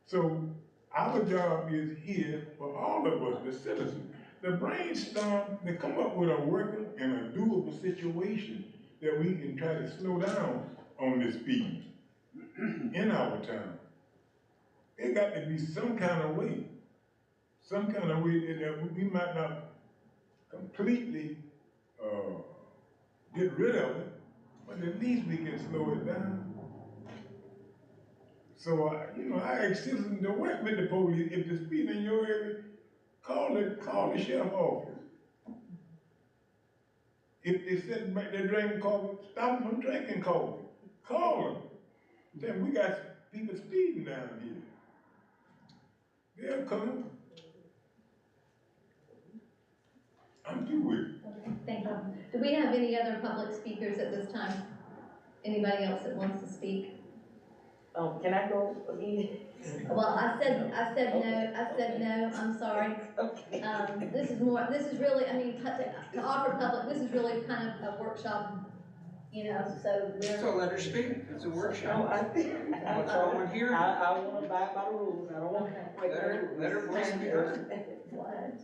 So our job is here for all of us, the citizens, to brainstorm, to come up with a working and a doable situation that we can try to slow down on this speed in our town. It got to be some kind of way that we might not completely get rid of it, but at least we can slow it down. So, you know, I ask citizens to work with the police. If there's speed in your area, call the sheriff's office. If they sit back there drinking coffee, stop them from drinking coffee. Call them. Then we got people speeding down here. They'll come. I'm through with it. Okay, thank you. Do we have any other public speakers at this time? Anybody else that wants to speak? Oh, can I go again? Well, I said no, I'm sorry. Okay. This is really, I mean, to offer public, this is really kind of a workshop, you know, so we're. So let her speak, it's a workshop. No, I think. What's wrong with hearing? I wanna abide by the rules, I don't want. Let her voice be heard. What?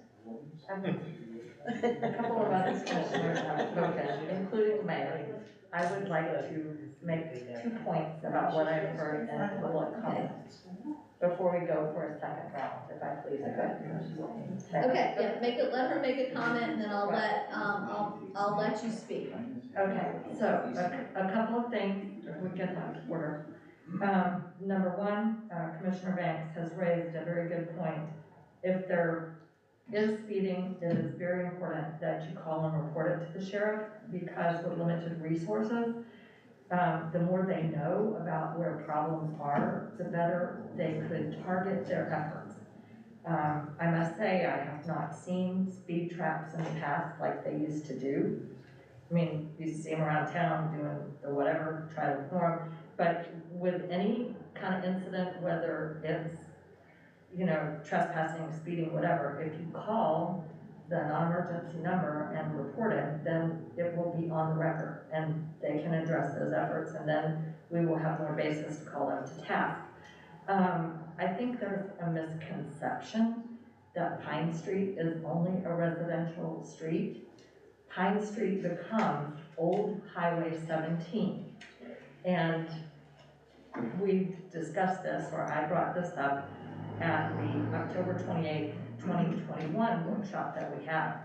A couple of other commissioners have spoken, including the mayor. I would like to make 2 points about what I've heard in public comments before we go for a second round, if I please. Okay, yeah, let her make a comment, and then I'll let you speak. Okay, so a couple of things we get out of order. Number one, Commissioner Banks has raised a very good point. If there is speeding, it is very important that you call and report it to the sheriff, because with limited resources, the more they know about where problems are, the better they could target their efforts. I must say, I have not seen speed traps in the past like they used to do. I mean, you see them around town doing the whatever, try to perform, but with any kind of incident, whether it's, you know, trespassing, speeding, whatever, if you call the non-emergency number and report it, then it will be on the record and they can address those efforts, and then we will have more basis to call them to task. I think there's a misconception that Pine Street is only a residential street. Pine Street becomes Old Highway 17. And we've discussed this, or I brought this up at the October 28, 2021 workshop that we had.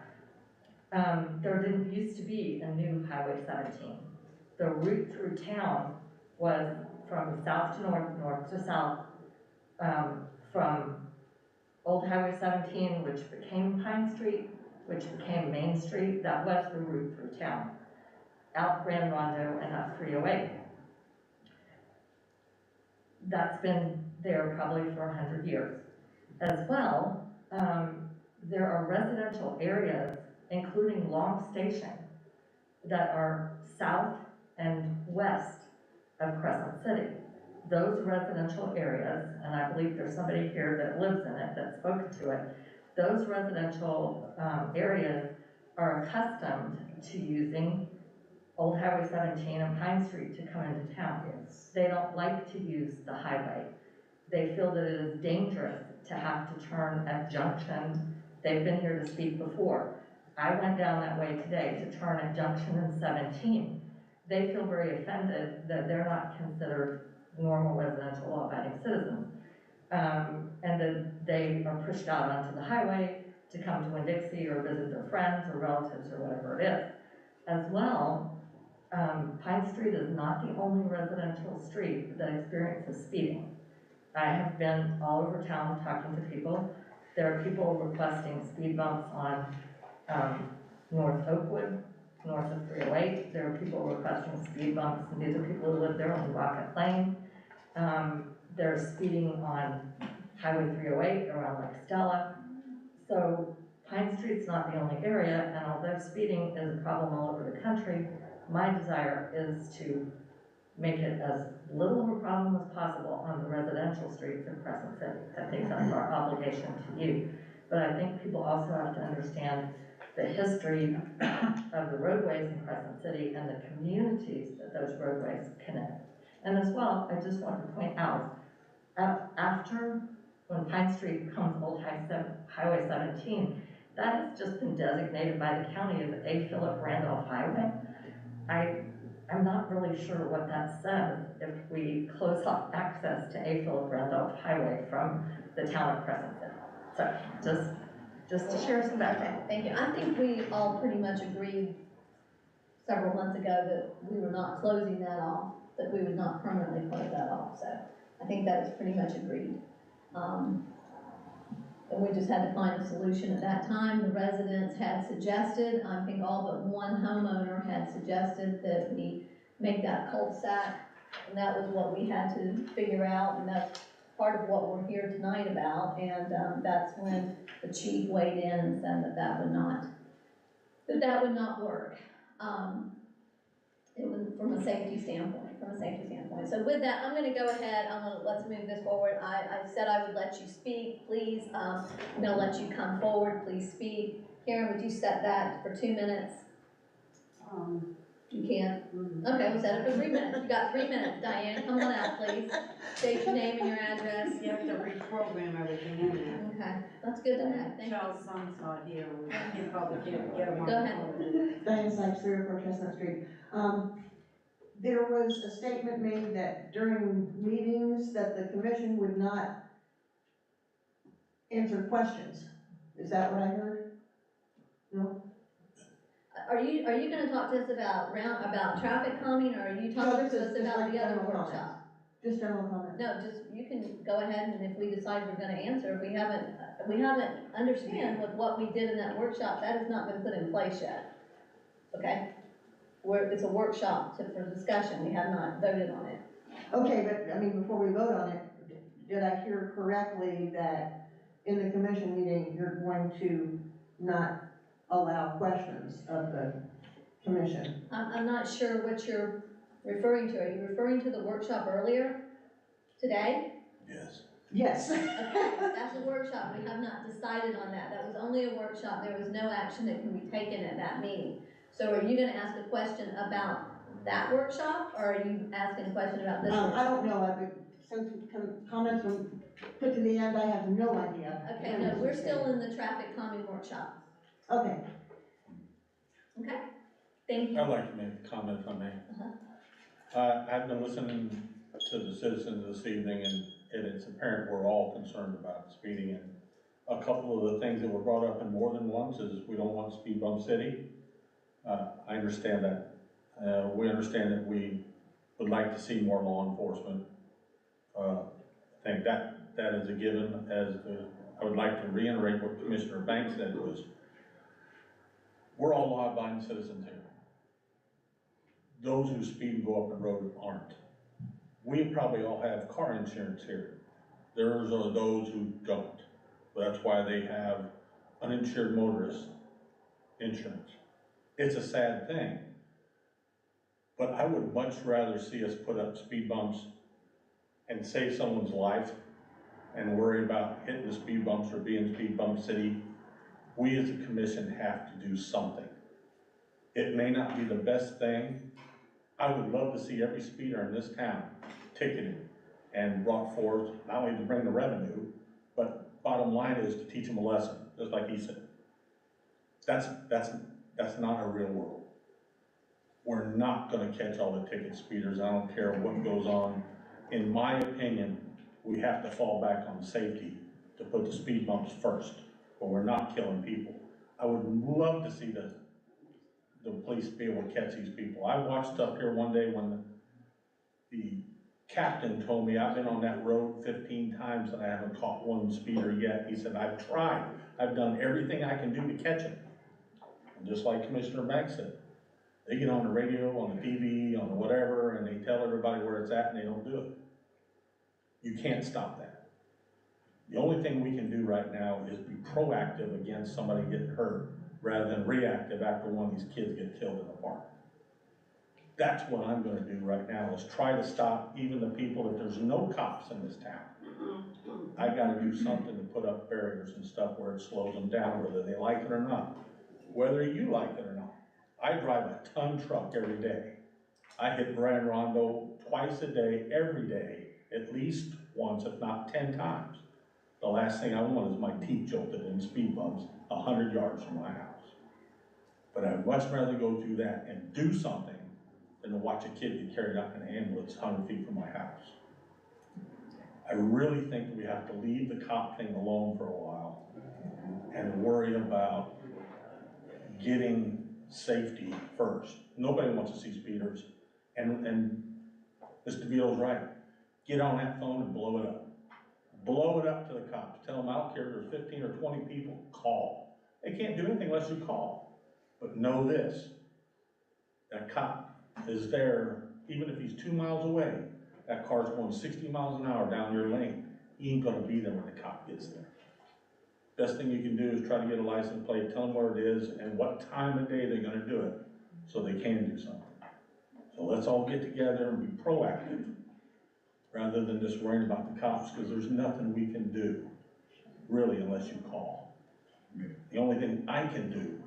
There didn't used to be a new Highway 17. The route through town was from south to north, north to south, from Old Highway 17, which became Pine Street, which became Main Street, that was the route through town, out Grand Rondo and up 308. That's been there probably for 100 years. As well, there are residential areas, including Long Station, that are south and west of Crescent City. Those residential areas, and I believe there's somebody here that lives in it that's spoken to it, those residential areas are accustomed to using Old Highway 17 and Pine Street to come into town. They don't like to use the highway. They feel that it is dangerous to have to turn at Junction. They've been here to speak before. I went down that way today to turn at Junction and 17. They feel very offended that they're not considered normal residential law-abiding citizens. And that they are pushed out onto the highway to come to Winn-Dixie or visit their friends or relatives or whatever it is. As well, Pine Street is not the only residential street that experiences speeding. I have been all over town talking to people. There are people requesting speed bumps on North Oakwood, north of 308. There are people requesting speed bumps, and these are people who live there on Rocket Lane. They're speeding on Highway 308 around Lake Stella. So Pine Street's not the only area, and although speeding is a problem all over the country, my desire is to make it as little of a problem as possible on the residential streets in Crescent City. I think that's our obligation to you. But I think people also have to understand the history of the roadways in Crescent City and the communities that those roadways connect. And as well, I just want to point out, after, when Pine Street becomes Old Highway 17, that has just been designated by the county as A. Philip Randolph Highway. I'm not really sure what that says if we close off access to A. Philip Randolph Highway from the town of Crescent City. So just to share some background. Okay, thank you. I think we all pretty much agreed several months ago that we were not closing that off, that we would not permanently close that off. So I think that was pretty much agreed. And we just had to find a solution at that time. The residents had suggested, I think all but one homeowner had suggested that we make that cul-de-sac, and that was what we had to figure out, and that's part of what we're here tonight about. And that's when the chief weighed in and said that that would not work. It was from a safety standpoint. So with that, I'm gonna go ahead, let's move this forward. I said I would let you speak, please. I'm gonna let you come forward, please speak. Karen, would you set that for 2 minutes? You can't? Okay, we'll set it for 3 minutes. You got 3 minutes. Diane, come on out, please. State your name and your address. You have to reprogram everything in there. Okay, that's good to know. Thank you. Charles' son's not here, you probably can't get him on. Go ahead. Diane Sykes, 304 Chestnut Street. There was a statement made that during meetings that the commission would not answer questions. Is that what I heard? No? Are you gonna talk to us about traffic calming, or are you talking to us about the other workshop? Just general comment. No, you can go ahead, and if we decide we're gonna answer, if we haven't understand what we did in that workshop, that has not been put in place yet. Okay? It's a workshop for discussion, we have not voted on it. Okay, but I mean, before we vote on it, did I hear correctly that in the commission meeting, you're going to not allow questions of the commission? I'm not sure what you're referring to. Are you referring to the workshop earlier today? Yes. Yes. Okay, that's a workshop. We have not decided on that. That was only a workshop. There was no action that can be taken at that meeting. So are you gonna ask a question about that workshop, or are you asking a question about this workshop? I don't know. Since comments were put to the end, I have no idea. Okay, no, we're still in the traffic calming workshop. Okay. Okay, thank you. I'd like to make a comment if I may. I've been listening to the citizens this evening, and it's apparent we're all concerned about speeding. And a couple of the things that were brought up in more than once is we don't want speed bump city. I understand that. We understand that we would like to see more law enforcement. I think that is a given. I would like to reiterate what Commissioner Banks said was, we're all law-abiding citizens here. Those who speed and go up the road aren't. We probably all have car insurance here. There's those who don't. That's why they have uninsured motorist insurance. It's a sad thing, but I would much rather see us put up speed bumps and save someone's life and worry about hitting the speed bumps or being speed bump city. We as a commission have to do something. It may not be the best thing. I would love to see every speeder in this town ticketed and brought forth, not only to bring the revenue, but bottom line is to teach them a lesson, just like he said. That's not a real world. We're not gonna catch all the ticket speeders. I don't care what goes on. In my opinion, we have to fall back on safety to put the speed bumps first, but we're not killing people. I would love to see the police be able to catch these people. I watched up here one day when the captain told me, I've been on that road 15 times and I haven't caught one speeder yet. He said, I've tried. I've done everything I can do to catch him. And just like Commissioner Banks said, they get on the radio, on the TV, on the whatever, and they tell everybody where it's at and they don't do it. You can't stop that. The only thing we can do right now is be proactive against somebody getting hurt rather than reactive after one of these kids get killed in the park. That's what I'm gonna do right now, is try to stop even the people. If there's no cops in this town, I gotta do something to put up barriers and stuff where it slows them down, whether they like it or not. Whether you like it or not. I drive a ton truck every day. I hit Grand Rondo twice a day, every day, at least once, if not 10 times. The last thing I want is my teeth jolted in speed bumps 100 yards from my house. But I'd much rather go through that and do something than to watch a kid get carried out in an ambulance 100 feet from my house. I really think that we have to leave the cop thing alone for a while and worry about getting safety first. Nobody wants to see speeders. And Mr. DeVito's right. Get on that phone and blow it up. Blow it up to the cops. Tell them, I don't care if there's 15 or 20 people, call. They can't do anything unless you call. But know this, that cop is there, even if he's 2 miles away, that car's going 60 miles an hour down your lane. He ain't gonna be there when the cop gets there. Best thing you can do is try to get a license plate, tell them where it is and what time of day they're gonna do it, so they can do something. So let's all get together and be proactive, rather than just worrying about the cops, because there's nothing we can do, really, unless you call. The only thing I can do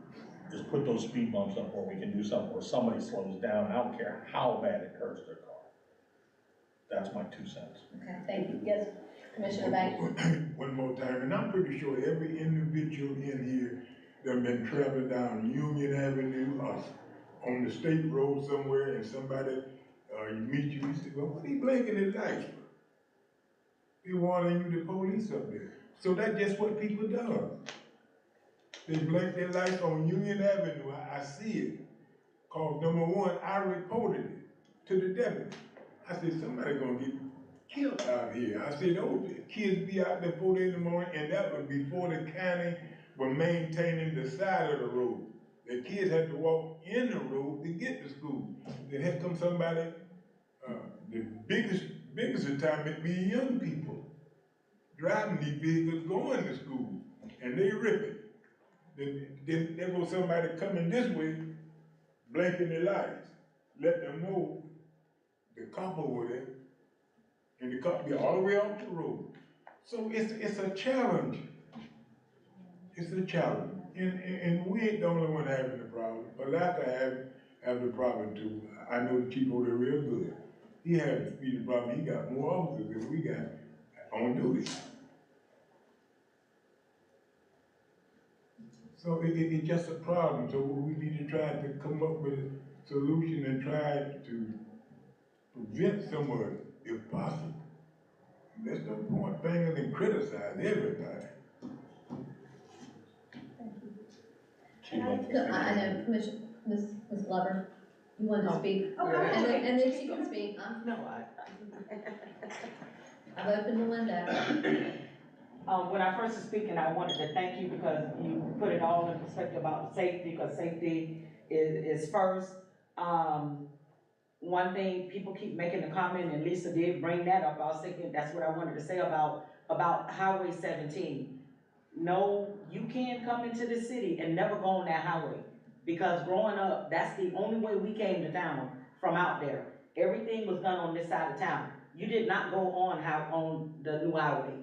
is put those speed bumps up where we can do something where somebody slows down. I don't care how bad it hurts their car. That's my 2 cents. Okay, thank you. Yes, Commissioner Banks? One more time, and I'm pretty sure every individual in here that been traveling down Union Avenue or on the state road somewhere and somebody, you meet you say, well, what are you blinking at lights for? They warning you the police up there. So that's just what people do. They blink their lights on Union Avenue. I see it. Cause number one, I reported it to the deputy. I said, somebody gonna get killed out here. I said, those kids be out there 4 in the morning, and that was before the county were maintaining the side of the road. The kids had to walk in the road to get to school. Then here comes somebody, the biggest attackment be young people driving these vehicles going to school, and they rip it. Then there goes somebody coming this way, blinking their lights, let them know the cop over there, and the cop be all the way off the road. So it's a challenge. It's a challenge. And we ain't the only one having the problem. Palaka have the problem too. I know the chief over there real good. He had the speeding problem. He got more officers than we got on duty. So it's just a problem. So we need to try to come up with a solution and try to prevent some of it, if possible. There's no point fingers and criticize everybody. I know, Ms. Glover. You want to speak? Oh, go ahead. And then she can speak. No, I've opened the window. When I first was speaking, I wanted to thank you because you put it all in perspective about safety, because safety is first. One thing, people keep making the comment, and Lisa did bring that up, I was thinking, that's what I wanted to say about Highway 17. No, you can't come into the city and never go on that highway, because growing up, that's the only way we came to town, from out there. Everything was done on this side of town. You did not go on the new highway.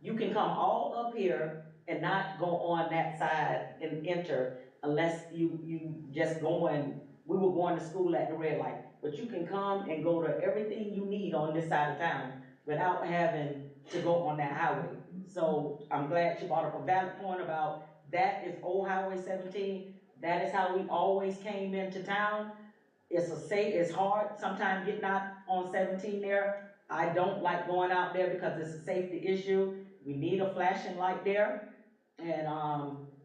You can come all up here and not go on that side and enter unless you just going, we were going to school at the red light. But you can come and go to everything you need on this side of town without having to go on that highway. So I'm glad she brought up a valid point about that is old Highway 17. That is how we always came into town. It's hard sometimes getting out on 17 there. I don't like going out there because it's a safety issue. We need a flashing light there. And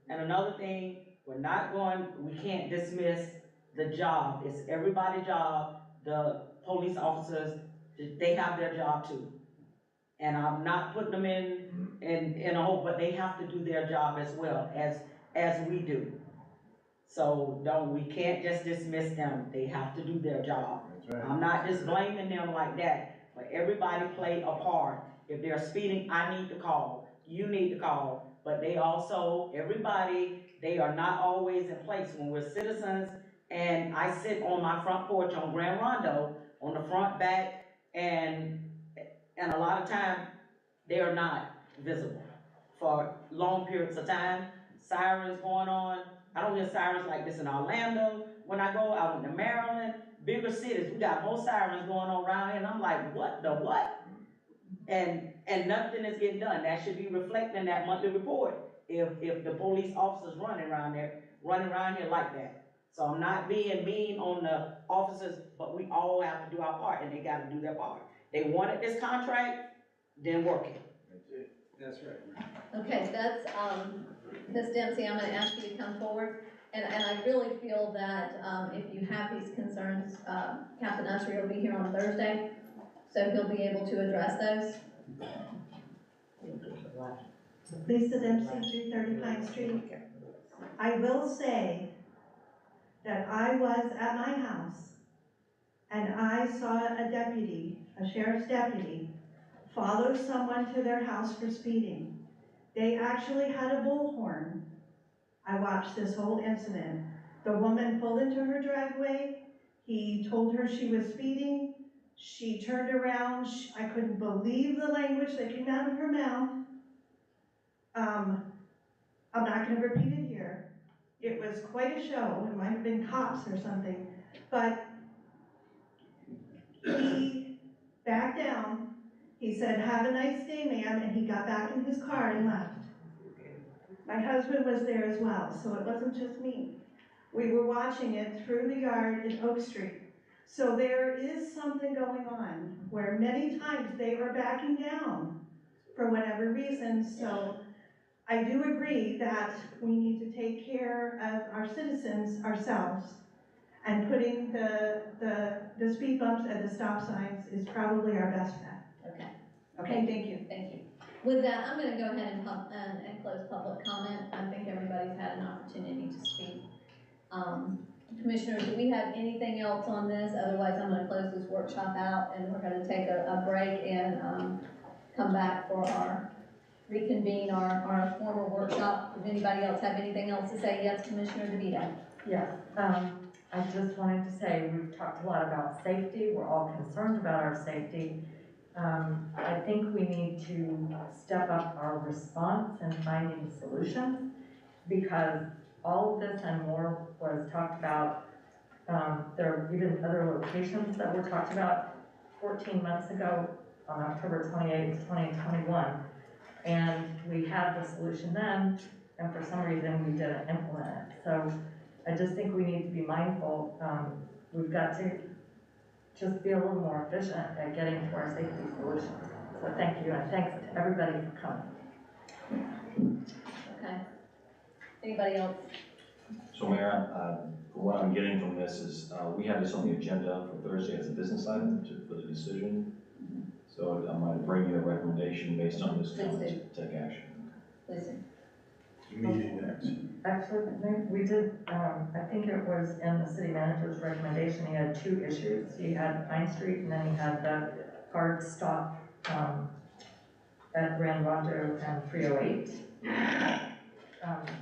another thing, we can't dismiss the job. It's everybody's job. The police officers, they have their job too. And I'm not putting them in a hole, but they have to do their job as well as we do. So we can't just dismiss them. They have to do their job. That's right. I'm not just blaming them like that, but everybody play a part. If they're speeding, I need to call, you need to call, but they also, they are not always in place. When we're citizens, and I sit on my front porch on Grand Rondo, on the front, back, and a lot of time, they are not visible for long periods of time. Sirens going on. I don't hear sirens like this in Orlando. When I went to Maryland, bigger cities, we got more sirens going on around here, and I'm like, what the what? And nothing is getting done. That should be reflected in that monthly report. If the police officers running around here like that. So I'm not being mean on the officers, but we all have to do our part, and they gotta do their part. They wanted this contract, then work it. That's it. That's right. Okay, that's, Ms. Dempsey, I'm gonna ask you to come forward. And I really feel that, if you have these concerns, Captain Usher will be here on Thursday, so he'll be able to address those. Lisa Dempsey, 330 Pine Street. I will say that I was at my house and I saw a deputy, a sheriff's deputy, follow someone to their house for speeding. They actually had a bullhorn. I watched this whole incident. The woman pulled into her driveway. He told her she was speeding. She turned around. I couldn't believe the language that came out of her mouth. I'm not going to repeat it here. It was quite a show. It might have been cops or something. But he backed down. He said, "Have a nice day, ma'am," and he got back in his car and left. My husband was there as well, so it wasn't just me. We were watching it through the yard in Oak Street. So there is something going on where many times they are backing down for whatever reason. So I do agree that we need to take care of our citizens ourselves, and putting the speed bumps at the stop signs is probably our best bet. Okay. Okay, thank you. Thank you. With that, I'm gonna go ahead and close public comment. I think everybody's had an opportunity to speak. Commissioners, do we have anything else on this? Otherwise, I'm gonna close this workshop out and we're gonna take a break and come back for reconvene our former workshop. Does anybody else have anything else to say? Yes, Commissioner DeVito. Yes, I just wanted to say, we've talked a lot about safety. We're all concerned about our safety. I think we need to step up our response and finding solutions, because all of this and more was talked about. There are even other locations that were talked about 14 months ago on October 28th, 2021. And we had the solution then, and for some reason we didn't implement it. So I just think we need to be mindful. We've got to just be a little more efficient at getting to our safety solutions. So thank you, and thanks to everybody for coming. Okay. Anybody else? So Mayor, what I'm getting from this is, we have this on the agenda for Thursday as a business item for the decision. So I'm going to bring you a recommendation based on this comment to take action. Listen, Immediate action. Actually, we did, I think it was in the city manager's recommendation, he had two issues. He had Pine Street and then he had the hard stop, at Grand Rondo and 308.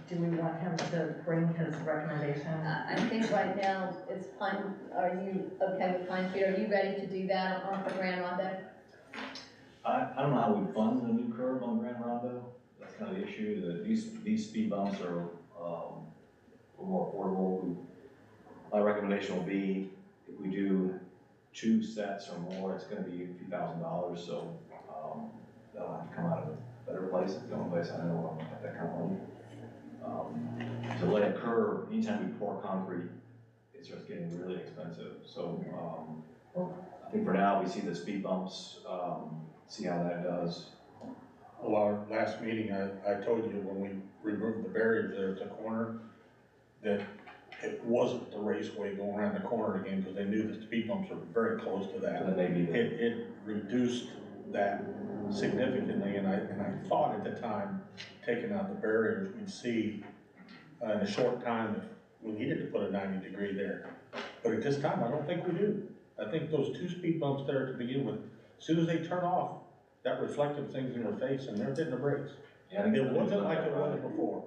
Do we want him to bring his recommendation? I think right now it's Pine, are you okay with Pine Street? Are you ready to do that on for Grand Rondo? I don't know how we fund the new curb on Grand Rondo. That's kind of the issue, that these speed bumps are, a little more affordable. My recommendation will be, if we do 2 sets or more, it's gonna be a few $1,000s, so, that'll have to come out of a better place. It's the only place I know of at that kind of money. To lay a curb, anytime we pour concrete, it starts getting really expensive. So, I think for now, we see the speed bumps, see how that does. Well, our last meeting, I told you when we removed the barriers there at the corner, that it wasn't the raceway going around the corner again, because they knew the speed bumps were very close to that. So that may be It reduced that significantly, and I thought at the time, taking out the barriers, we'd see in a short time if we needed to put a 90-degree there. But at this time, I don't think we do. I think those 2 speed bumps there to begin with, as soon as they turn off, that reflective thing's in their face and they're hitting the brakes. Yeah, It wasn't like it was before.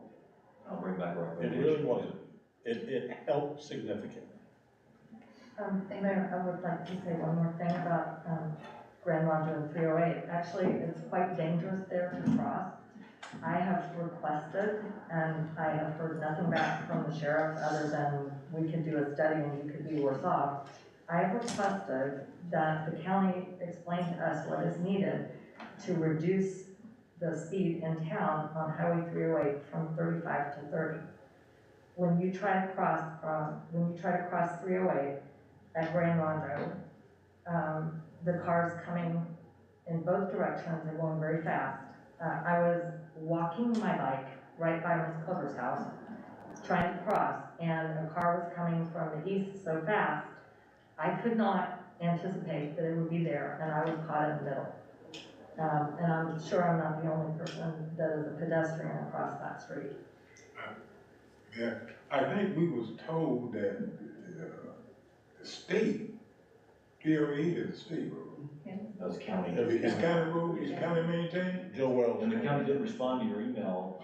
I'll bring back It really wasn't. It helped significantly. Mayor, I would like to say one more thing about, Grand Rondo and 308. Actually, it's quite dangerous there to cross. I have requested, and I have heard nothing back from the sheriff other than we could do a study and you could be worse off. I have requested that the county explain to us what is needed to reduce the speed in town on Highway 308 from 35 to 30. When you try to cross 308 at Grand Rondo, the cars coming in both directions are going very fast. I was walking my bike right by Miss Clover's house, trying to cross, and a car was coming from the east so fast, I could not anticipate that it would be there, and I was caught in the middle. And I'm sure I'm not the only person that is a pedestrian across that street. Yeah, I think we was told that the state, DOE is a state road. That was county. It's county road, it's county maintained? Joe Wells. And the county did respond to your email.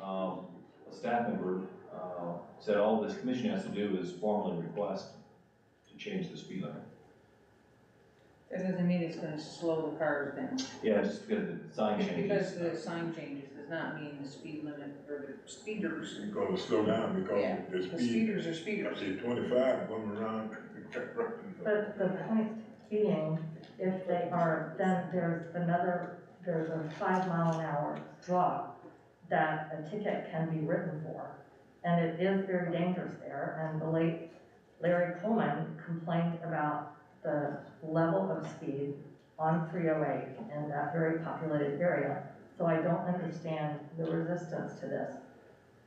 A staff member said all this commission has to do is formally request to change the speed limit. That doesn't mean it's gonna slow the cars down. Yeah, just because the sign Just changes. because the sign changes does not mean the speed limit or the speeders. It's gonna slow down because Yeah, the the speed, speeders are speeders. I say 25 going around. But the point being, if they are, then there's a 5 mile an hour drop that a ticket can be written for. And it is very dangerous there, and the late Larry Coleman complained about the level of speed on 308 in that very populated area. So I don't understand the resistance to this.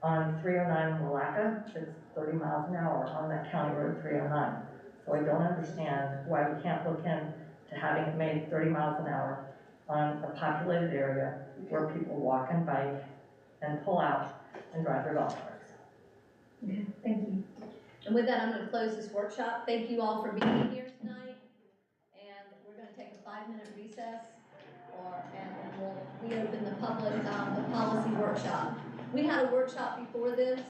On 309 in Malacca, it's 30 miles an hour on that county road 309. So I don't understand why we can't look into having it made 30 miles an hour on a populated area where people walk and bike and pull out and drive their golf carts. Okay, thank you. And with that, I'm gonna close this workshop. Thank you all for being here tonight. And we're gonna take a 5-minute recess, and then we'll reopen the public, the policy workshop. We had a workshop before this.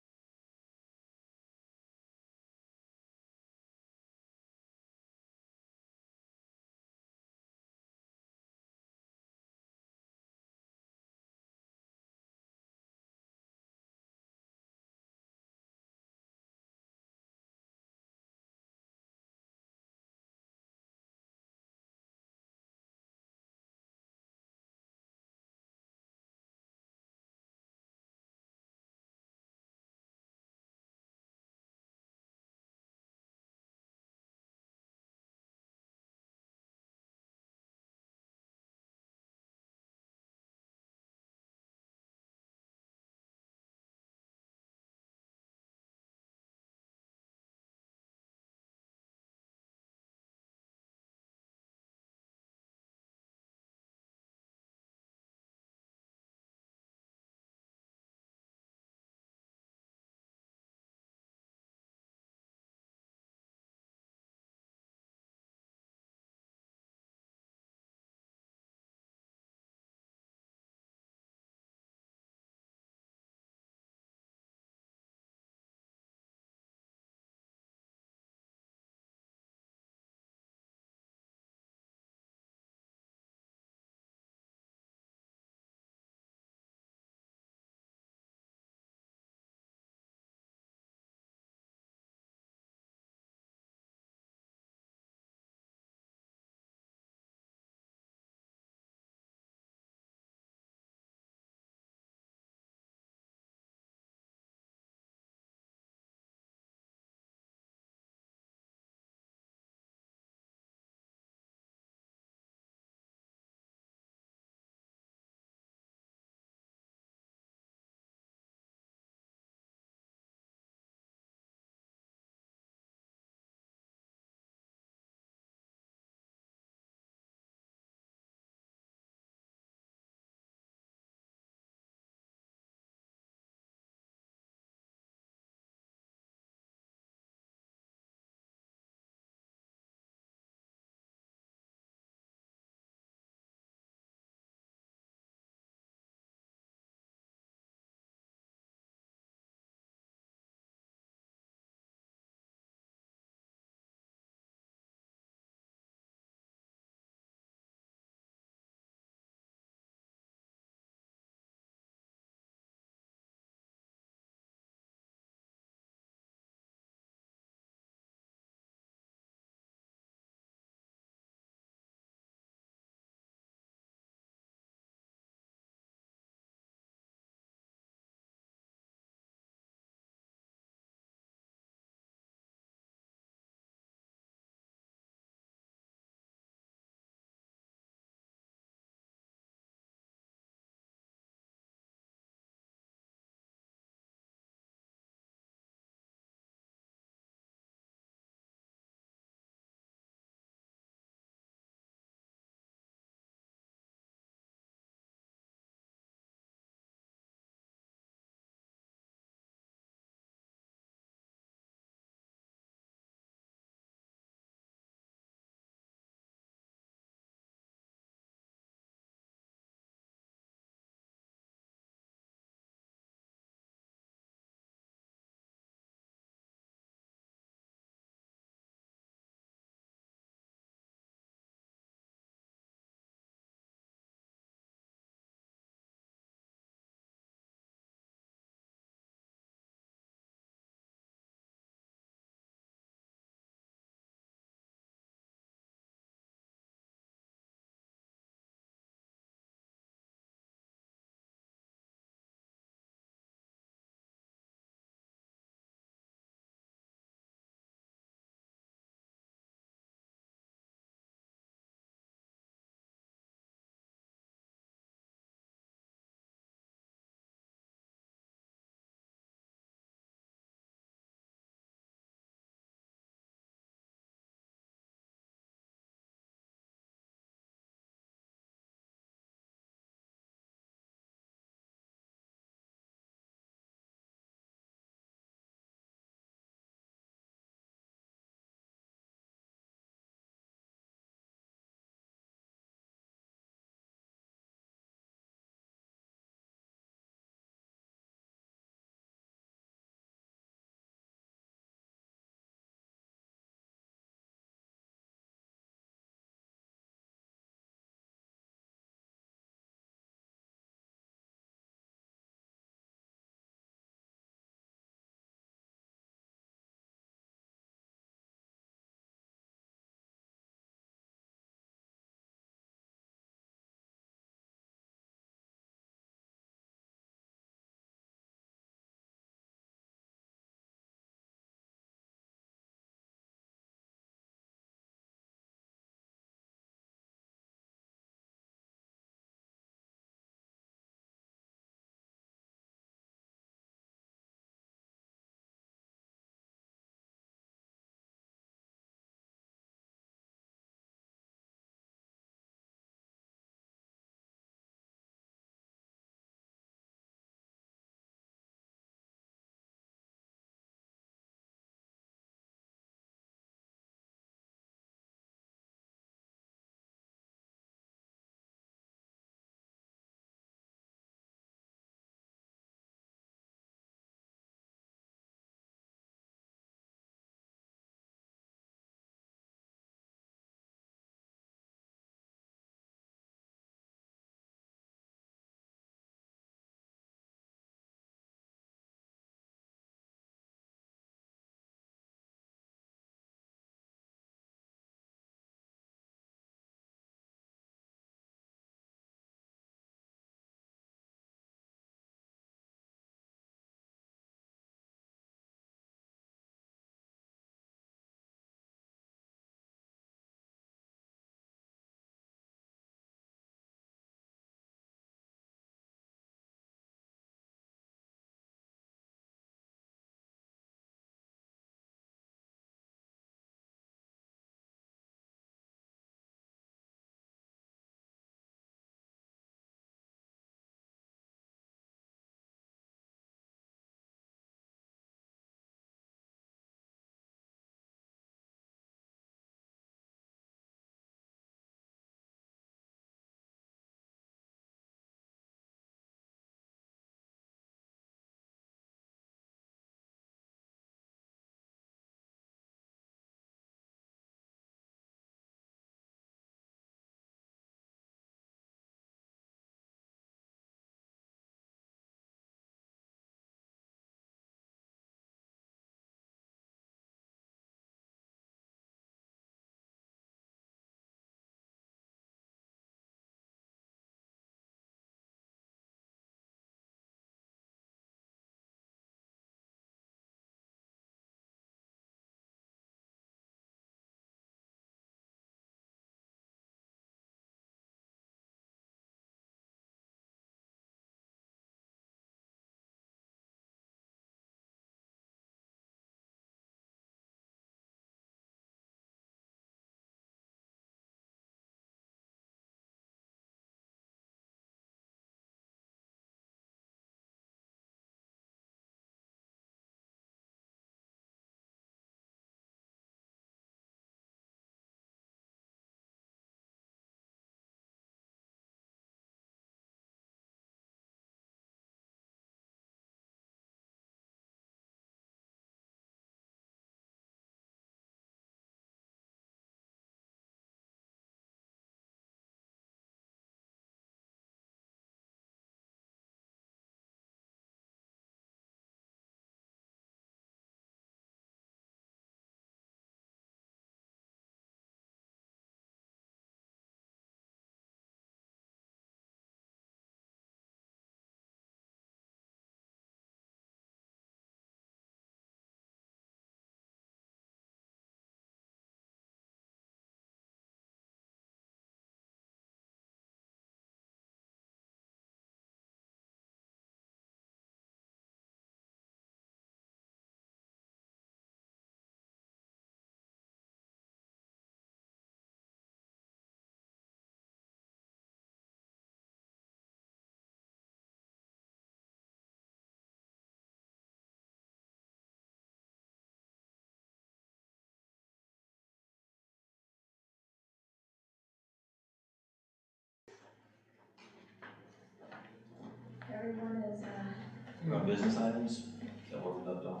We're on business items, is that what we're left on?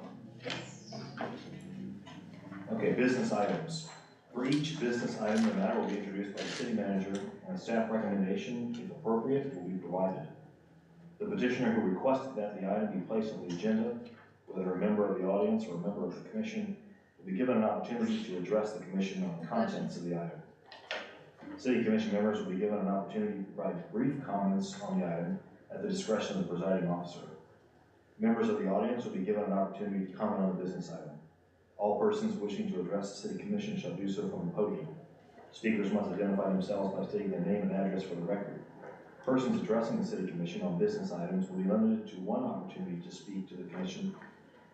Okay, business items. For each business item, the matter will be introduced by the city manager, and a staff recommendation, if appropriate, will be provided. The petitioner who requested that the item be placed on the agenda, whether a member of the audience or a member of the commission, will be given an opportunity to address the commission on the contents of the item. City commission members will be given an opportunity to provide brief comments on the item at the discretion of the presiding officer. Members of the audience will be given an opportunity to comment on the business item. All persons wishing to address the city commission shall do so from the podium. Speakers must identify themselves by stating their name and address for the record. Persons addressing the city commission on business items will be limited to one opportunity to speak to the commission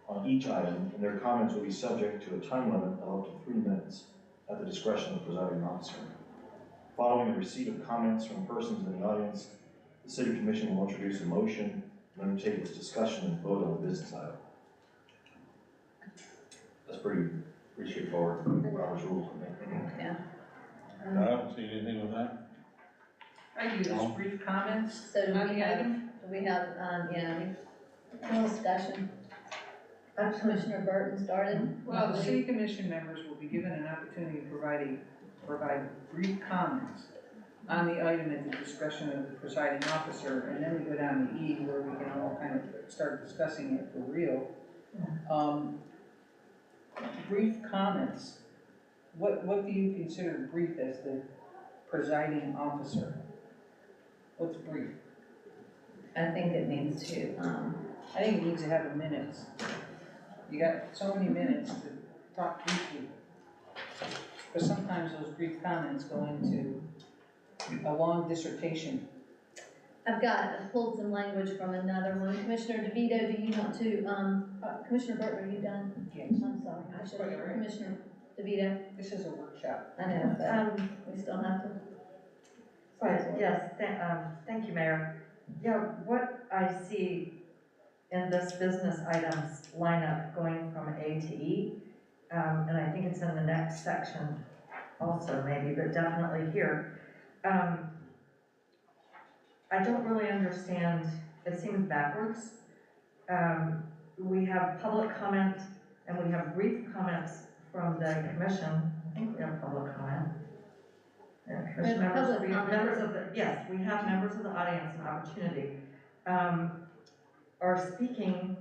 on each item, and their comments will be subject to a time limit of up to 3 minutes at the discretion of the presiding officer. Following the receipt of comments from persons in the audience, the city commission will introduce a motion and undertake its discussion and vote on the business item. That's pretty straightforward, Robert's rules, I think. Yeah. I don't see anything with that. I do just brief comments So do on we the have, item. no discussion? Commissioner Burton started. Well, the city commission members will be given an opportunity to provide brief comments on the item at the discretion of the presiding officer, and then we go down to E, where we can all kind of start discussing it for real. Brief comments, what do you consider brief as the presiding officer? What's brief? I think it needs to, I think it needs to have a minute. You got so many minutes to talk briefly. But sometimes those brief comments go into a long dissertation. I've pulled some language from another one. Commissioner DeVito, do you want to, Commissioner Burton, are you done? Yes. I'm sorry, I should Quite have, all right. Commissioner DeVito, This is a workshop. I know, but we still have to. Right, yes, thank you, Mayor. Yeah, what I see in this business items lineup going from A to E, and I think it's in the next section also maybe, but definitely here. I don't really understand, it seems backwards. We have public comment and we have brief comments from the commission. I think we have public comment. And commission There's members, public we have comment. members of the, yes, we have members of the audience an opportunity. Are speaking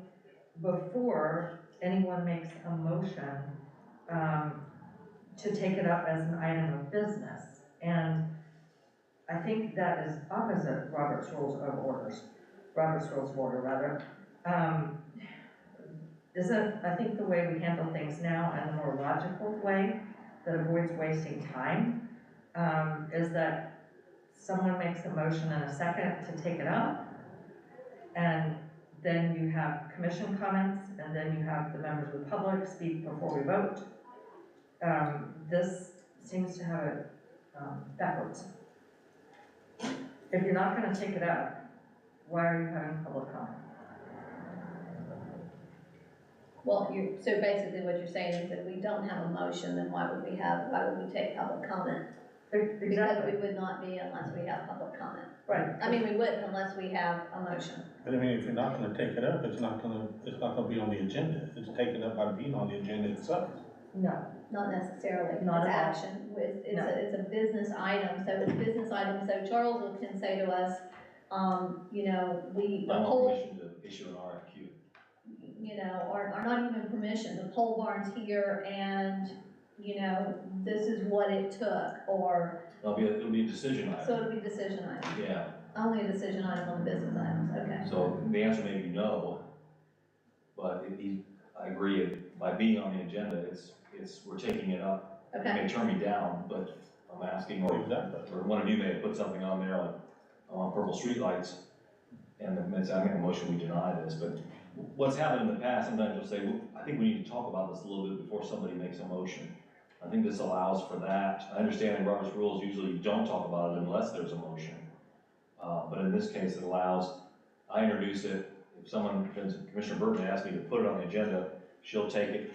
before anyone makes a motion to take it up as an item of business. And I think that is opposite Robert's Rules of Order rather. I think the way we handle things now in a more logical way that avoids wasting time is that someone makes a motion in a second to take it up, and then you have commission comments, and then you have the members of the public speak before we vote. This seems to have it backwards. If you're not gonna take it up, why are you having public comment? Well, so basically what you're saying is that we don't have a motion, then why would we take public comment? Exactly. Because we would not be unless we have public comment. Right. I mean, we wouldn't unless we have a motion. But I mean, if you're not gonna take it up, it's not gonna be on the agenda. It's taken up by being on the agenda itself. No. Not necessarily, Not it's at all. action, it's No. it's a business item, so it's a business item, so Charles can say to us, the I want whole, permission to issue an RFQ. or not even permission, the pole barn's here and, this is what it took, or, It'll be a decision item. so it'll be a decision item, Yeah, only a decision item on the business items, okay. so the answer may be no, but I agree, by being on the agenda, we're taking it up. It Okay. may turn me down, but I'm asking, or one of you may have put something on there, like, on purple streetlights, and I make a motion, we deny this, but what's happened in the past, sometimes you'll say, well, I think we need to talk about this a little bit before somebody makes a motion. I think this allows for that. I understand in Robert's rules, usually you don't talk about it unless there's a motion. But in this case, it allows, I introduce it, if Commissioner Burton asked me to put it on the agenda, she'll take it,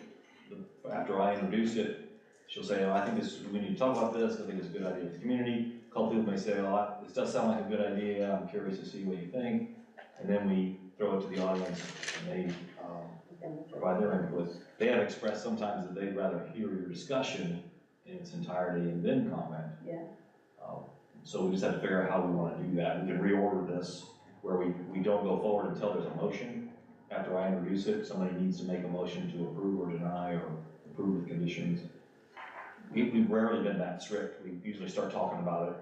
after I introduce it, she'll say, oh, I think we need to talk about this, I think it's a good idea for the community. A couple people may say, oh, this does sound like a good idea, I'm curious to see what you think. And then we throw it to the audience and they, provide their input. They have expressed sometimes that they'd rather hear your discussion in its entirety and then comment. Yeah. So we just have to figure out how we wanna do that. We can reorder this where we don't go forward until there's a motion. After I introduce it, somebody needs to make a motion to approve or deny or approve with conditions. We've rarely been that strict. We usually start talking about it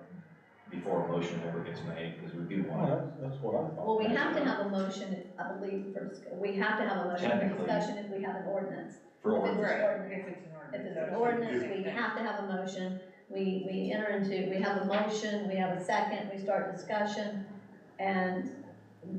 before a motion ever gets made, because we do want to. That's what I thought. Well, we have to have a motion, I believe, we have to have a motion for Technically. discussion if we have an ordinance. For If it's ordinance. an ordinance. If it's an ordinance, we have to have a motion, we enter into, we have a motion, we have a second, we start discussion, and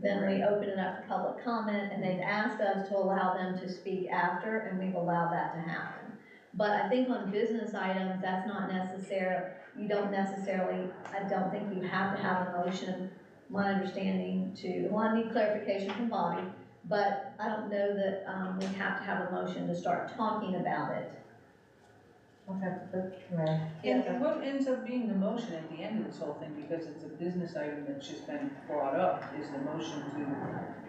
then we open it up for public comment, and they've asked us to allow them to speak after, and we've allowed that to happen. But I think on business items, that's not necessary, you don't necessarily, I don't think you have to have a motion, my understanding to, well, I need clarification from Bobby, but I don't know that, we have to have a motion to start talking about it. And what ends up being the motion at the end of this whole thing, because it's a business item that's just been brought up, is the motion to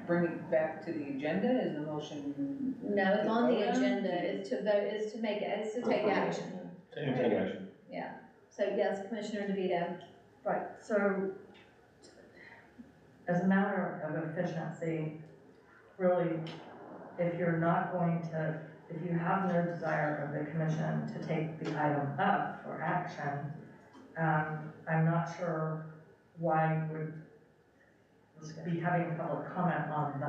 bring it back to the agenda, is the motion? No, it's on the agenda, it's to vote, it's to make, it's to take action. Take action. Yeah, so yes, Commissioner DeVito. Right, so as a matter of efficiency, really, if you're not going to, if you have no desire of the commission to take the item up for action, I'm not sure why you would be having public comment on the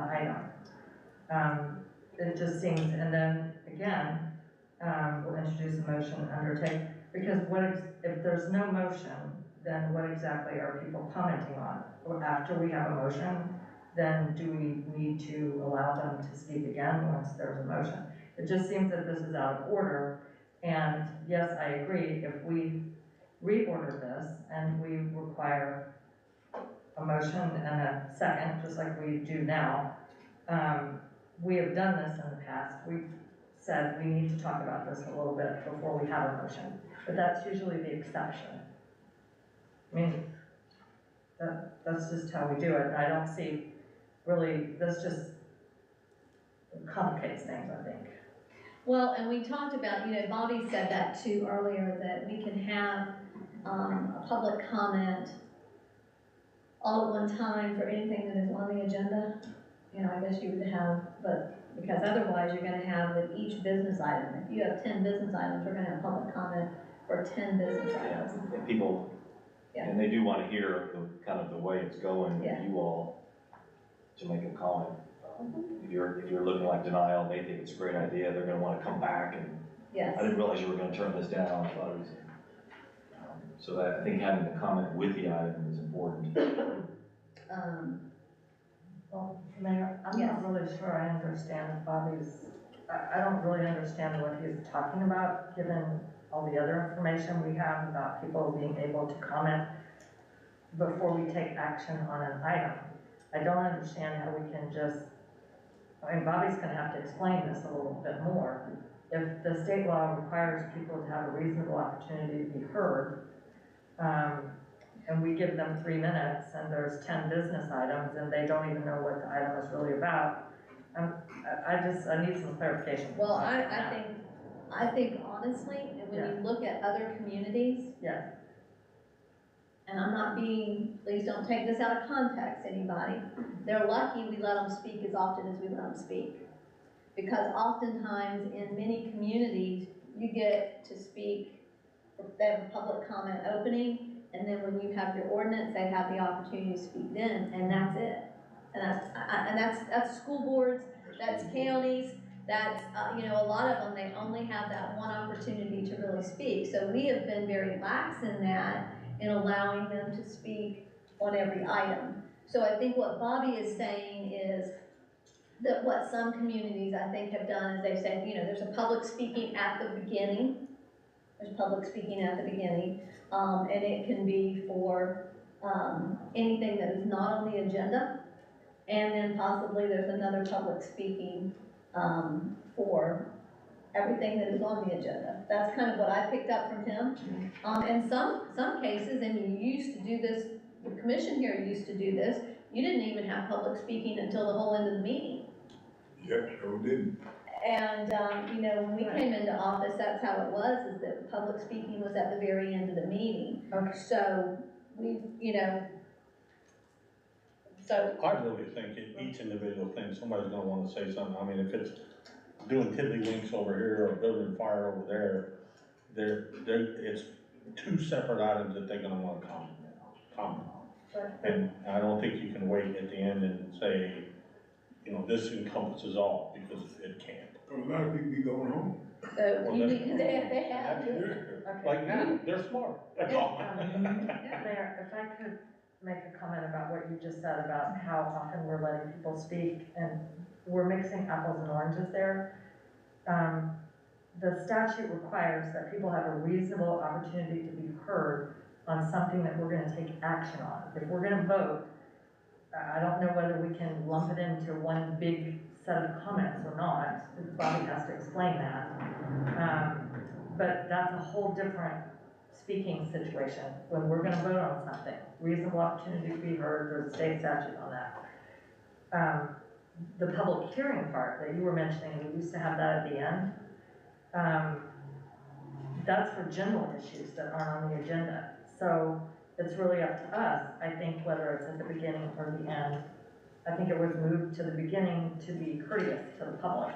item. It just seems, and then again, we'll introduce a motion and undertake, because if there's no motion, then what exactly are people commenting on? Or after we have a motion, then do we need to allow them to speak again once there's a motion? It just seems that this is out of order, and yes, I agree, if we reorder this and we require a motion and a second, just like we do now, we have done this in the past. We've said we need to talk about this a little bit before we have a motion, but that's usually the exception. I mean, that's just how we do it, and I don't see, really, this just complicates things, I think. Well, and we talked about, Bobby said that too earlier, that we can have a public comment all at one time for anything that is on the agenda. I guess you would have, but because otherwise you're gonna have with each business item, if you have 10 business items, we're gonna have public comment for 10 business items. And people, Yeah. and they do want to hear kind of the way it's going, Yeah. you all to make a comment. If you're looking like denial, and they think it's a great idea, they're gonna wanna come back and, Yes. I didn't realize you were gonna turn this down, I thought it was, so that, I think having the comment with the item is important. Well, Mayor, I'm Yes. not really sure I understand Bobby's, I don't really understand what he's talking about, given all the other information we have about people being able to comment before we take action on an item. I don't understand how we can just, Bobby's gonna have to explain this a little bit more. If the state law requires people to have a reasonable opportunity to be heard, and we give them 3 minutes and there's 10 business items and they don't even know what the item is really about, I need some clarification. Well, I think honestly, and when you look at other communities, Yes. and I'm not being, please don't take this out of context, anybody. They're lucky we let them speak as often as we let them speak. Because oftentimes in many communities, you get to speak, they have a public comment opening, and then when you have your ordinance, they have the opportunity to speak then, and that's it. And that's school boards, that's counties, that's, a lot of them, they only have that one opportunity to really speak. So we have been very lax in that, in allowing them to speak on every item. So I think what Bobby is saying is that what some communities, I think, have done is they've said, there's a public speaking at the beginning. There's public speaking at the beginning, and it can be for anything that is not on the agenda. And then possibly there's another public speaking for everything that is on the agenda. That's kind of what I picked up from him. And some cases, and you used to do this, the commission here used to do this, you didn't even have public speaking until the whole end of the meeting. Yep, sure didn't. And, you know, when we came into office, that's how it was, is that public speaking was at the very end of the meeting. Okay. So, we, you know, so. I really think each individual thing, somebody's gonna wanna say something. I mean, if it's doing tiddlywinks over here or building fire over there, it's two separate items that they're gonna wanna comment on. And I don't think you can wait at the end and say, you know, this encompasses all, because it can't. A lot of people be going home. So, you need, they have to. Okay. Like now, they're smart. Mayor, if I could make a comment about what you just said about how often we're letting people speak, and we're mixing apples and oranges there. The statute requires that people have a reasonable opportunity to be heard on something that we're gonna take action on. If we're gonna vote, I don't know whether we can lump it into one big set of comments or not. Bobby has to explain that. But that's a whole different speaking situation when we're gonna vote on something. Reasonable opportunity to be heard, there's a state statute on that. The public hearing part that you were mentioning, we used to have that at the end. That's for general issues that aren't on the agenda. So it's really up to us, I think, whether it's at the beginning or the end. I think it was moved to the beginning to be courteous to the public.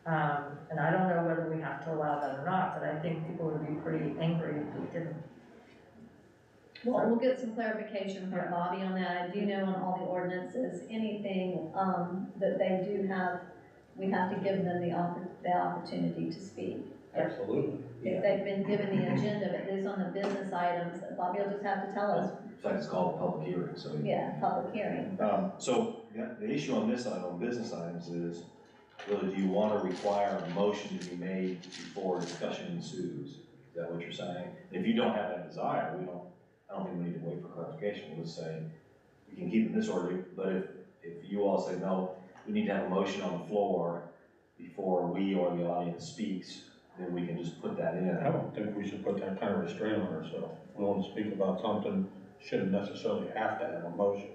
And I don't know whether we have to allow that or not, but I think people would be pretty angry if we didn't. Well, we'll get some clarification from Bobby on that. I do know on all the ordinances, anything, that they do have, we have to give them the opportunity to speak. Absolutely. If they've been given the agenda, but it is on the business items, that Bobby will just have to tell us. In fact, it's called a public hearing, so. Yeah, public hearing. So the issue on this item, on business items, is really, do you want to require a motion to be made before discussion ensues? Is that what you're saying? If you don't have that desire, I don't think we need to wait for clarification. We'll say, we can keep it in this order, but if you all say, no, we need to have a motion on the floor before we or the audience speaks, then we can just put that in. I don't think we should put that kind of restraint on ourselves. We want to speak about something, shouldn't necessarily have to have a motion.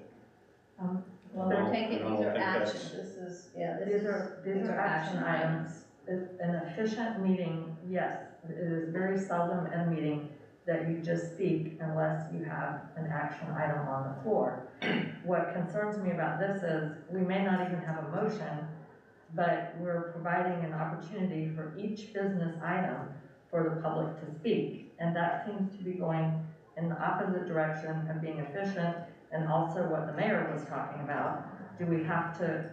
Well, they're taking, these are actions, this is, yeah, These are action items. An efficient meeting, yes, it is very seldom in a meeting that you just speak unless you have an action item on the floor. What concerns me about this is, we may not even have a motion, but we're providing an opportunity for each business item for the public to speak. And that seems to be going in the opposite direction of being efficient, and also what the mayor was talking about. Do we have to,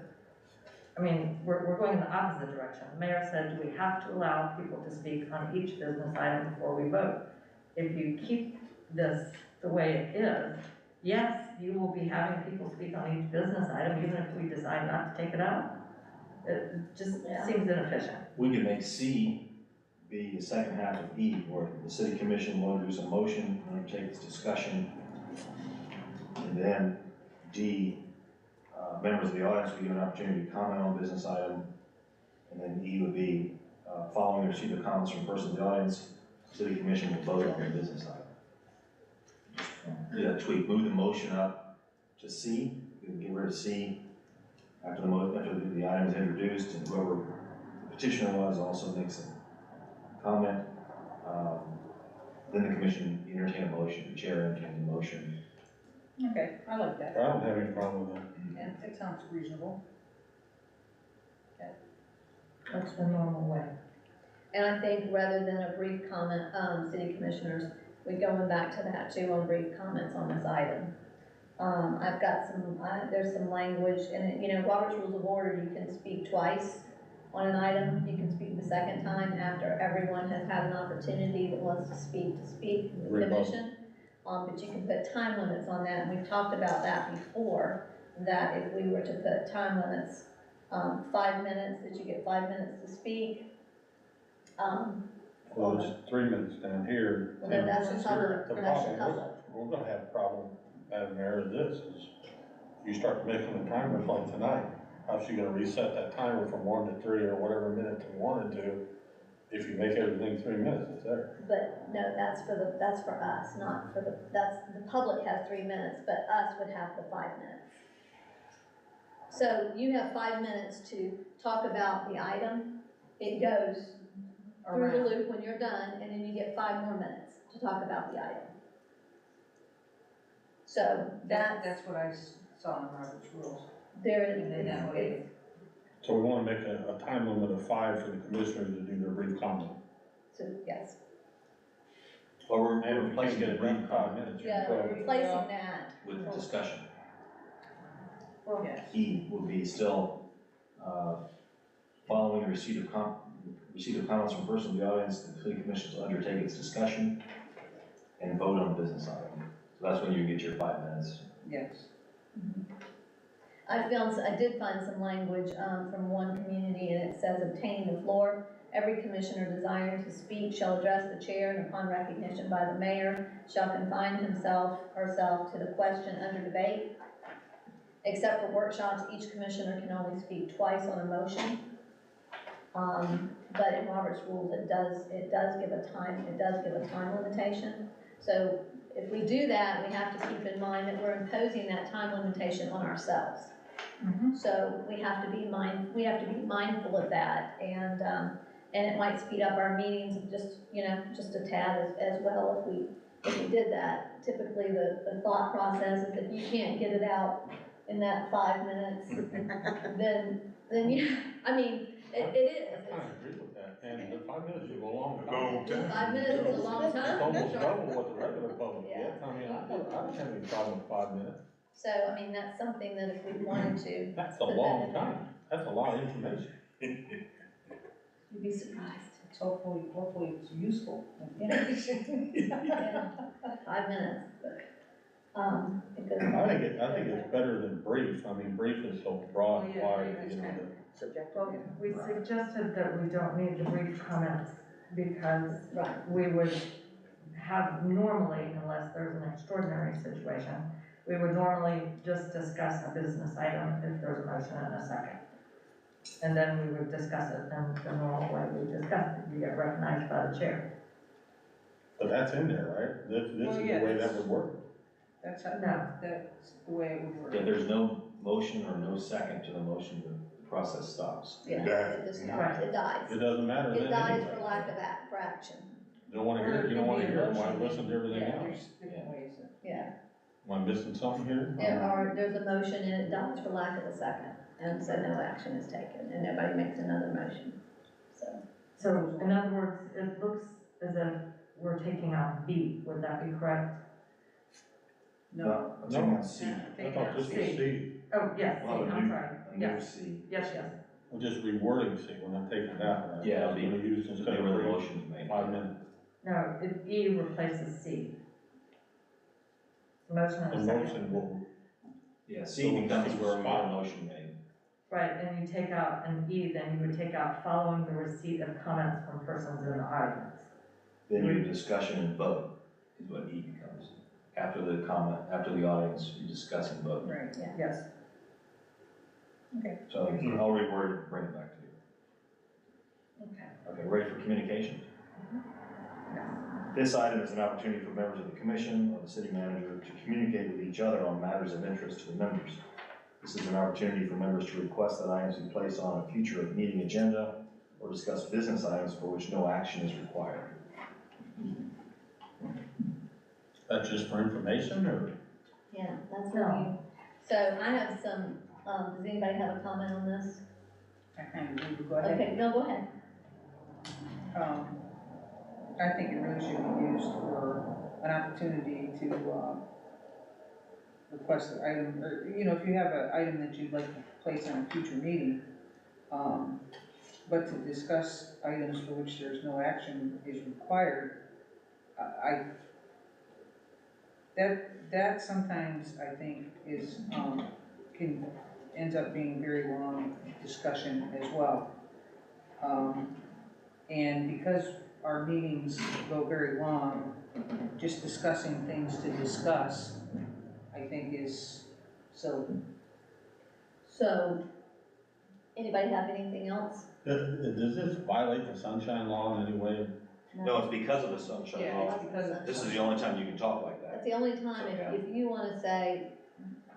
I mean, we're going in the opposite direction. The mayor said, do we have to allow people to speak on each business item before we vote? If you keep this the way it is, yes, you will be having people speak on each business item, even if we decide not to take it out. It just seems inefficient. We can make C be the second half of E, where the city commission will introduce a motion, undertake this discussion. And then D, members of the audience will be given an opportunity to comment on the business item. And then E would be, following the receipt of comments from persons in the audience, city commission will vote on the business item. Do that tweak, move the motion up to C, you can get rid of C after the item is introduced, and whoever the petitioner was also makes a comment. Then the commission entertain a motion, the chair entertains a motion. Okay, I like that. I don't have any problem with that. Yeah, it sounds reasonable. That's the normal way. And I think rather than a brief comment, city commissioners, we're going back to that too, on brief comments on this item. I've got some, there's some language in it, you know, Robert's Rules of Order, you can speak twice on an item, you can speak the second time after everyone has had an opportunity that wants to speak in the commission. But you can put time limits on that, and we've talked about that before, that if we were to put time limits, 5 minutes, that you get 5 minutes to speak. Well, it's 3 minutes down here. Well, then that's the public, The that's the problem, public. we're gonna have a problem, Madam Mayor, of this is, you start making the timers like tonight, how's she gonna reset that timer from 1 to 3 or whatever minutes we wanted to? If you make everything 3 minutes, it's there. But no, that's for us, not for the public has 3 minutes, but us would have the 5 minutes. So you have 5 minutes to talk about the item. It goes through the loop when you're done, and then you get 5 more minutes to talk about the item. So That's what I saw in Robert's rules. there And then that way, So we wanna make a time limit of 5 for the commissioners to do their brief comment. so, yes. Or we're And if you can't replacing get the it done in brief 5 comment minutes, Yeah, you're we're in trouble. replacing that. with discussion. yes. E would be still, following the receipt of comments from persons in the audience, the city commission shall undertake its discussion and vote on the business item. So that's when you get your 5 minutes. Yes. I did find some language from one community, and it says obtaining the floor. Every commissioner desiring to speak shall address the chair, and upon recognition by the mayor, shall confine himself or herself to the question under debate. Except for workshops, each commissioner can only speak twice on a motion. But in Robert's rules, it does give a time limitation. So if we do that, we have to keep in mind that we're imposing that time limitation on ourselves. So we have to be mindful of that, and it might speed up our meetings just a tad as well if we did that. Typically, the thought process is if you can't get it out in that 5 minutes, then you, I mean, it is. I kinda agree with that, and the 5 minutes is a long time. Long time. 5 minutes is a long time. It's almost double what the regular public Yeah. gets. I mean, I don't have any problem with 5 minutes. So, I mean, that's something that if we wanted to. That's a long time. That's a lot of information. You'd be surprised. Hopefully it's useful. Yeah. 5 minutes, but, because. I think it's better than brief. I mean, brief is so broad and wide, you know, that. Well, we suggested that we don't need the brief comments because Right. we would have normally, unless there's an extraordinary situation, we would normally just discuss a business item if there's a motion and a second. And then we would discuss it in the normal way we discussed it. You get recognized by the chair. But that's in there, right? This is the way that would work. That's the way it would work. If there's no motion or no second to the motion, the process stops. Yeah, it just stops, it dies. It doesn't matter It then dies anyway. for lack of action. You don't wanna hear it, why listen to everything Yeah, else? there's different ways. Yeah, Am I missing something here? there's a motion and it dies for lack of a second, and so no action is taken, and nobody makes another motion, so. So in other words, it looks as if we're taking out B, would that be correct? No. I'm taking out C. I thought this was C. Oh, yes, C, Well, a I'm new- sorry. A new Yes, C. yes, yes. I'm just rewording C, we're not taking it out, right? Yeah, I'm gonna use instead of where the brief, motion's made. 5 minutes. No, E replaces C. Motion and The a second. motion will, Yeah, C becomes where we got a motion made. Right, and you take out an E, then you would take out following the receipt of comments from persons in the audience. Then your discussion and vote is what E becomes. After the comment, after the audience, you discuss and vote. Right, Yeah. Yes. So I'll reword it, bring it back to you. Okay. Okay, ready for communication? This item is an opportunity for members of the commission or the city manager to communicate with each other on matters of interest to the members. This is an opportunity for members to request that items be placed on a future meeting agenda or discuss business items for which no action is required. that's just for information, or? Yeah, that's what you, so I have some, does anybody have a comment on this? I kind of need to go ahead. Okay, no, go ahead. I think it really should be used for an opportunity to, request an item, or, if you have an item that you'd like to place on a future meeting, but to discuss items for which there's no action is required, that sometimes I think is, ends up being very long discussion as well. And because our meetings go very long, just discussing things to discuss, I think is silly. So, anybody have anything else? Does this violate the sunshine law in any way? No, it's because of the sunshine Yeah, law. it's because of This is the only time you can talk like that. That's the only time, if you wanna say,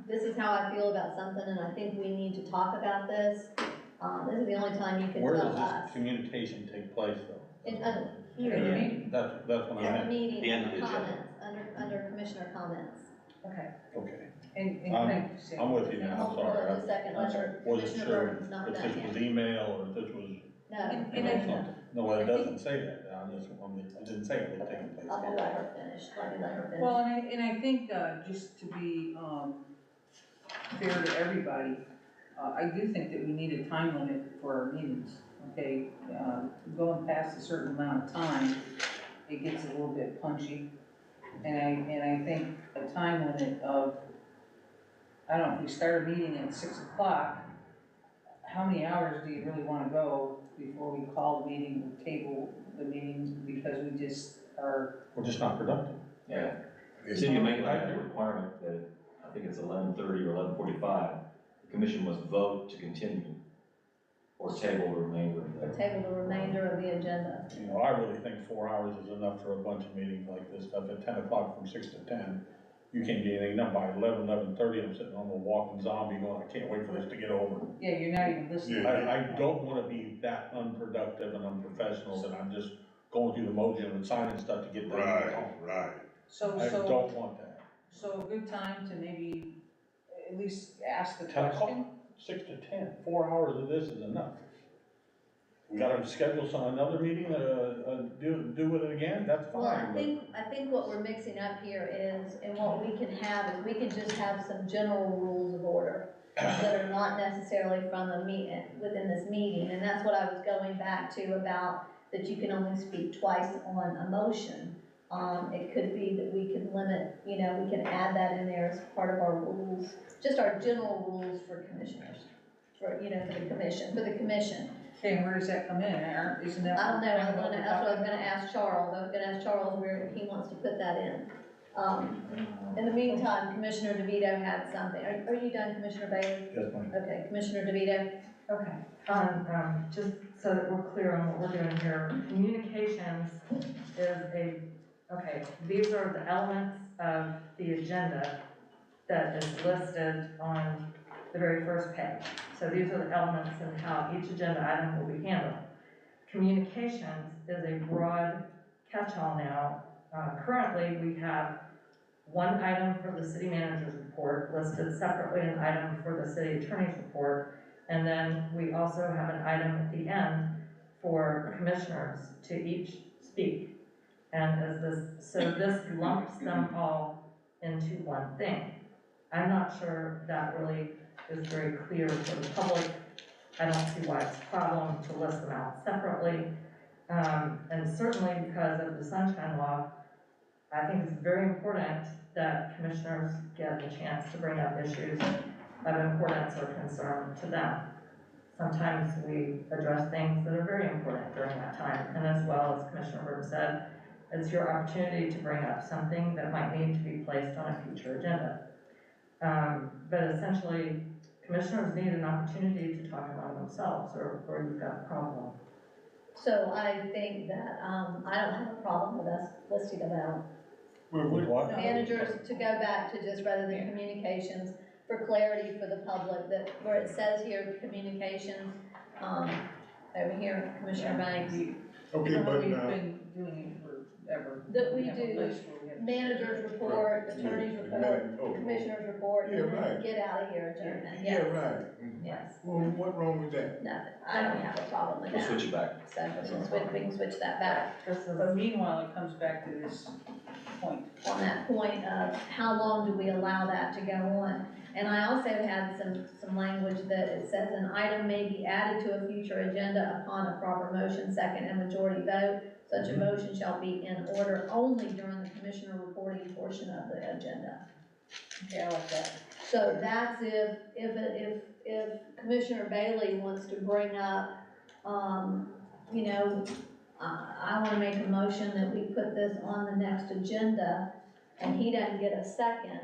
this is how I feel about something, and I think we need to talk about this. This is the only time you can Where tell does us. this communication take place though? In, here, Yeah. That's what I at the meant. meeting, The end of the agenda. comments, under commissioner comments. Okay. Okay. And can I just say? I'm with you now, I'm Hold sorry. on just a second, under Wasn't Commissioner sure Burton's not if done this was yet. email or if this was, No, And I- something. No, it doesn't say that. It didn't say it was taking place. I'll let her finish, let me let her finish. Well, and I think, just to be, fair to everybody, I do think that we need a time limit for our meetings, okay? Going past a certain amount of time, it gets a little bit punchy. And I think a time limit of, I don't know, if we start a meeting at 6 o'clock, how many hours do you really wanna go before we call the meeting, or table the meeting, because we just are. We're just not productive. Yeah. The city of Lakeland has a requirement that, I think it's 11:30 or 11:45, the commission must vote to continue or table the remainder of Or the. table the remainder of the agenda. You know, I really think 4 hours is enough for a bunch of meetings like this stuff. At 10 o'clock from 6 to 10, you can't get anything done by 11:30, I'm sitting on a walking zombie going, I can't wait for this to get over. Yeah, you're not even listening. I don't wanna be that unproductive and unprofessional that I'm just going through the motion and signing stuff to get done. Right. So, I don't want that. So a good time to maybe at least ask the 10 o'clock, question? 6 to 10, 4 hours of this is enough. We gotta schedule another meeting, do with it again, that's Well, fine, but. I think what we're mixing up here is, and what we can have is, we can just have some general rules of order that are not necessarily from the within this meeting, and that's what I was going back to about, that you can only speak twice on a motion. It could be that we can limit, we can add that in there as part of our rules, just our general rules for commissioners, for the commission. Okay, and where does that come in? Isn't that? I don't know, kind of what we're that's what I was talking gonna ask Charles, where he wants to put that in. In the meantime, Commissioner DeVito had something, are you done, Commissioner Bailey? Yes, ma'am. Okay, Commissioner DeVito? Okay, just so that we're clear on what we're doing here, communications is these are the elements of the agenda that is listed on the very first page. So these are the elements and how each agenda item will be handled. Communications is a broad catch-all now. Currently, we have one item for the city manager's report listed separately, an item for the city attorney's report, and then we also have an item at the end for commissioners to each speak. And this lumps them all into one thing. I'm not sure that really is very clear for the public. I don't see why it's a problem to list them out separately. And certainly because of the sunshine law, I think it's very important that commissioners get a chance to bring up issues of importance or concern to them. Sometimes we address things that are very important during that time, and as well as Commissioner Burton said, it's your opportunity to bring up something that might need to be placed on a future agenda. But essentially, commissioners need an opportunity to talk among themselves, or you've got a problem. So I think that, I don't have a problem with us listing them out. With what? Managers, to go back to just rather than communications, for clarity for the public, that where it says here, communications, over here, Commissioner Banks, Okay, We've but, been doing it forever. that we have a do list where we have- managers report, attorneys report, Oh, commissioners report, Yeah, and then right. get out of here, adjournment, yeah, yes, right. Mhm. yes, Well, what wrong with that? nothing, I don't have a problem with We'll that. switch it back. So we can switch that back. But meanwhile, it comes back to this point. On that point of how long do we allow that to go on? And I also had some language that it says an item may be added to a future agenda upon a proper motion, second, and majority vote. Such a motion shall be in order only during the commissioner reporting portion of the agenda. Okay, I like that. So that's if Commissioner Bailey wants to bring up, I wanna make a motion that we put this on the next agenda, and he doesn't get a second,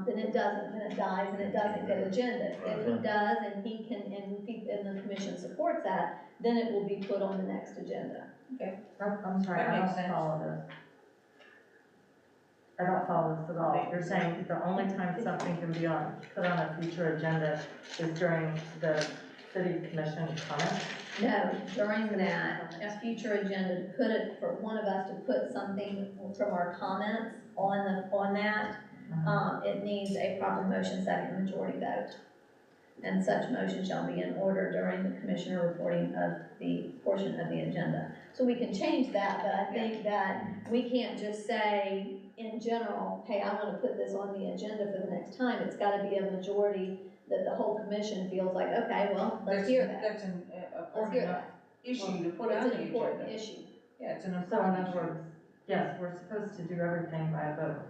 then it dies and it doesn't get agenda. If he does and he can, and the commission supports that, then it will be put on the next agenda. Okay. I'm sorry, That I makes don't sense. follow this. I don't follow this at all. You're saying the only time something can be put on a future agenda is during the city commission comment? No, during that, a future agenda, to put it, for one of us to put something from our comments on that, it needs a proper motion, second majority vote. And such motion shall be in order during the commissioner reporting of the portion of the agenda. So we can change that, but I think that we can't just say in general, hey, I wanna put this on the agenda for the next time. It's gotta be a majority that the whole commission feels like, okay, well, let's hear that. That's an Let's hear that. issue to put on It's the an agenda. important issue. Yeah, it's an So in important other issue. words, yes, we're supposed to do everything by a vote.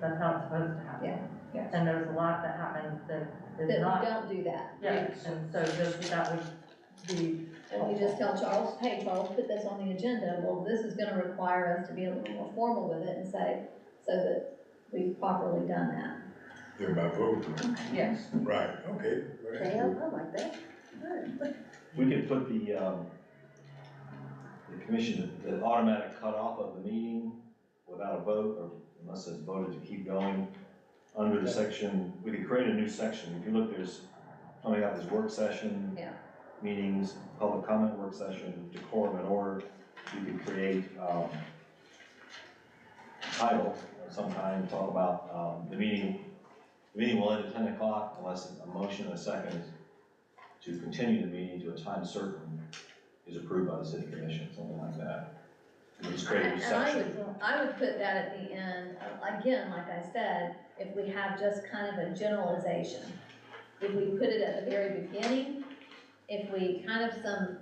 That's how it's supposed to happen. Yeah, yes. And there's a lot that happens that is That not. we don't do that. Yes, and so that would be. And we just tell Charles, hey, Charles, put this on the agenda. Well, this is gonna require us to be a little more formal with it and say, so that we've properly done that. Yeah, by vote. Yes. Right, okay. Well, that's Yeah, good. I like that. Good. We could put the commission, the automatic cutoff of the meeting without a vote, or unless it's voted to keep going, under the section, we could create a new section. If you look, there's, coming out this work session, Yeah. meetings, public comment work session, decorum and order. You could create title sometime, talk about the meeting will end at 10 o'clock unless a motion and a second to continue the meeting to a time certain is approved by the city commission, something like that. We just create a new And section. I would put that at the end, again, like I said, if we have just kind of a generalization. If we put it at the very beginning, if we kind of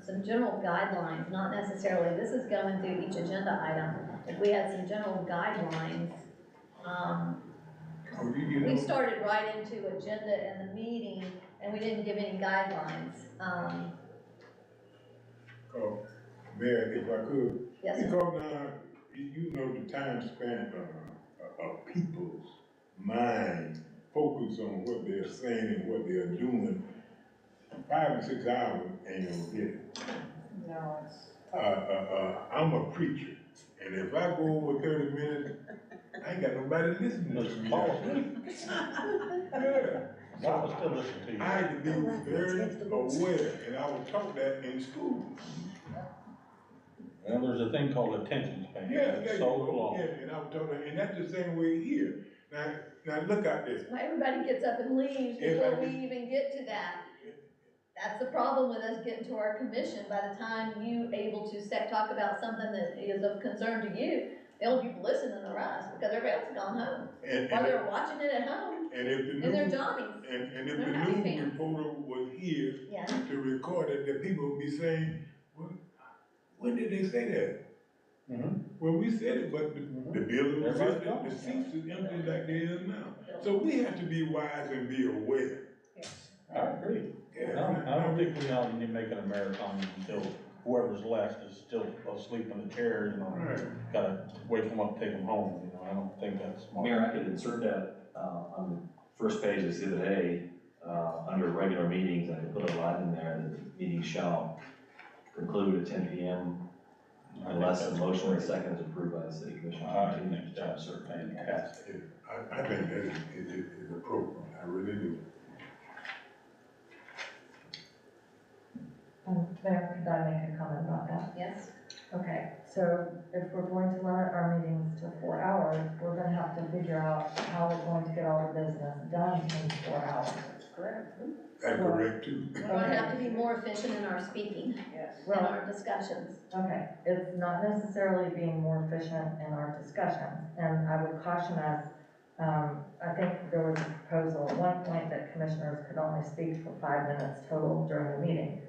some general guidelines, not necessarily, this is going through each agenda item. If we had some general guidelines, we started right into agenda and the meeting, and we didn't give any guidelines. Oh, Mayor, if I could. Yes, sir. Because now, you know the time span of people's mind focus on what they're saying and what they're doing. 5 or 6 hours ain't gonna get it. No, it's. I'm a preacher, and if I go over 30 minutes, I ain't got nobody listening to me. Yeah. I'll still listen to you. I had to be very aware, and I was taught that in school. Well, there's a thing called attention span. Yeah, It's so long. Yeah, and I was taught that, and that's the same way here. Now look at this. Well, everybody gets up and leaves before we even get to that. That's the problem with us getting to our commission. By the time you able to talk about something that is of concern to you, the only people listening are us, because everybody else has gone home. Or they're watching it at home, And if the and they're news, jobbies. and if They're the happy news fans. reporter was here Yeah. to record it, the people would be saying, well, when did they say that? When we said it, but the building was empty, the seats is empty like they is now. So we have to be wise and be aware. Yes. I agree. Yeah. I don't think we ought to make it a marathon until whoever's left is still asleep in the chair, you know. Right. Gotta wake them up, take them home, you know, I don't think that's smart. Mayor, I could insert that on the first page of Exhibit A, under regular meetings. I could put a line in there that the meeting shall conclude at 10 p.m. unless a motion or a second is approved by the city commission. I think that's fantastic. I think that is appropriate, I really do. Mayor, could I make a comment about that? Yes. Okay, so if we're going to limit our meetings to 4 hours, we're gonna have to figure out how we're going to get all the business done in 4 hours. That's correct. That's correct too. We're gonna have to be more efficient in our speaking, Yes. in our discussions. Okay, it's not necessarily being more efficient in our discussions, and I would caution us, I think there was a proposal at one point that commissioners could only speak for 5 minutes total during the meeting.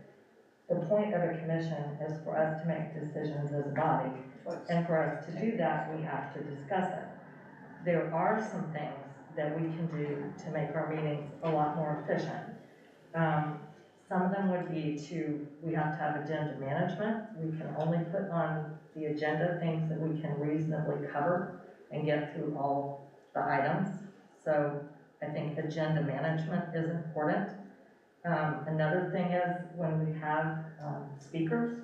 The point of a commission is for us to make decisions as a body, and for us to do that, we have to discuss it. There are some things that we can do to make our meetings a lot more efficient. Some of them would be we have to have agenda management. We can only put on the agenda things that we can reasonably cover and get through all the items. So I think agenda management is important. Another thing is when we have speakers,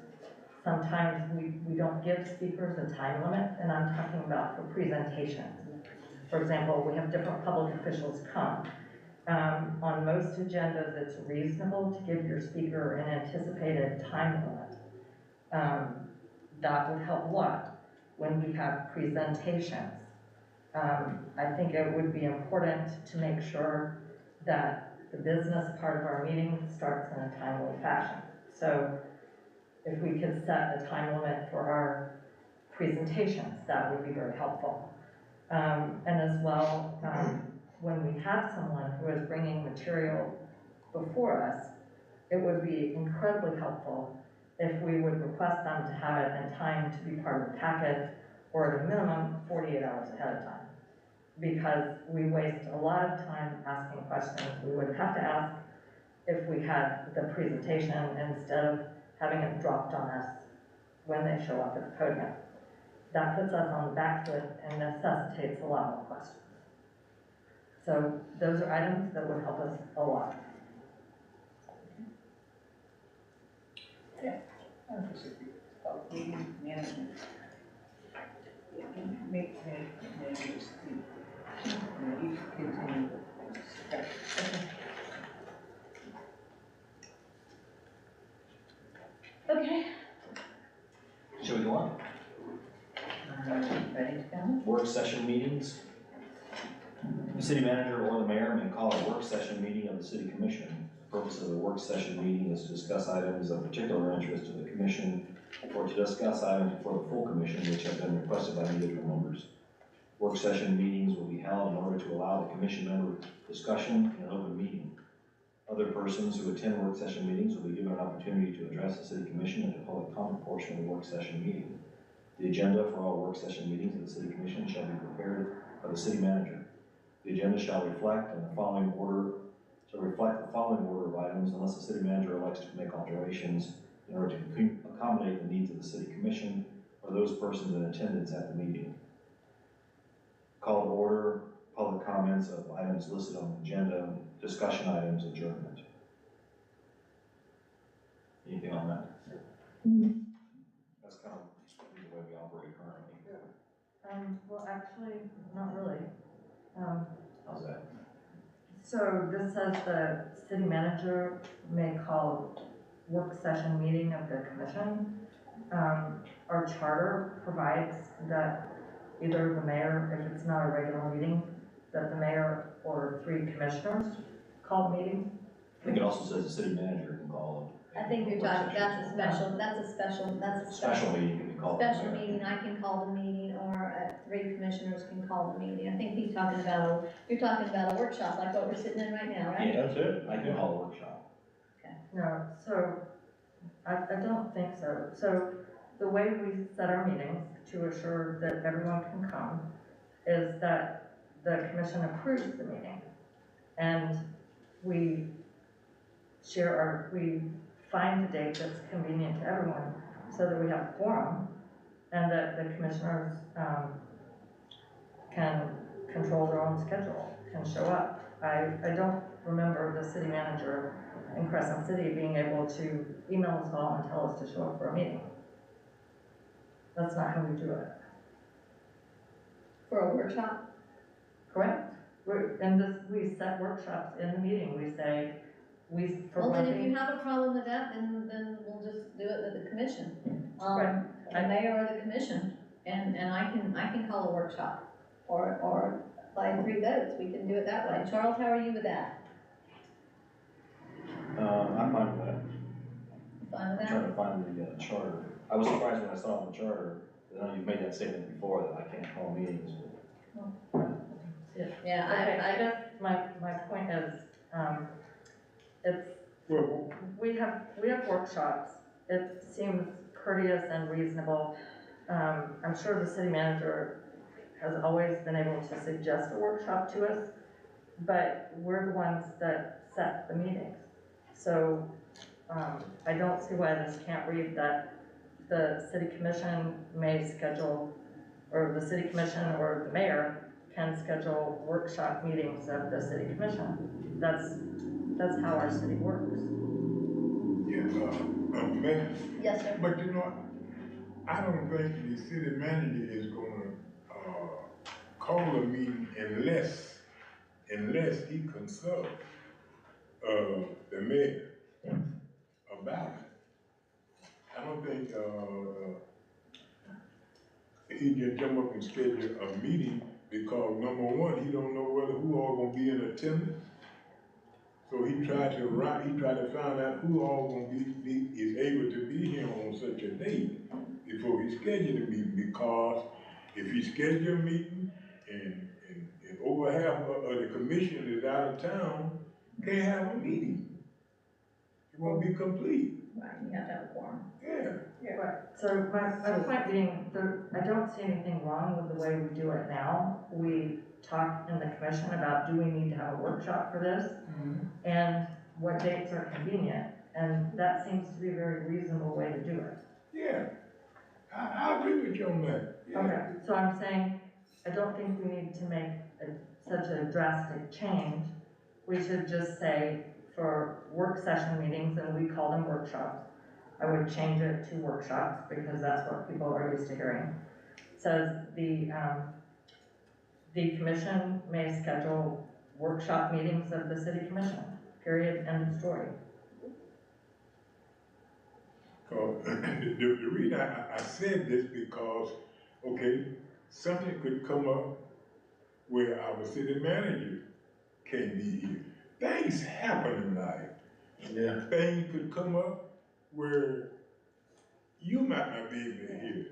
sometimes we don't give speakers a time limit, and I'm talking about for presentations. For example, we have different public officials come. On most agendas, it's reasonable to give your speaker an anticipated time limit. That would help a lot when we have presentations. I think it would be important to make sure that the business part of our meeting starts in a timely fashion. So if we could set a time limit for our presentations, that would be very helpful. And as well, when we have someone who is bringing material before us, it would be incredibly helpful if we would request them to have it in time to be part of the packet, or at a minimum, 48 hours ahead of time. Because we waste a lot of time asking questions we would have to ask if we had the presentation instead of having it dropped on us when they show up at the podium. That puts us on the back foot and necessitates a lot more questions. So those are items that would help us a lot. Okay. Meeting management. Make managers, you continue with this. Okay. Should we go on? Ready to go? Work session meetings. The city manager or the mayor may call a work session meeting of the city commission. The purpose of the work session meeting is to discuss items of particular interest to the commission or to discuss items for the full commission which have been requested by individual members. Work session meetings will be held in order to allow the commission member discussion in an open meeting. Other persons who attend work session meetings will be given an opportunity to address the city commission at the public comment portion of the work session meeting. The agenda for all work session meetings of the city commission shall be prepared by the city manager. The agenda shall reflect the following order of items unless the city manager elects to make alterations in order to accommodate the needs of the city commission or those persons in attendance at the meeting. Call to order, public comments of items listed on the agenda, discussion items, adjournment. Anything on that? That's kind of the way we operate currently. Well, actually, not really. How's that? So this says the city manager may call a work session meeting of the commission. Our charter provides that either the mayor, if it's not a regular meeting, that the mayor or 3 commissioners call the meeting. I think it also says the city manager can call I think you're talking, that's a special meeting can be called. Special meeting, I can call the meeting, or 3 commissioners can call the meeting. I think he's talking about, you're talking about a workshop like what we're sitting in right now, right? Yeah, that's it. I can call a workshop. No, so I don't think so. So the way we set our meetings to assure that everyone can come is that the commission approves the meeting. And we find the date that's convenient to everyone so that we have a quorum and that the commissioners can control their own schedule, can show up. I don't remember the city manager in Crescent City being able to email us all and tell us to show up for a meeting. That's not how we do it. For a workshop? Correct? We set workshops in the meeting. We say, well, then if you have a problem with that, then we'll just do it with the commission. Right. The mayor or the commission, and I can call a workshop, or by 3 votes, we can do it that way. Charles, how are you with that? I'm fine with that. Fine with I'm that? trying to find the charter. I was surprised when I saw the charter. I know you've made that statement before that I can't call meetings. Yeah, Okay, I guess my point is, we have workshops. It seems courteous and reasonable. I'm sure the city manager has always been able to suggest a workshop to us, but we're the ones that set the meetings. So I don't see why this can't read that the city commission may schedule, or the city commission or the mayor can schedule workshop meetings of the city commission. That's how our city works. Yeah, Mayor? Yes, sir. But you know, I don't think the city manager is gonna, call a meeting unless he consults, the mayor about it. I don't think, he can jump up and schedule a meeting because number one, he don't know whether who all gonna be in attendance. So he tried to find out who all gonna is able to be here on such a date before he scheduled a meeting, because if he schedule a meeting and over half of the commission is out of town, can't have a meeting. It won't be complete. Right, you have to have a quorum. Yeah. Right, so my point being, I don't see anything wrong with the way we do it now. We talk in the commission about, do we need to have a workshop for this? And what dates are convenient, and that seems to be a very reasonable way to do it. Yeah, I agree with you on that. Yeah. Okay, so I'm saying, I don't think we need to make such a drastic change. We should just say, for work session meetings, and we call them workshops, I would change it to workshops, because that's what people are used to hearing. It says the commission may schedule workshop meetings of the city commission, period, end of story. The reason I said this because, okay, something could come up where our city manager can't be here. Things happen in life. Yeah. Things could come up where you might not be able to hear.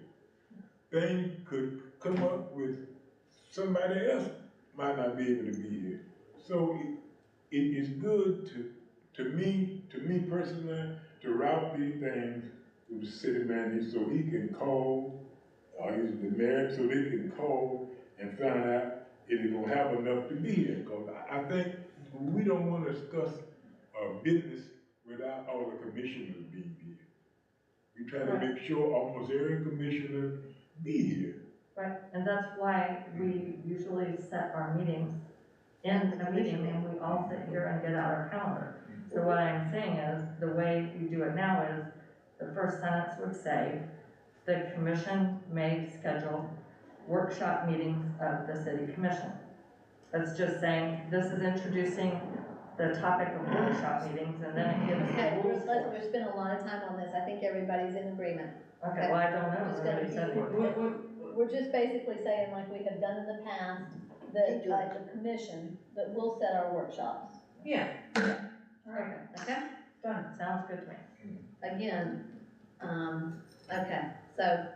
Things could come up with somebody else might not be able to be here. So it is good to me personally, to route these things to the city manager so he can call, or use the mayor, so they can call and find out if they're gonna have enough to be here. Because I think we don't want to discuss business without all the commissioners being here. We try to make sure almost every commissioner be here. Right, and that's why we usually set our meetings in a meeting, and we all sit here and get out our calendar. So what I'm saying is, the way you do it now is, the first sentence would say, the commission may schedule workshop meetings of the city commission. That's just saying, this is introducing the topic of workshop meetings, and then it gives Okay, the rules for we've spent a lot of time on this, I think everybody's in agreement. Okay, well, I don't know, Just nobody said it. We're just basically saying, like we have done in the past, that the commission, that we'll set our workshops. Yeah. Okay, Okay? done, sounds good to me. Again, okay, so,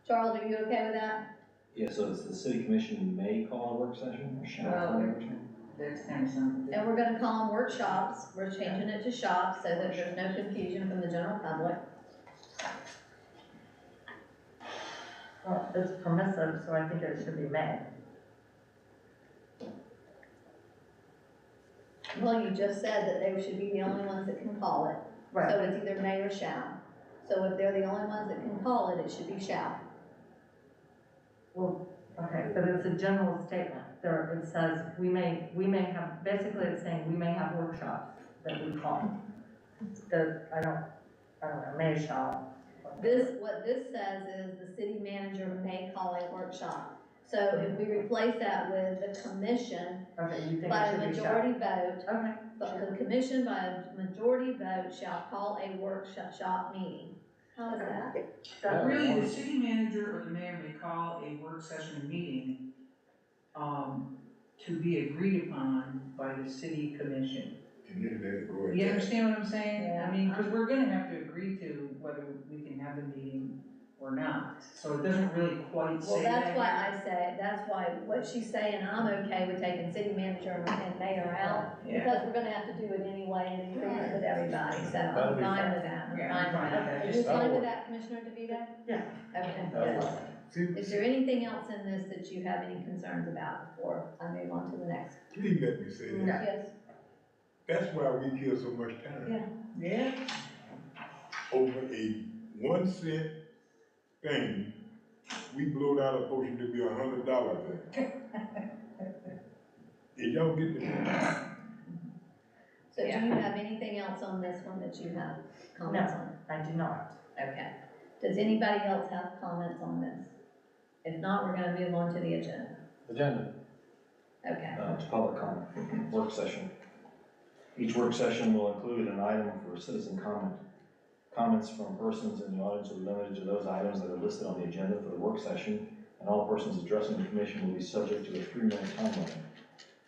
Charles, are you okay with that? Yeah, so it's the city commission may call a work session or shall call a work session? That's kind of something. And we're gonna call them workshops, we're changing it to shops so that there's no confusion from the general public. Well, it's permissive, so I think it should be may. Well, you just said that they should be the only ones that can call it. Right. So it's either may or shall. So if they're the only ones that can call it, it should be shall. Well, okay, but it's a general statement. There, it says, we may have, basically it's saying we may have workshops that we call. I don't know, may, shall. What this says is the city manager may call a workshop. So if we replace that with the commission, Okay, you think by it a should be shall? majority vote, Okay. but the commission by a majority vote shall call a workshop meeting. How is that? Really, the city manager or the mayor may call a work session meeting, to be agreed upon by the city commission. You understand what I'm saying? Yeah. I mean, because we're gonna have to agree to whether we can have the meeting or not, so it doesn't really quite Well, say that. that's why I say, that's why what she's saying, I'm okay with taking city manager and mayor out, Yeah. because we're gonna have to do it anyway in agreement with everybody, so That'll I'm be fine fine. with that, I'm Yeah, fine I'm fine with with that. that. Are you That'll fine with work. that, Commissioner DeVito? Yeah. Okay, That'll yes. work. Is there anything else in this that you have any concerns about before I move on to the next? Please let me say this. Yes, That's why we kill so much time. yeah, Over a 1 cent thing, we blowed out a potion to be $100 thing. Did y'all get the point? so do you have anything else on this one that you have comments on? I do not. Okay. Does anybody else have comments on this? If not, we're gonna move on to the agenda. agenda. Okay. To public comment, work session. Each work session will include an item for citizen comment. Comments from persons in the audience will be limited to those items that are listed on the agenda for the work session, and all persons addressing the commission will be subject to a 3-minute time limit.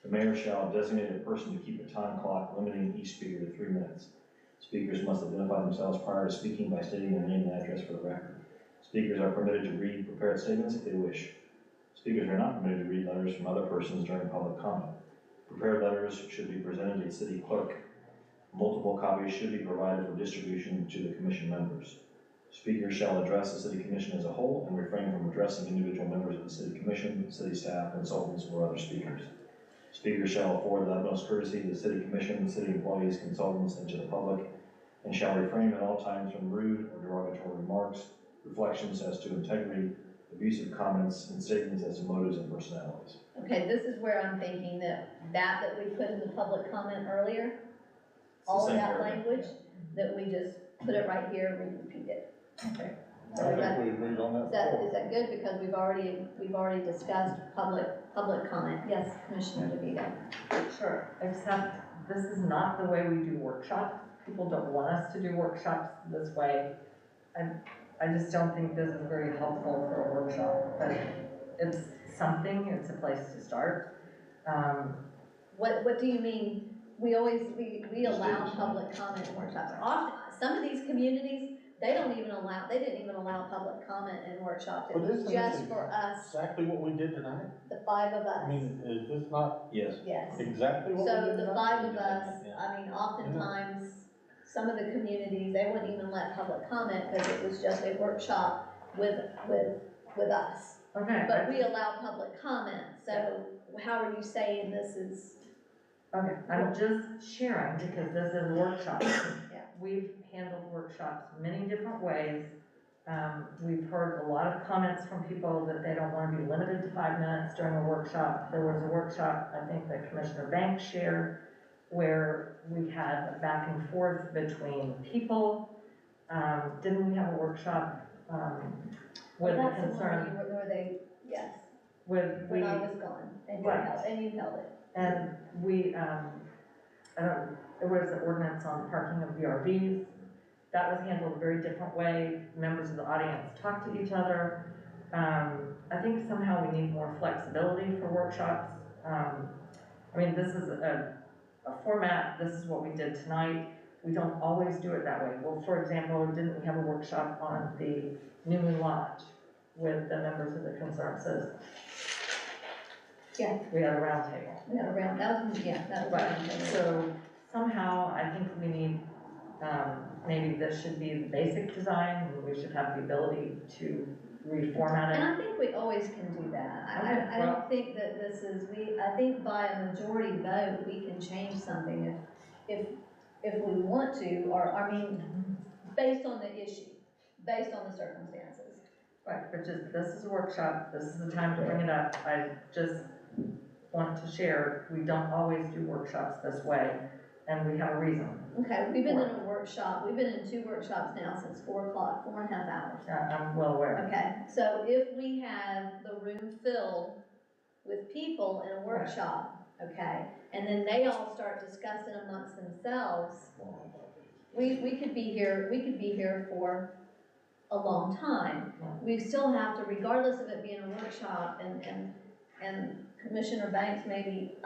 The mayor shall designate a person to keep a time clock limiting each speaker to 3 minutes. Speakers must identify themselves prior to speaking by stating their name and address for the record. Speakers are permitted to read prepared statements if they wish. Speakers are not permitted to read letters from other persons during public comment. Prepared letters should be presented to the city clerk. Multiple copies should be provided for distribution to the commission members. Speakers shall address the city commission as a whole and refrain from addressing individual members of the city commission, city staff, consultants, or other speakers. Speakers shall afford the utmost courtesy to the city commission, city employees, consultants, and to the public, and shall refrain at all times from rude or derogatory remarks, reflections as to integrity, abusive comments, and statements as to motives and personalities. Okay, this is where I'm thinking that we put in the public comment earlier, all of that language, that we just put it right here and we repeat it. Okay. I think we agreed on that before. Is that good? Because we've already discussed public comment. Yes, Commissioner DeVito. Sure, except this is not the way we do workshops. People don't want us to do workshops this way. I just don't think this is very helpful for a workshop, but it's something, it's a place to start. What do you mean? We allow public comment in workshops. Often, some of these communities, they didn't even allow public comment in workshops. It was just for us, Exactly what we did tonight? the 5 of us. I mean, is this not Yes. Yes. exactly what we So did the tonight? 5 of us, I mean, oftentimes, some of the communities, they wouldn't even let public comment because it was just a workshop with us. Okay. But we allow public comment, so how are you saying this is? Okay, I'm just sharing because this is a workshop. Yeah. We've handled workshops many different ways. We've heard a lot of comments from people that they don't want to be limited to 5 minutes during a workshop. There was a workshop, I think that Commissioner Banks shared, where we had back and forth between people. Didn't we have a workshop with the That's the concern? one where they, yes, When when I was gone, and you held it. And we, there was an ordinance on parking of VRVs. That was handled a very different way. Members of the audience talked to each other. I think somehow we need more flexibility for workshops. I mean, this is a format, this is what we did tonight. We don't always do it that way. Well, for example, didn't we have a workshop on the New Moon Lodge with the members of the concerned citizens? Yeah. We had a round table. That was Right, round table. so somehow I think we need, maybe this should be the basic design, and we should have the ability to reformat And it. I think we always can do that. Okay, I don't think that this is, I think by a majority vote, we can change something if we want to, or, I mean, based on the issue, based on the circumstances. Right, but just, this is a workshop, this is the time to bring it up. I just want to share, we don't always do workshops this way, and we have a reason. Okay, we've been in a workshop, we've been in 2 workshops now since 4 o'clock, 4.5 hours. I'm well aware. Okay, so if we have the room filled with people in a workshop, okay, and then they all start discussing amongst themselves, we could be here for a long time. We still have to, regardless of it being a workshop, and Commissioner Banks maybe,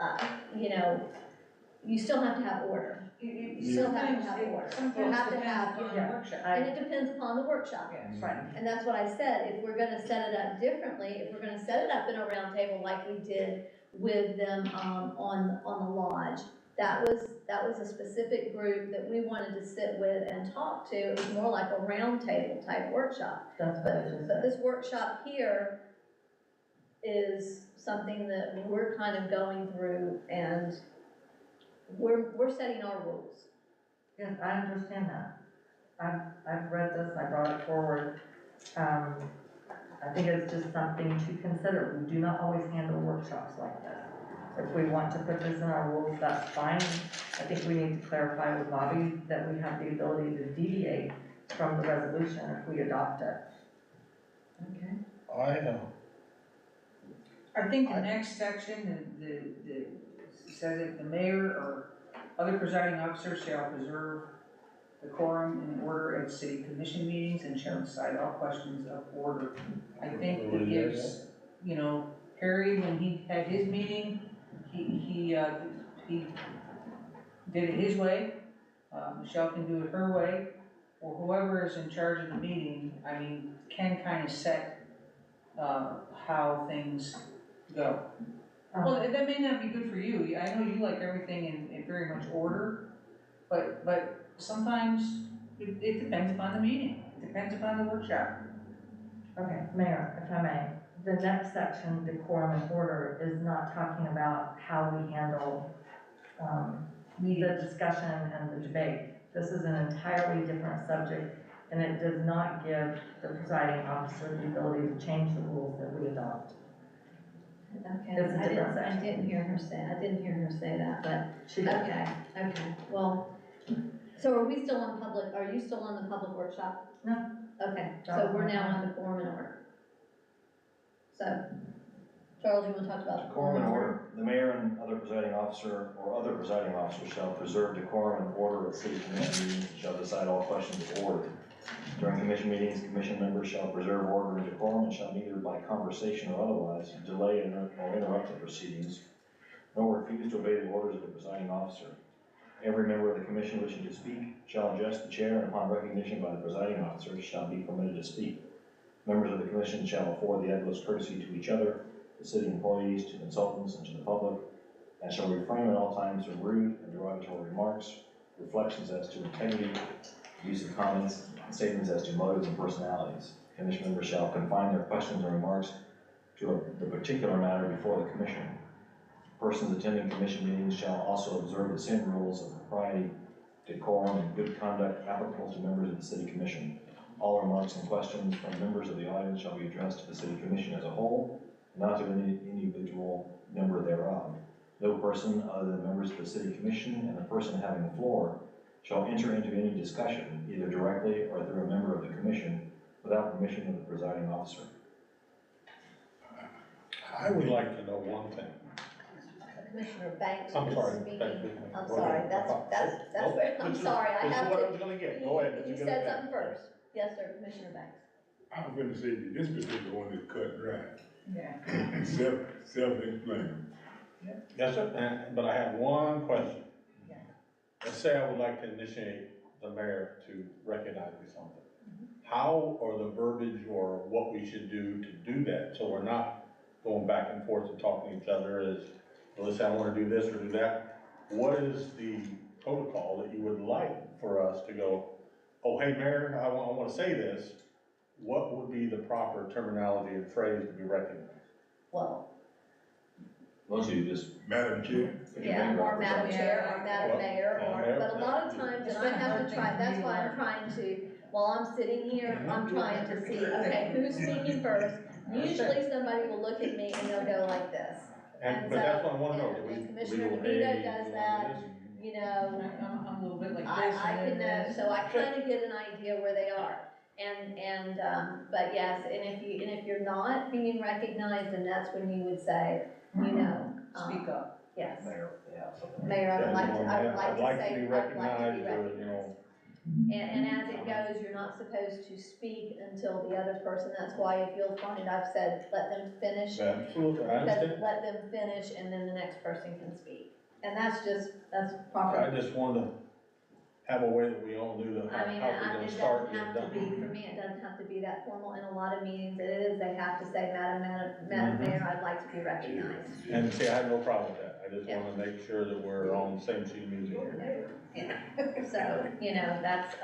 you still have to have order. You still have to have order. You have to have, and it depends upon the workshop. Right. And that's what I said, if we're gonna set it up differently, if we're gonna set it up in a round table like we did with them, on the lodge, that was a specific group that we wanted to sit with and talk to. It was more like a round table type workshop. That's what it is. But this workshop here is something that we're kind of going through, and we're setting our rules. Yes, I understand that. I've read this, I brought it forward. I think it's just something to consider. We do not always handle workshops like this. If we want to put this in our rules, that's fine. I think we need to clarify with Bobby that we have the ability to deviate from the resolution if we adopt it. Okay. I I think the next section, the says that the mayor or other presiding officers shall preserve the quorum and order at city commission meetings and shall decide all questions of order. I think it gives, you know, Harry, when he had his meeting, he did it his way. Michelle can do it her way, or whoever is in charge of the meeting, I mean, can kind of set, how things go. Well, that may not be good for you. I know you like everything in very much order, but sometimes it depends upon the meeting. It depends upon the workshop. Okay, Mayor, if I may, the next section, decorum and order, is not talking about how we handle, the discussion and the debate. This is an entirely different subject, and it does not give the presiding officer the ability to change the rules that we adopt. Okay, It's a different I section. didn't hear her say that, but, She did. okay, well, so are we still on public, are you still on the public workshop? No. Okay, so we're now on the quorum and order. So, Charles, you wanna talk about Decorum and order. The mayor and other presiding officer or other presiding officer shall preserve decorum and order at city commission meetings and shall decide all questions of order. During commission meetings, commission members shall preserve order and decorum and shall neither by conversation or otherwise delay or interrupt the proceedings, nor refuse to obey the orders of the presiding officer. Every member of the commission wishing to speak shall address the chair, and upon recognition by the presiding officer shall be permitted to speak. Members of the commission shall afford the utmost courtesy to each other, to city employees, to consultants, and to the public, and shall refrain at all times from rude and derogatory remarks, reflections as to integrity, use of comments, and statements as to motives and personalities. Commission members shall confine their questions and remarks to the particular matter before the commission. Persons attending commission meetings shall also observe the same rules of propriety, decorum, and good conduct applicable to members of the city commission. All remarks and questions from members of the audience shall be addressed to the city commission as a whole, not to any individual member thereof. No person other than members of the city commission and the person having the floor shall enter into any discussion, either directly or through a member of the commission, without permission of the presiding officer. I would like to know one thing. Commissioner Banks I'm is sorry. speaking. I'm Go sorry, ahead. that's Nope. where, I'm sorry, I This have is to. what I was gonna get. Go ahead. You said something first. Yes, sir, Commissioner Banks. I was gonna say that this particular one is cut dry, Yeah. self-explanatory. Yes, sir, but I have one question. Let's say I would like to initiate the mayor to recognize me something. How, or the verbiage, or what we should do to do that, so we're not going back and forth and talking to each other as, well, let's say I wanna do this or do that. What is the protocol that you would like for us to go, oh, hey, Mayor, I wanna say this, what would be the proper terminology and phrase to be recognized? Well, Most of you just. Madam Chair? yeah, or Madam Chair, or Madam Well, Mayor, Mayor. but a lot of times, and I have to try, that's why I'm trying to, while I'm sitting here, I'm trying to see, okay, who's speaking first? Usually somebody will look at me and they'll go like this. And, but that's what I wanna know, do we, And do we Commissioner go, DeVito hey, does you that, want this? you know, I'm a little bit like I this and can know, then this. so I kind of get an idea where they are. But yes, and if you're not being recognized, then that's when you would say, you know. Speak up. Yes. Mayor, yeah, something. Mayor, I would like to say, I'd like to be I'd like to be recognized, or, you know. And as it goes, you're not supposed to speak until the other person, that's why if you'll find, I've said, let them finish. Absolutely, I Because understand. let them finish and then the next person can speak. And that's proper. I just wanted to have a way that we all knew that I mean, how we're gonna it start doesn't and have to be, for me, it doesn't have to be that formal. In a lot of meetings, it is, they have to say, Madam Mayor, I'd like to be recognized. And see, I have no problem with that, I just wanna make sure that we're on the same sheet of music here. Yeah. So, you know, that's,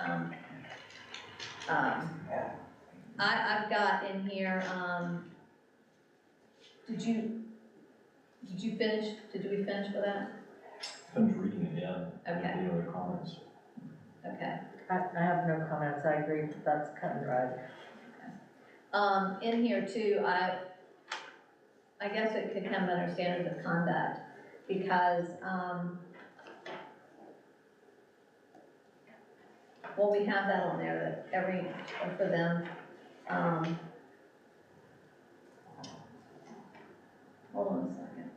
I've got in here, did we finish for that? Finish reading it, yeah. Okay. Any other comments? Okay. I have no comments, I agree, that's cut and dried. In here too, I guess it could come under standards of conduct, because, well, we have that on there, that for them, hold on a second.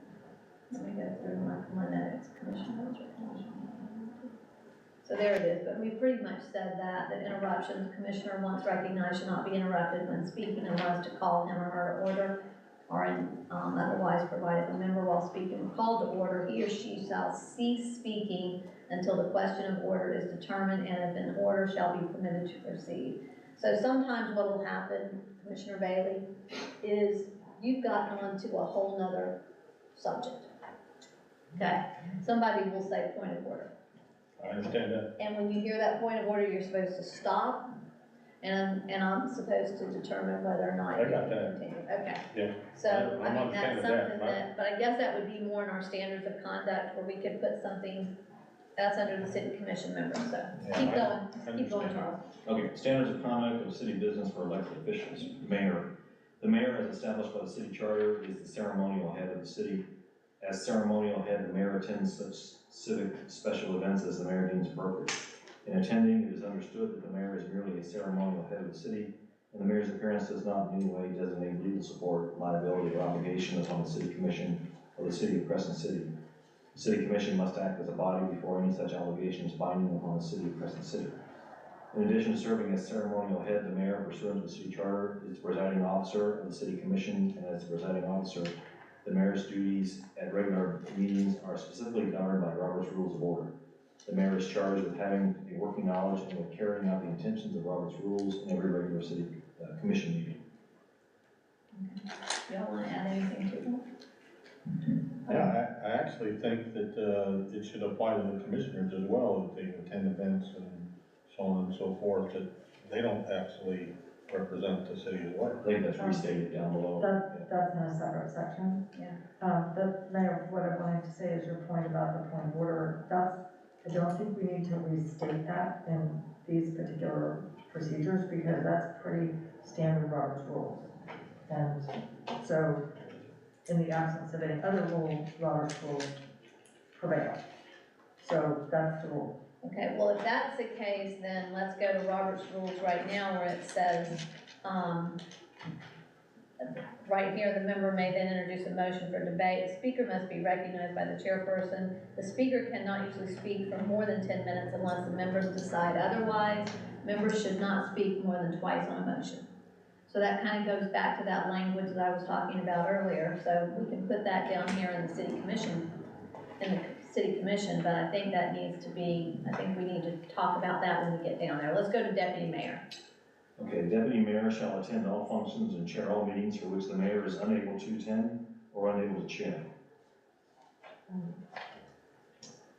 Let me go through my notes, commission notes. So there it is, but we pretty much said that interruptions, commissioner once recognized should not be interrupted when speaking unless to call him or her to order, or otherwise provided the member while speaking or called to order, he or she shall cease speaking until the question of order is determined, and if an order shall be permitted to proceed. So sometimes what will happen, Commissioner Bailey, is you've gotten onto a whole nother subject. Okay, somebody will say point of order. I understand that. And when you hear that point of order, you're supposed to stop, and I'm supposed to determine whether or not I you got can that. continue. Okay. Yeah. So, I'm I mean, understanding that's that, something right? that, but I guess that would be more in our standards of conduct, where we could put something, that's under the city commission members, so Yeah, keep I going, understand. Charles. Okay, standards of conduct of city business for elected officials. The mayor, as established by the city charter, is the ceremonial head of the city. As ceremonial head, the mayor attends such civic special events as the mayor deems appropriate. In attending, it is understood that the mayor is merely a ceremonial head of the city, and the mayor's appearance does not in any way designate legal support, liability, or obligation upon the city commission of the city of Crescent City. The city commission must act as a body before any such obligation is binding upon the city of Crescent City. In addition to serving as ceremonial head, the mayor, pursuant to the city charter, is the presiding officer of the city commission, and as the presiding officer, the mayor's duties at regular meetings are specifically governed by Robert's Rules of Order. The mayor is charged with having a working knowledge and with carrying out the intentions of Robert's Rules in every regular city commission meeting. Y'all wanna add anything to that? Yeah, I actually think that, it should apply to the commissioners as well, if they attend events and so on and so forth, that they don't actually represent the city as well. I think that's restated down below. That's in a separate section. Yeah. The mayor, what I wanted to say is your point about the point of order, I don't think we need to restate that in these particular procedures, because that's pretty standard Robert's rules. And so, in the absence of any other rule, Robert's rules prevail. So that's the rule. Okay, well, if that's the case, then let's go to Robert's Rules right now, where it says, right here, the member may then introduce a motion for debate. A speaker must be recognized by the chairperson. The speaker cannot usually speak for more than 10 minutes unless the members decide otherwise. Members should not speak more than twice on a motion. So that kind of goes back to that language that I was talking about earlier. So we can put that down here in the city commission, but I think that needs to be, I think we need to talk about that when we get down there. Let's go to deputy mayor. Okay, deputy mayor shall attend all functions and chair all meetings for which the mayor is unable to attend or unable to chair.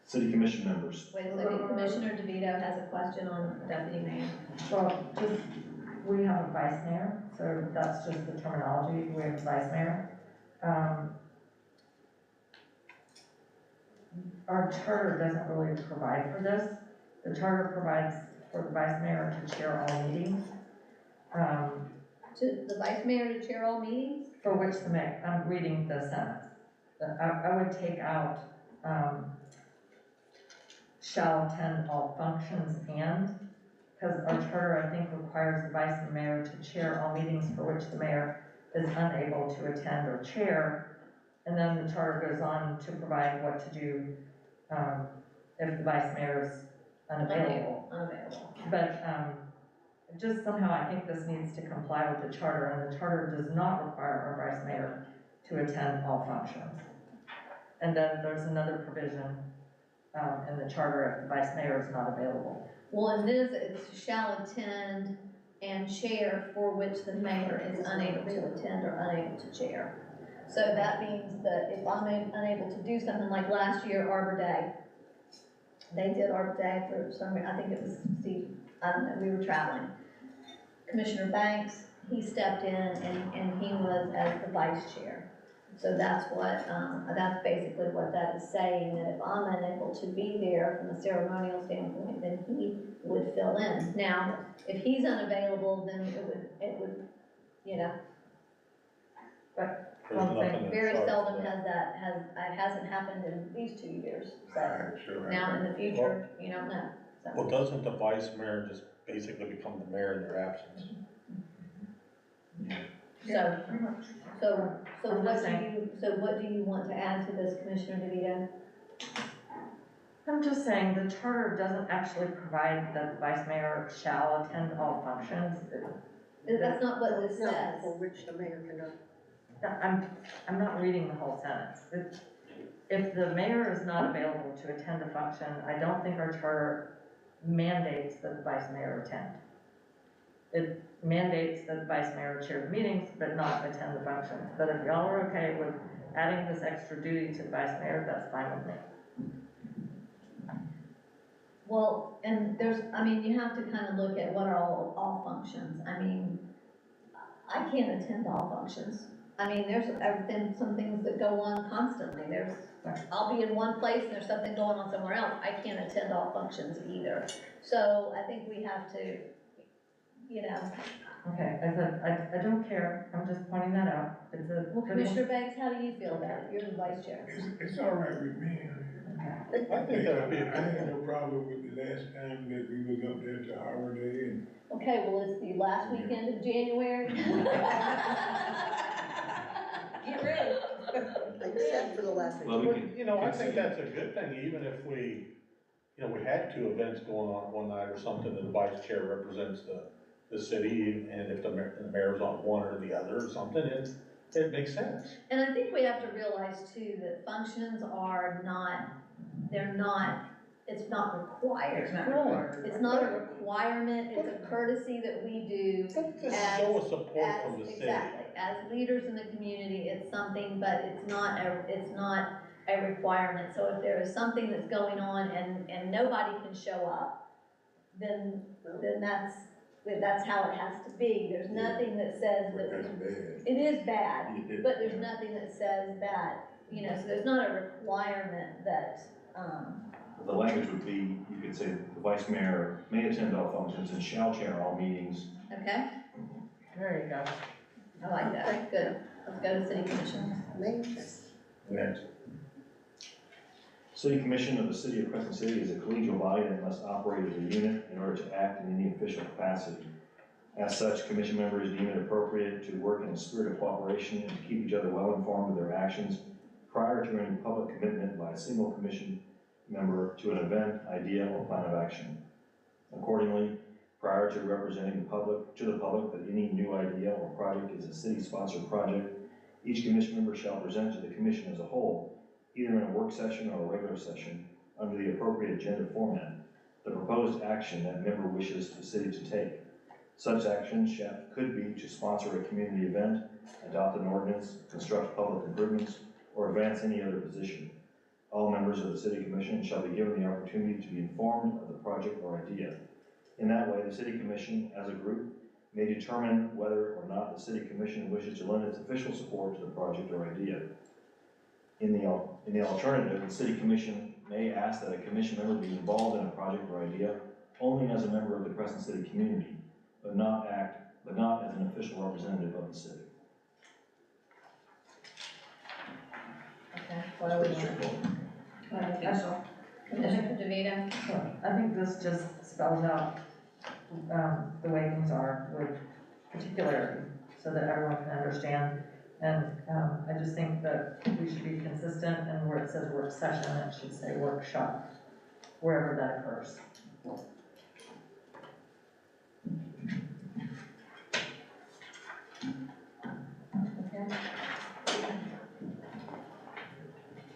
City commission members. Wait a second, Commissioner DeVito has a question on deputy mayor. Well, we have a vice mayor, so that's just the terminology, we have a vice mayor. Our charter doesn't really provide for this. The charter provides for the vice mayor to chair all meetings. To the vice mayor to chair all meetings? For which the mayor, I'm reading the sentence. I would take out, shall attend all functions and, because our charter, I think, requires the vice mayor to chair all meetings for which the mayor is unable to attend or chair. And then the charter goes on to provide what to do if the vice mayor is unavailable. But just somehow I think this needs to comply with the charter, and the charter does not require our vice mayor to attend all functions. And then there's another provision in the charter if the vice mayor is not available. Well, in this, it shall attend and chair for which the mayor is unable to attend or unable to chair. So that means that if I'm unable to do something like last year, Arbor Day, they did Arbor Day for some reason, I think it was Steve, I don't know, we were traveling. Commissioner Banks, he stepped in and he was as the vice chair. So that's what, that's basically what that is saying, that if I'm unable to be there from a ceremonial standpoint, then he would fill in. Now, if he's unavailable, then it would, you know. But very seldom hasn't happened in these 2 years, so now in the future, you don't know. So. Well, doesn't the vice mayor just basically become the mayor in their absence? So, pretty much. so I'm what just do saying. you, so what do you want to add to this, Commissioner DeVito? I'm just saying, the charter doesn't actually provide that the vice mayor shall attend all functions. That's not what this says. For which the mayor cannot. I'm not reading the whole sentence. If the mayor is not available to attend a function, I don't think our charter mandates that the vice mayor attend. It mandates that the vice mayor chair the meetings, but not attend the functions. But if y'all are okay with adding this extra duty to the vice mayor, that's fine with me. Well, and there's, I mean, you have to kind of look at what are all functions. I mean, I can't attend all functions. I mean, there's everything, some things that go on constantly. I'll be in one place and there's something going on somewhere else. I can't attend all functions either. So I think we have to, you know. Okay, I said, I don't care. I'm just pointing that out. It's a. Well, Commissioner Banks, how do you feel about it? You're the vice chair. It's all right with me. I think that would be, I had no problem with the last time that we was up there to Howard Day and. Okay, well, it's the last weekend of January. Get ready. Except for the last week. Well, we But, can you know, I think that's a good thing, even if we, you know, we had 2 events going on one night or something, and the vice chair represents the city, and if the mayor's on one or the other or something, it makes sense. And I think we have to realize too that functions are not, it's not required. It's not required. It's not a requirement, it's a courtesy that we do. Just As- show us support from the city. Exactly, as leaders in the community, it's something, but it's not a requirement. So if there is something that's going on and nobody can show up, then that's how it has to be. There's nothing that says that. That's bad. It is bad, but there's nothing that says that, you know, so there's not a requirement that, The language would be, you could say, the vice mayor may attend all functions and shall chair all meetings. okay? There you go. I like that, good. Let's go to city commission. Next. City Commission of the City of Crescent City is a collegial body that must operate as a unit in order to act in any official capacity. As such, commission members deem it appropriate to work in a spirit of cooperation and to keep each other well informed of their actions prior to any public commitment by a single commission member to an event, idea, or plan of action. Accordingly, prior to representing the public that any new idea or project is a city-sponsored project, each commission member shall present to the commission as a whole, either in a work session or a regular session, under the appropriate agenda format, the proposed action that member wishes the city to take. Such actions could be to sponsor a community event, adopt an ordinance, construct public improvements, or advance any other position. All members of the city commission shall be given the opportunity to be informed of the project or idea. In that way, the city commission, as a group, may determine whether or not the city commission wishes to lend its official support to the project or idea. In the alternative, the city commission may ask that a commission member be involved in a project or idea only as a member of the Crescent City community, but not as an official representative of the city. Okay, what are we doing? Commissioner DeVito? I think this just spells out, the way things are with particularity, so that everyone can understand. And, I just think that we should be consistent, and where it says work session, it should say workshop, wherever that occurs. Okay.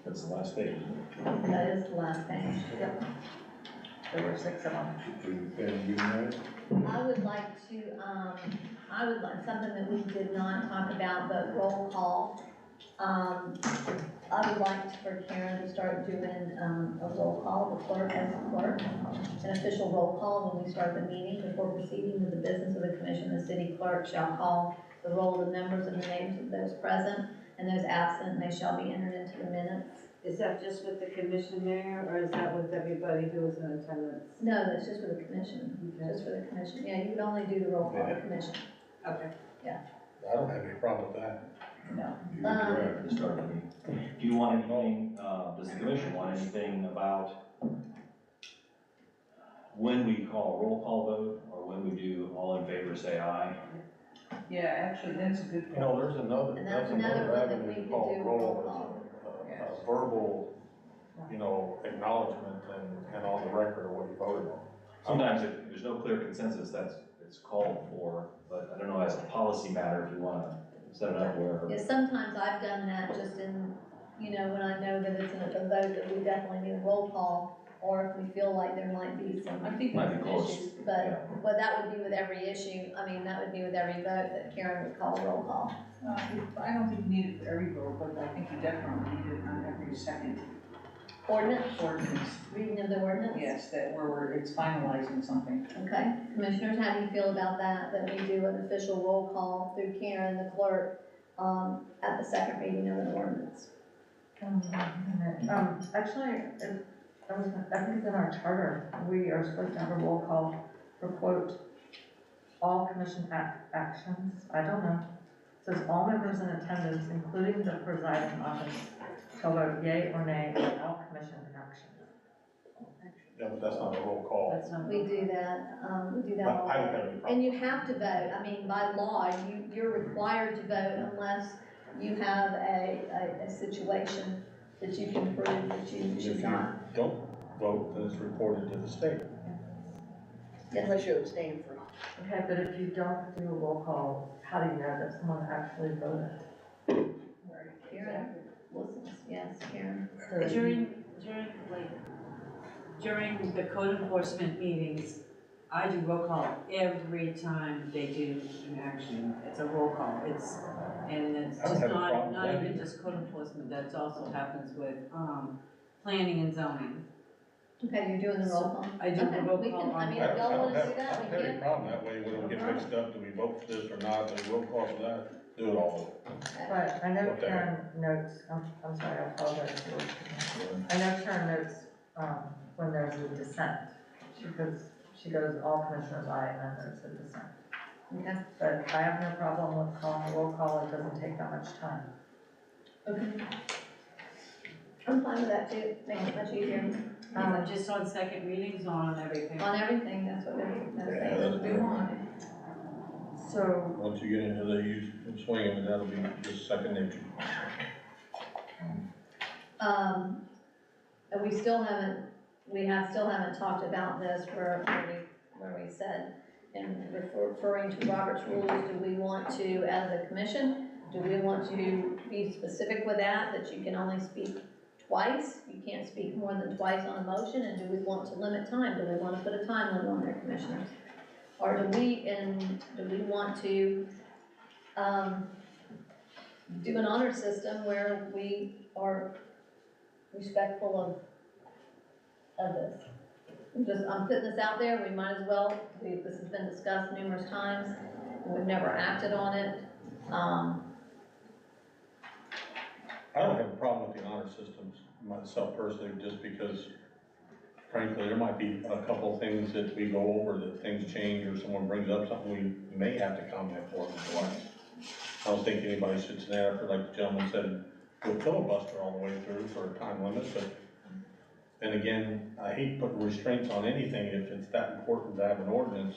That's the last page, isn't it? That is the last page. Yep. There were 6 of them. I would like something that we did not talk about, but roll call. I would like for Karen to start doing, a roll call, the clerk as the clerk. An official roll call when we start the meeting before proceeding with the business of the commission. The city clerk shall call the roll of the members and the names of those present and those absent, and they shall be entered into the minutes. Is that just with the commission, Mayor, or is that with everybody who is in attendance? No, that's just for the commission, just for the commission. Yeah, you would only do the roll call of the commission. Okay. I don't have any problem with that. No. To start the meeting. Do you want anything, does the commission want anything about when we call a roll call vote, or when we do all in favor, say aye? Yeah, actually, that's a good point. You know, there's another, And that's that's another another one that avenue we to could call do roll, roll is call. a verbal, you know, acknowledgement and on the record of what you voted on. Sometimes if there's no clear consensus, it's called for, but I don't know, as a policy matter, if you wanna set it up where. Yeah, sometimes I've done that just in, you know, when I know that it's a vote that we definitely need a roll call, or if we feel like there might be some I think Might be close. issues. But that would be with every issue, I mean, that would be with every vote that Karen would call a roll call. I don't think you need it for every vote, but I think you definitely need it on every second ordinance. Reading of the ordinance? Yes, that where it's finalizing something. Okay, commissioners, how do you feel about that we do an official roll call through Karen, the clerk, at the second reading of an ordinance? Actually, I think it's in our charter, we are supposed to have a roll call for quote, all commission actions, I don't know. It says all members in attendance, including the presiding office, shall vote yea or nay on all commission actions. Yeah, but that's not a roll call. That's not. We do that But all I don't day. have any problem. And you have to vote, I mean, by law, you're required to vote unless you have a situation that you can prove that you If should you not. don't vote, then it's reported to the state. Unless you abstain from. Okay, but if you don't do a roll call, how do you know that someone actually voted? Karen listens, yes, Karen. During the code enforcement meetings, I do roll call every time they do an action. It's a roll call. It's I don't just have a problem with not that even either. just code enforcement. That also happens with, planning and zoning. Okay, you're doing the roll call? I do the Okay, roll we call can, I on- mean, if y'all wanna do I that, don't we have any can. problem that way, we don't get mixed up, do we vote for this or not, do we roll call for that, do it all. But I know Okay. Karen notes, I'm sorry, I apologize for listening. I know Karen notes, when there's a dissent. She goes all commissioners aye, and then there's a dissent. Okay. But I have no problem with calling a roll call, it doesn't take that much time. Okay. I'm fine with that too, makes it much easier. Just on second readings, on everything. On everything, that's what Yeah, we want. So, Once you get into the swing of it, that'll be just second nature. And we still haven't talked about this where we said, and referring to Robert's rules, do we want to, as a commission, do we want to be specific with that you can only speak twice? You can't speak more than twice on a motion, and do we want to limit time? Do we want to put a time limit on there, commissioners? Or do we want to, do an honor system where we are respectful of this? I'm putting this out there, we might as well, this has been discussed numerous times, and we've never acted on it. I don't have a problem with the honor systems myself personally, just because frankly, there might be a couple of things that we go over, that things change, or someone brings up something we may have to comment for twice. I don't think anybody sits there after, like the gentleman said, go filibuster all the way through for a time limit, but and again, I hate putting restraints on anything if it's that important to have an ordinance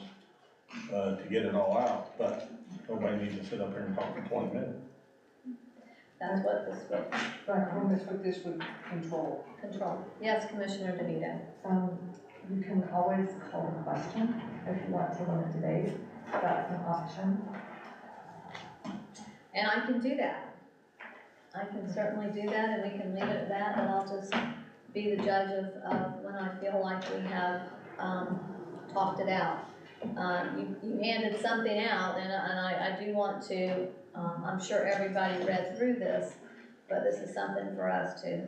to get it all out, but nobody needs to sit up here and talk for 20 minutes. That's what this would. That's what this would control. Control. Yes, Commissioner DeVito. You can always call the question if you want to limit debate. That's an option. And I can do that. I can certainly do that, and we can leave it at that, but I'll just be the judge of when I feel like we have talked it out. You handed something out, and I do want to, I'm sure everybody read through this, but this is something for us to,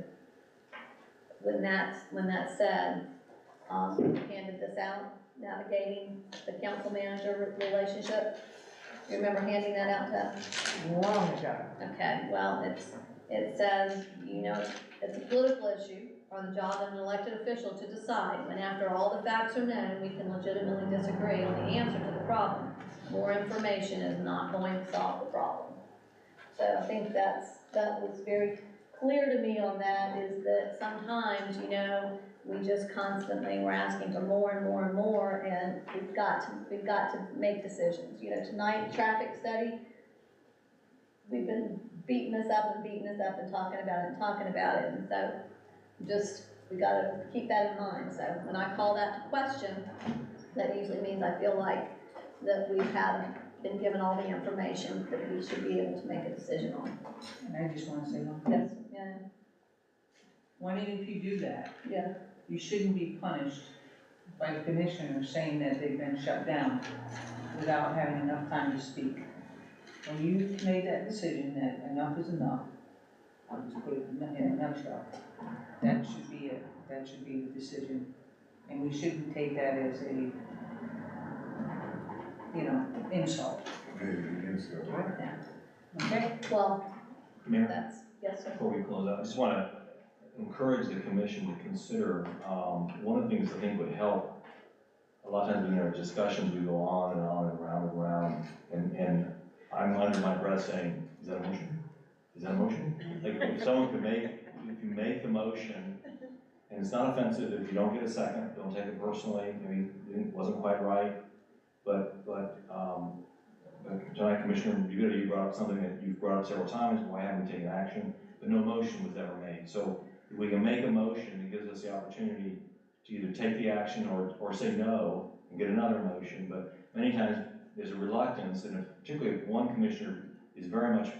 when that's said, you handed this out, navigating the council manager relationship. You remember handing that out to us? Long ago. Okay, well, it says, you know, it's a political issue or the job of an elected official to decide when, after all the facts are known, we can legitimately disagree on the answer to the problem. More information is not going to solve the problem. So I think that was very clear to me on that, is that sometimes, you know, we just constantly, we're asking for more and more and more, and we've got to make decisions. You know, tonight, traffic study, we've been beating this up and talking about it, and so we gotta keep that in mind. So when I call that to question, that usually means I feel like that we haven't been given all the information that we should be able to make a decision on. And I just wanna say one Yes, thing. yeah, When and if you do that, yeah. you shouldn't be punished by the commissioner saying that they've been shut down without having enough time to speak. When you made that decision that enough is enough, I'll just put it in a nutshell, that should be it, that should be the decision. And we shouldn't take that as a, you know, insult. Okay? Well, Mayor, yes, sir. before we close out, I just want to encourage the commission to consider, one of the things I think would help, a lot of times in our discussions, we go on and on and round, and I'm under my breath saying, is that a motion? Is that a motion? Like, if someone could if you make the motion, and it's not offensive, if you don't get a second, don't take it personally, maybe it wasn't quite right, but tonight, Commissioner, you brought up something that you've brought up several times, why haven't we taken action? But no motion was ever made. So if we can make a motion, it gives us the opportunity to either take the action or say no and get another motion. But many times there's a reluctance, and particularly if one commissioner is very much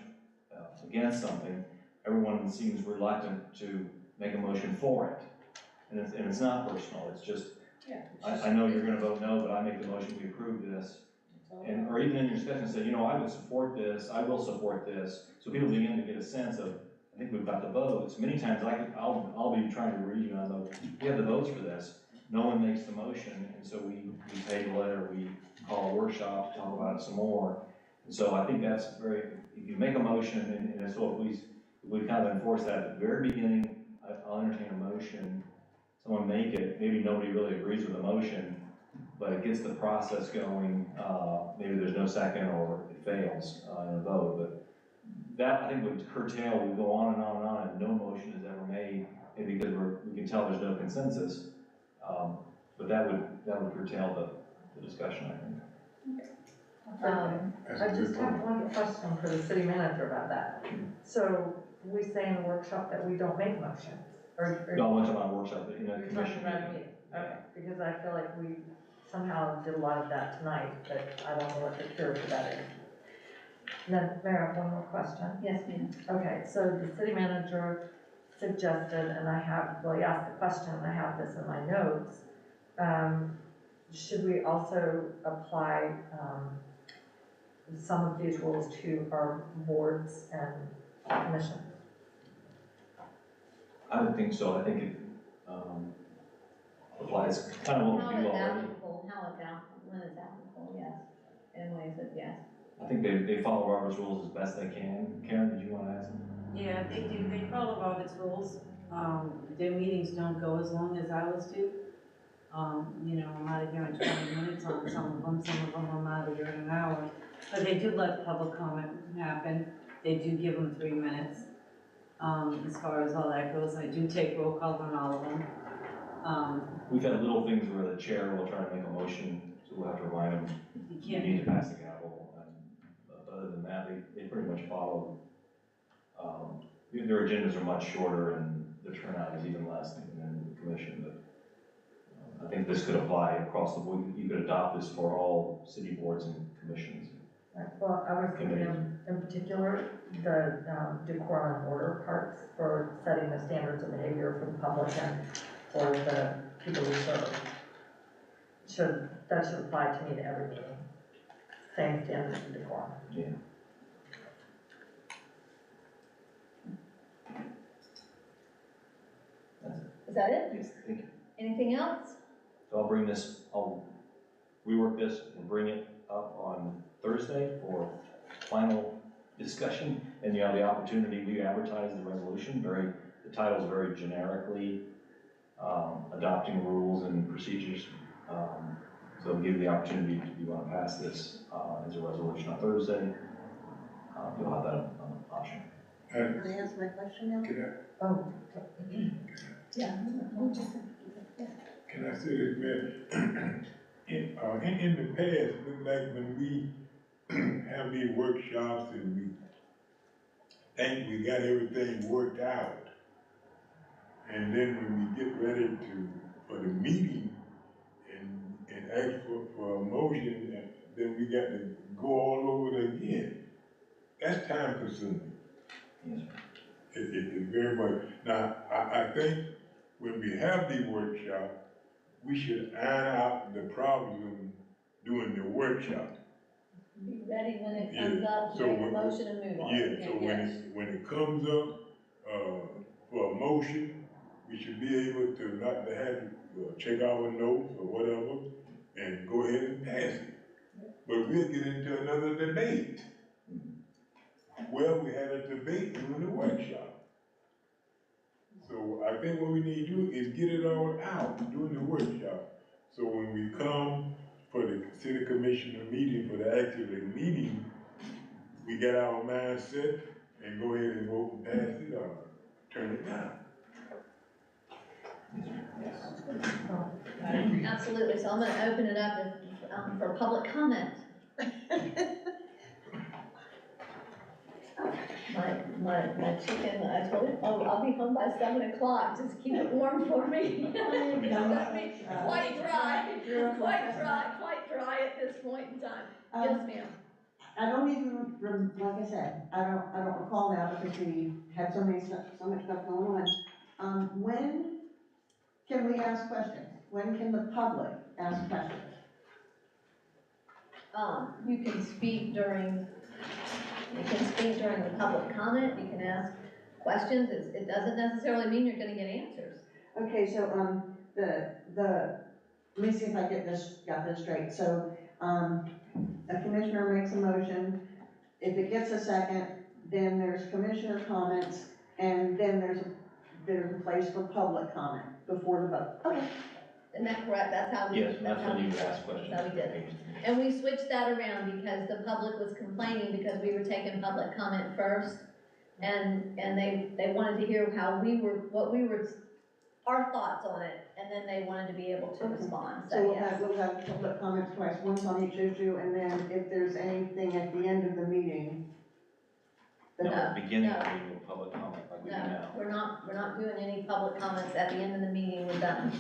against something, everyone seems reluctant to make a motion for it. And it's not personal, it's just, I know you're gonna vote no, but I make the motion, we approve this. And, or even in your discussion, say, you know, I would support this, I will support this. So people begin to get a sense of, I think we've got the votes. Many times I'll be trying to read you, and I'll go, we have the votes for this. No one makes the motion, and so we table it, or we call a workshop to talk about it some more. And so I think that's if you make a motion, and so if we kind of enforce that at the very beginning, I'll entertain a motion, someone make it, maybe nobody really agrees with the motion, but it gets the process going, maybe there's no second or it fails in a vote, but that I think would curtail, we go on and on and on, and no motion is ever made, maybe because we can tell there's no consensus, but that would curtail the discussion, I think. I just have one question for the city manager about that. So we say in the workshop that we don't make motions, or? No, I went to my workshop in a You're commission talking about a meeting. meeting, okay, because I feel like we somehow did a lot of that tonight, but I don't know what the cure for that is. And then, Mayor, I have one more question. Yes, ma'am. Okay, so the city manager suggested, and he asked the question, and I have this in my notes, should we also apply, some of these rules to our boards and commissions? I would think so. I think it applies kind of what we do already. How it's applicable, when it's applicable, yes. In ways that, yes. I think they follow Robert's rules as best they can. Karen, did you want to add something? Yeah, they do, they follow Robert's rules. Their meetings don't go as long as ours do. You know, I'm out of here in 20 minutes on some of them I'm out of here in an hour. But they do let public comment happen. They do give them 3 minutes. As far as all that goes, I do take roll call on all of them. We've had little things where the chair will try to make a motion, so we'll have to remind them, you need to pass the gavel. But other than that, they pretty much follow. Their agendas are much shorter and the turnout is even less than the commission, but I think this could apply across the board. You could adopt this for all city boards and commissions. Well, I was thinking in particular, the decorum and order parts for setting the standards of behavior for the public and for the people we serve. That should apply to me to every meeting. Same standards of decorum. Yeah. Is that it? Yes, thank you. Anything else? So I'll rework this and bring it up on Thursday for final discussion. And you have the opportunity, we advertise the resolution, the title's very generically adopting rules and procedures. So it'll give you the opportunity, if you want to pass this as a resolution on Thursday, you'll have that option. Can I ask my question now? Oh. Yeah. Can I say this, man? In the past, it looked like when we have these workshops and we think we got everything worked out, and then when we get ready for the meeting and ask for a motion, then we got to go all over it again. That's time consuming. Yes, sir. It is very much. Now, I think when we have the workshop, we should iron out the problem during the workshop. Be ready when it comes up, So make a when- motion and move on. Yeah, so when it comes up, for a motion, we should be able to not to have to check our notes or whatever and go ahead and pass it. But we'll get into another debate. Well, we had a debate during the workshop. So I think what we need to do is get it all out during the workshop. So when we come for the city commissioner meeting, for the actual meeting, we get our mind set and go ahead and vote and pass it or turn it down. Absolutely, so I'm gonna open it up for public comment. My chicken, I told him, oh, I'll be home by 7 o'clock, just keep it warm for me. That'd be quite dry at this point in time. Yes, ma'am. I don't even, like I said, I don't recall now because we had so much stuff going on. When can we ask questions? When can the public ask questions? You can speak during the public comment, you can ask questions, it doesn't necessarily mean you're gonna get answers. Okay, so, let me see if I got this straight. So, a commissioner makes a motion, if it gets a second, then there's commissioner comments, and then there's a place for public comment before the vote. Okay. Isn't that correct? That's how we. Yes, that's when you ask questions. That's how we did it. And we switched that around because the public was complaining because we were taking public comment first. And they wanted to hear our thoughts on it, and then they wanted to be able to respond, So so we'll yes. we'll have public comments twice, once on each issue, and then if there's anything at the end of the meeting. No, No, at the beginning no. of the meeting, public comment like we do No, now. we're not doing any public comments at the end of the meeting, we're done.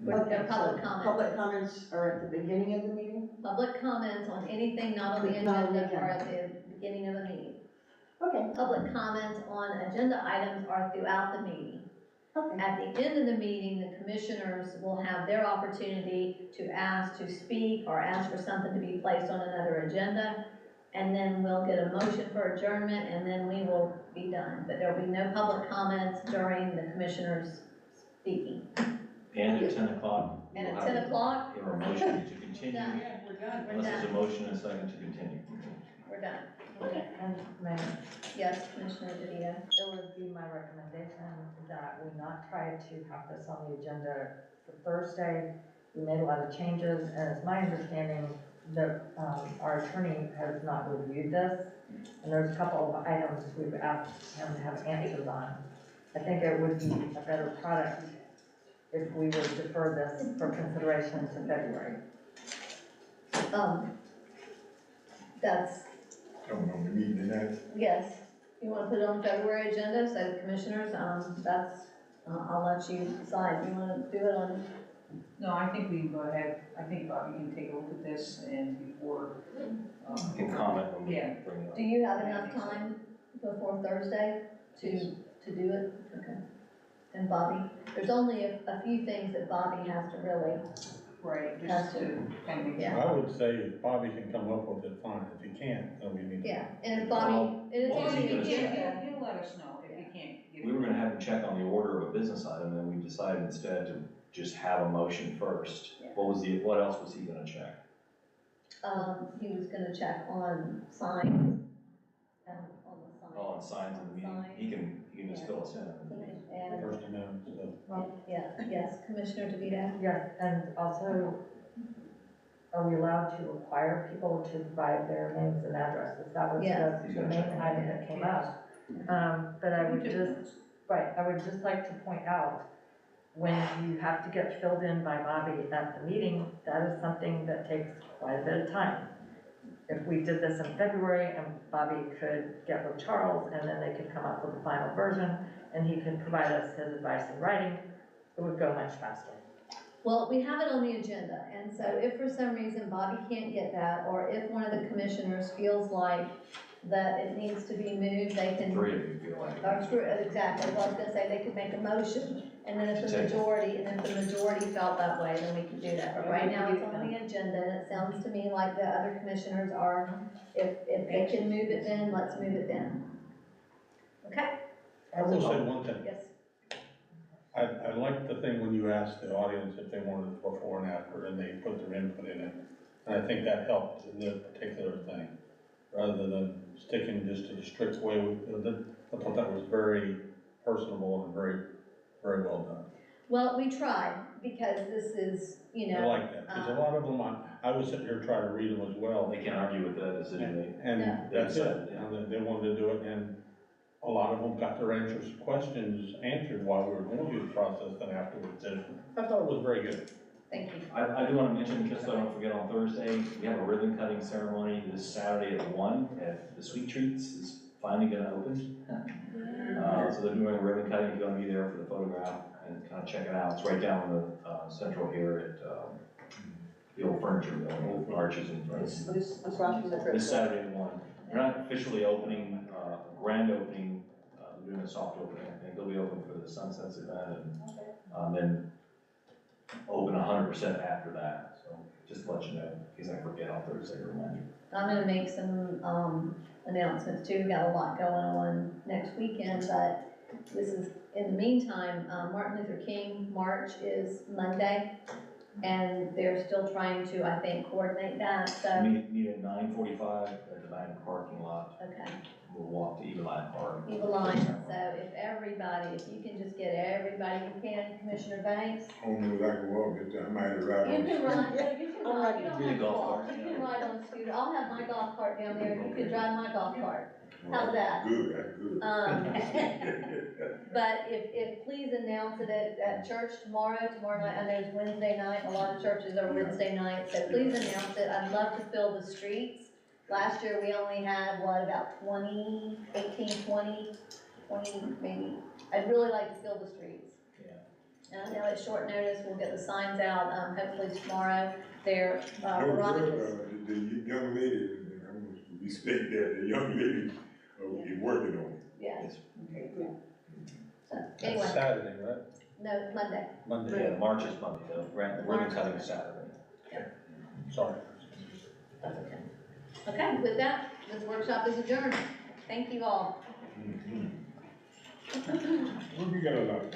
Okay, No public so comments. public comments are at the beginning of the meeting? Public comments on anything not on the Not on the agenda are at the beginning of the meeting. Okay. Public comments on agenda items are throughout the meeting. Okay. At the end of the meeting, the commissioners will have their opportunity to ask to speak or ask for something to be placed on another agenda. And then we'll get a motion for adjournment and then we will be done. But there'll be no public comments during the commissioners speaking. And at 10 o'clock. And at 10 o'clock? Or a motion to continue. Done. Yeah, we're done. We're Unless there's a done. motion and a second to continue. We're done. Okay, and Mayor, Yes, Commissioner DeVito. it would be my recommendation that we not try to have this on the agenda for Thursday. We made a lot of changes, and it's my understanding that our attorney has not reviewed this, and there's a couple of items we've asked him to have answers on. I think it would be a better product if we would defer this for consideration to February. That's, Coming on the meeting tonight. yes, you wanna put it on the February agenda, so commissioners, I'll let you decide, you wanna do it on, No, I think we can go ahead, I think Bobby can take a look at this and before, You can comment when we Yeah. bring it up. do you have enough time before Thursday to do it? Okay. And Bobby, there's only a few things that Bobby has to really, right, just to kind of make Yeah. I would say if Bobby can come up with it, fine. If he can't, then we need to. yeah, and if Bobby, it is What was on he the gonna say? agenda. He'll let us know if he can't get it. We were gonna have him check on the order of a business item, and we decided instead to just have a motion first. Yeah. What else was he gonna check? He was gonna check on signs, on the sign. Oh, on signs in the meeting, he can just fill us in. And, First Amendment stuff. Well, yeah, yes, Commissioner DeVito? yes, and also, are we allowed to require people to provide their names and addresses? That was Yes. the main item that came up. But I would just like to point out when you have to get filled in by Bobby at the meeting, that is something that takes quite a bit of time. If we did this in February and Bobby could get with Charles and then they could come up with a final version and he could provide us his advice in writing, it would go much faster. Well, we have it on the agenda, and so if for some reason Bobby can't get that, or if one of the commissioners feels like that it needs to be moved, they can. Three of you feel like. Exactly, well, I was gonna say, they could make a motion, and then if the majority felt that way, then we could do that. But right now, it's on the agenda, and it sounds to me like the other commissioners are, if they can move it then, let's move it then. Okay? I will say one thing. Yes. I like the thing when you asked the audience if they wanted it before and after, and they put their input in it. And I think that helped in this particular thing, rather than sticking just to the strict way we did it. I thought that was very personable and very, very well done. Well, we tried, because this is, you know. I like that, because a lot of them, I was sitting here trying to read them as well. They can't argue with that decision. And No. that's it, and they wanted to do it, and a lot of them got their questions answered while we were going through the process, and afterwards. I thought it was very good. Thank you. I do want to mention, just so I don't forget, on Thursday, we have a ribbon cutting ceremony this Saturday at 1 at the Sweet Treats is finally gonna open. So they're doing a ribbon cutting, if you want to be there for the photograph and kind of check it out. It's right down in the central here at the old furniture mill, old arches in front. Across from the Crescent. This Saturday at 1. They're not officially opening, grand opening, they're doing a soft opening, I think. They'll be open for the Sunsets event and then open 100% after that. So just to let you know, in case I forget on Thursday to remind you. I'm gonna make some announcements too. We've got a lot going on next weekend, but this is, in the meantime, Martin Luther King March is Monday, and they're still trying to, I think, coordinate that, so. Meet at 9:45 at the bank parking lot. Okay. We'll walk to Eveline Park. Eveline, so if you can just get everybody you can, Commissioner Banks. I don't know if I can walk it, I might have ride You on. can ride, no, you can ride, you don't Be the have to golf walk, cart, you can ride on a scooter. I'll have my golf cart down there, you can drive my golf cart. How's that? Good, that's good. But if please announce it at church tomorrow night, I know it's Wednesday night, a lot of churches are Wednesday night, so please announce it. I'd love to fill the streets. Last year, we only had, about 20 maybe. I'd really like to fill the streets. Yeah. And I know it's short notice, we'll get the signs out, hopefully tomorrow. They're, No, Veronica's. the young lady, I'm gonna respect that, the young lady is working on it. Yes. So, That's anyway, Saturday, right? no, Monday. Monday. Yeah, March is Monday, though. Ribbon cutting is Saturday. Sorry. That's okay. Okay, with that, this workshop is adjourned. Thank you all. What we got a lot?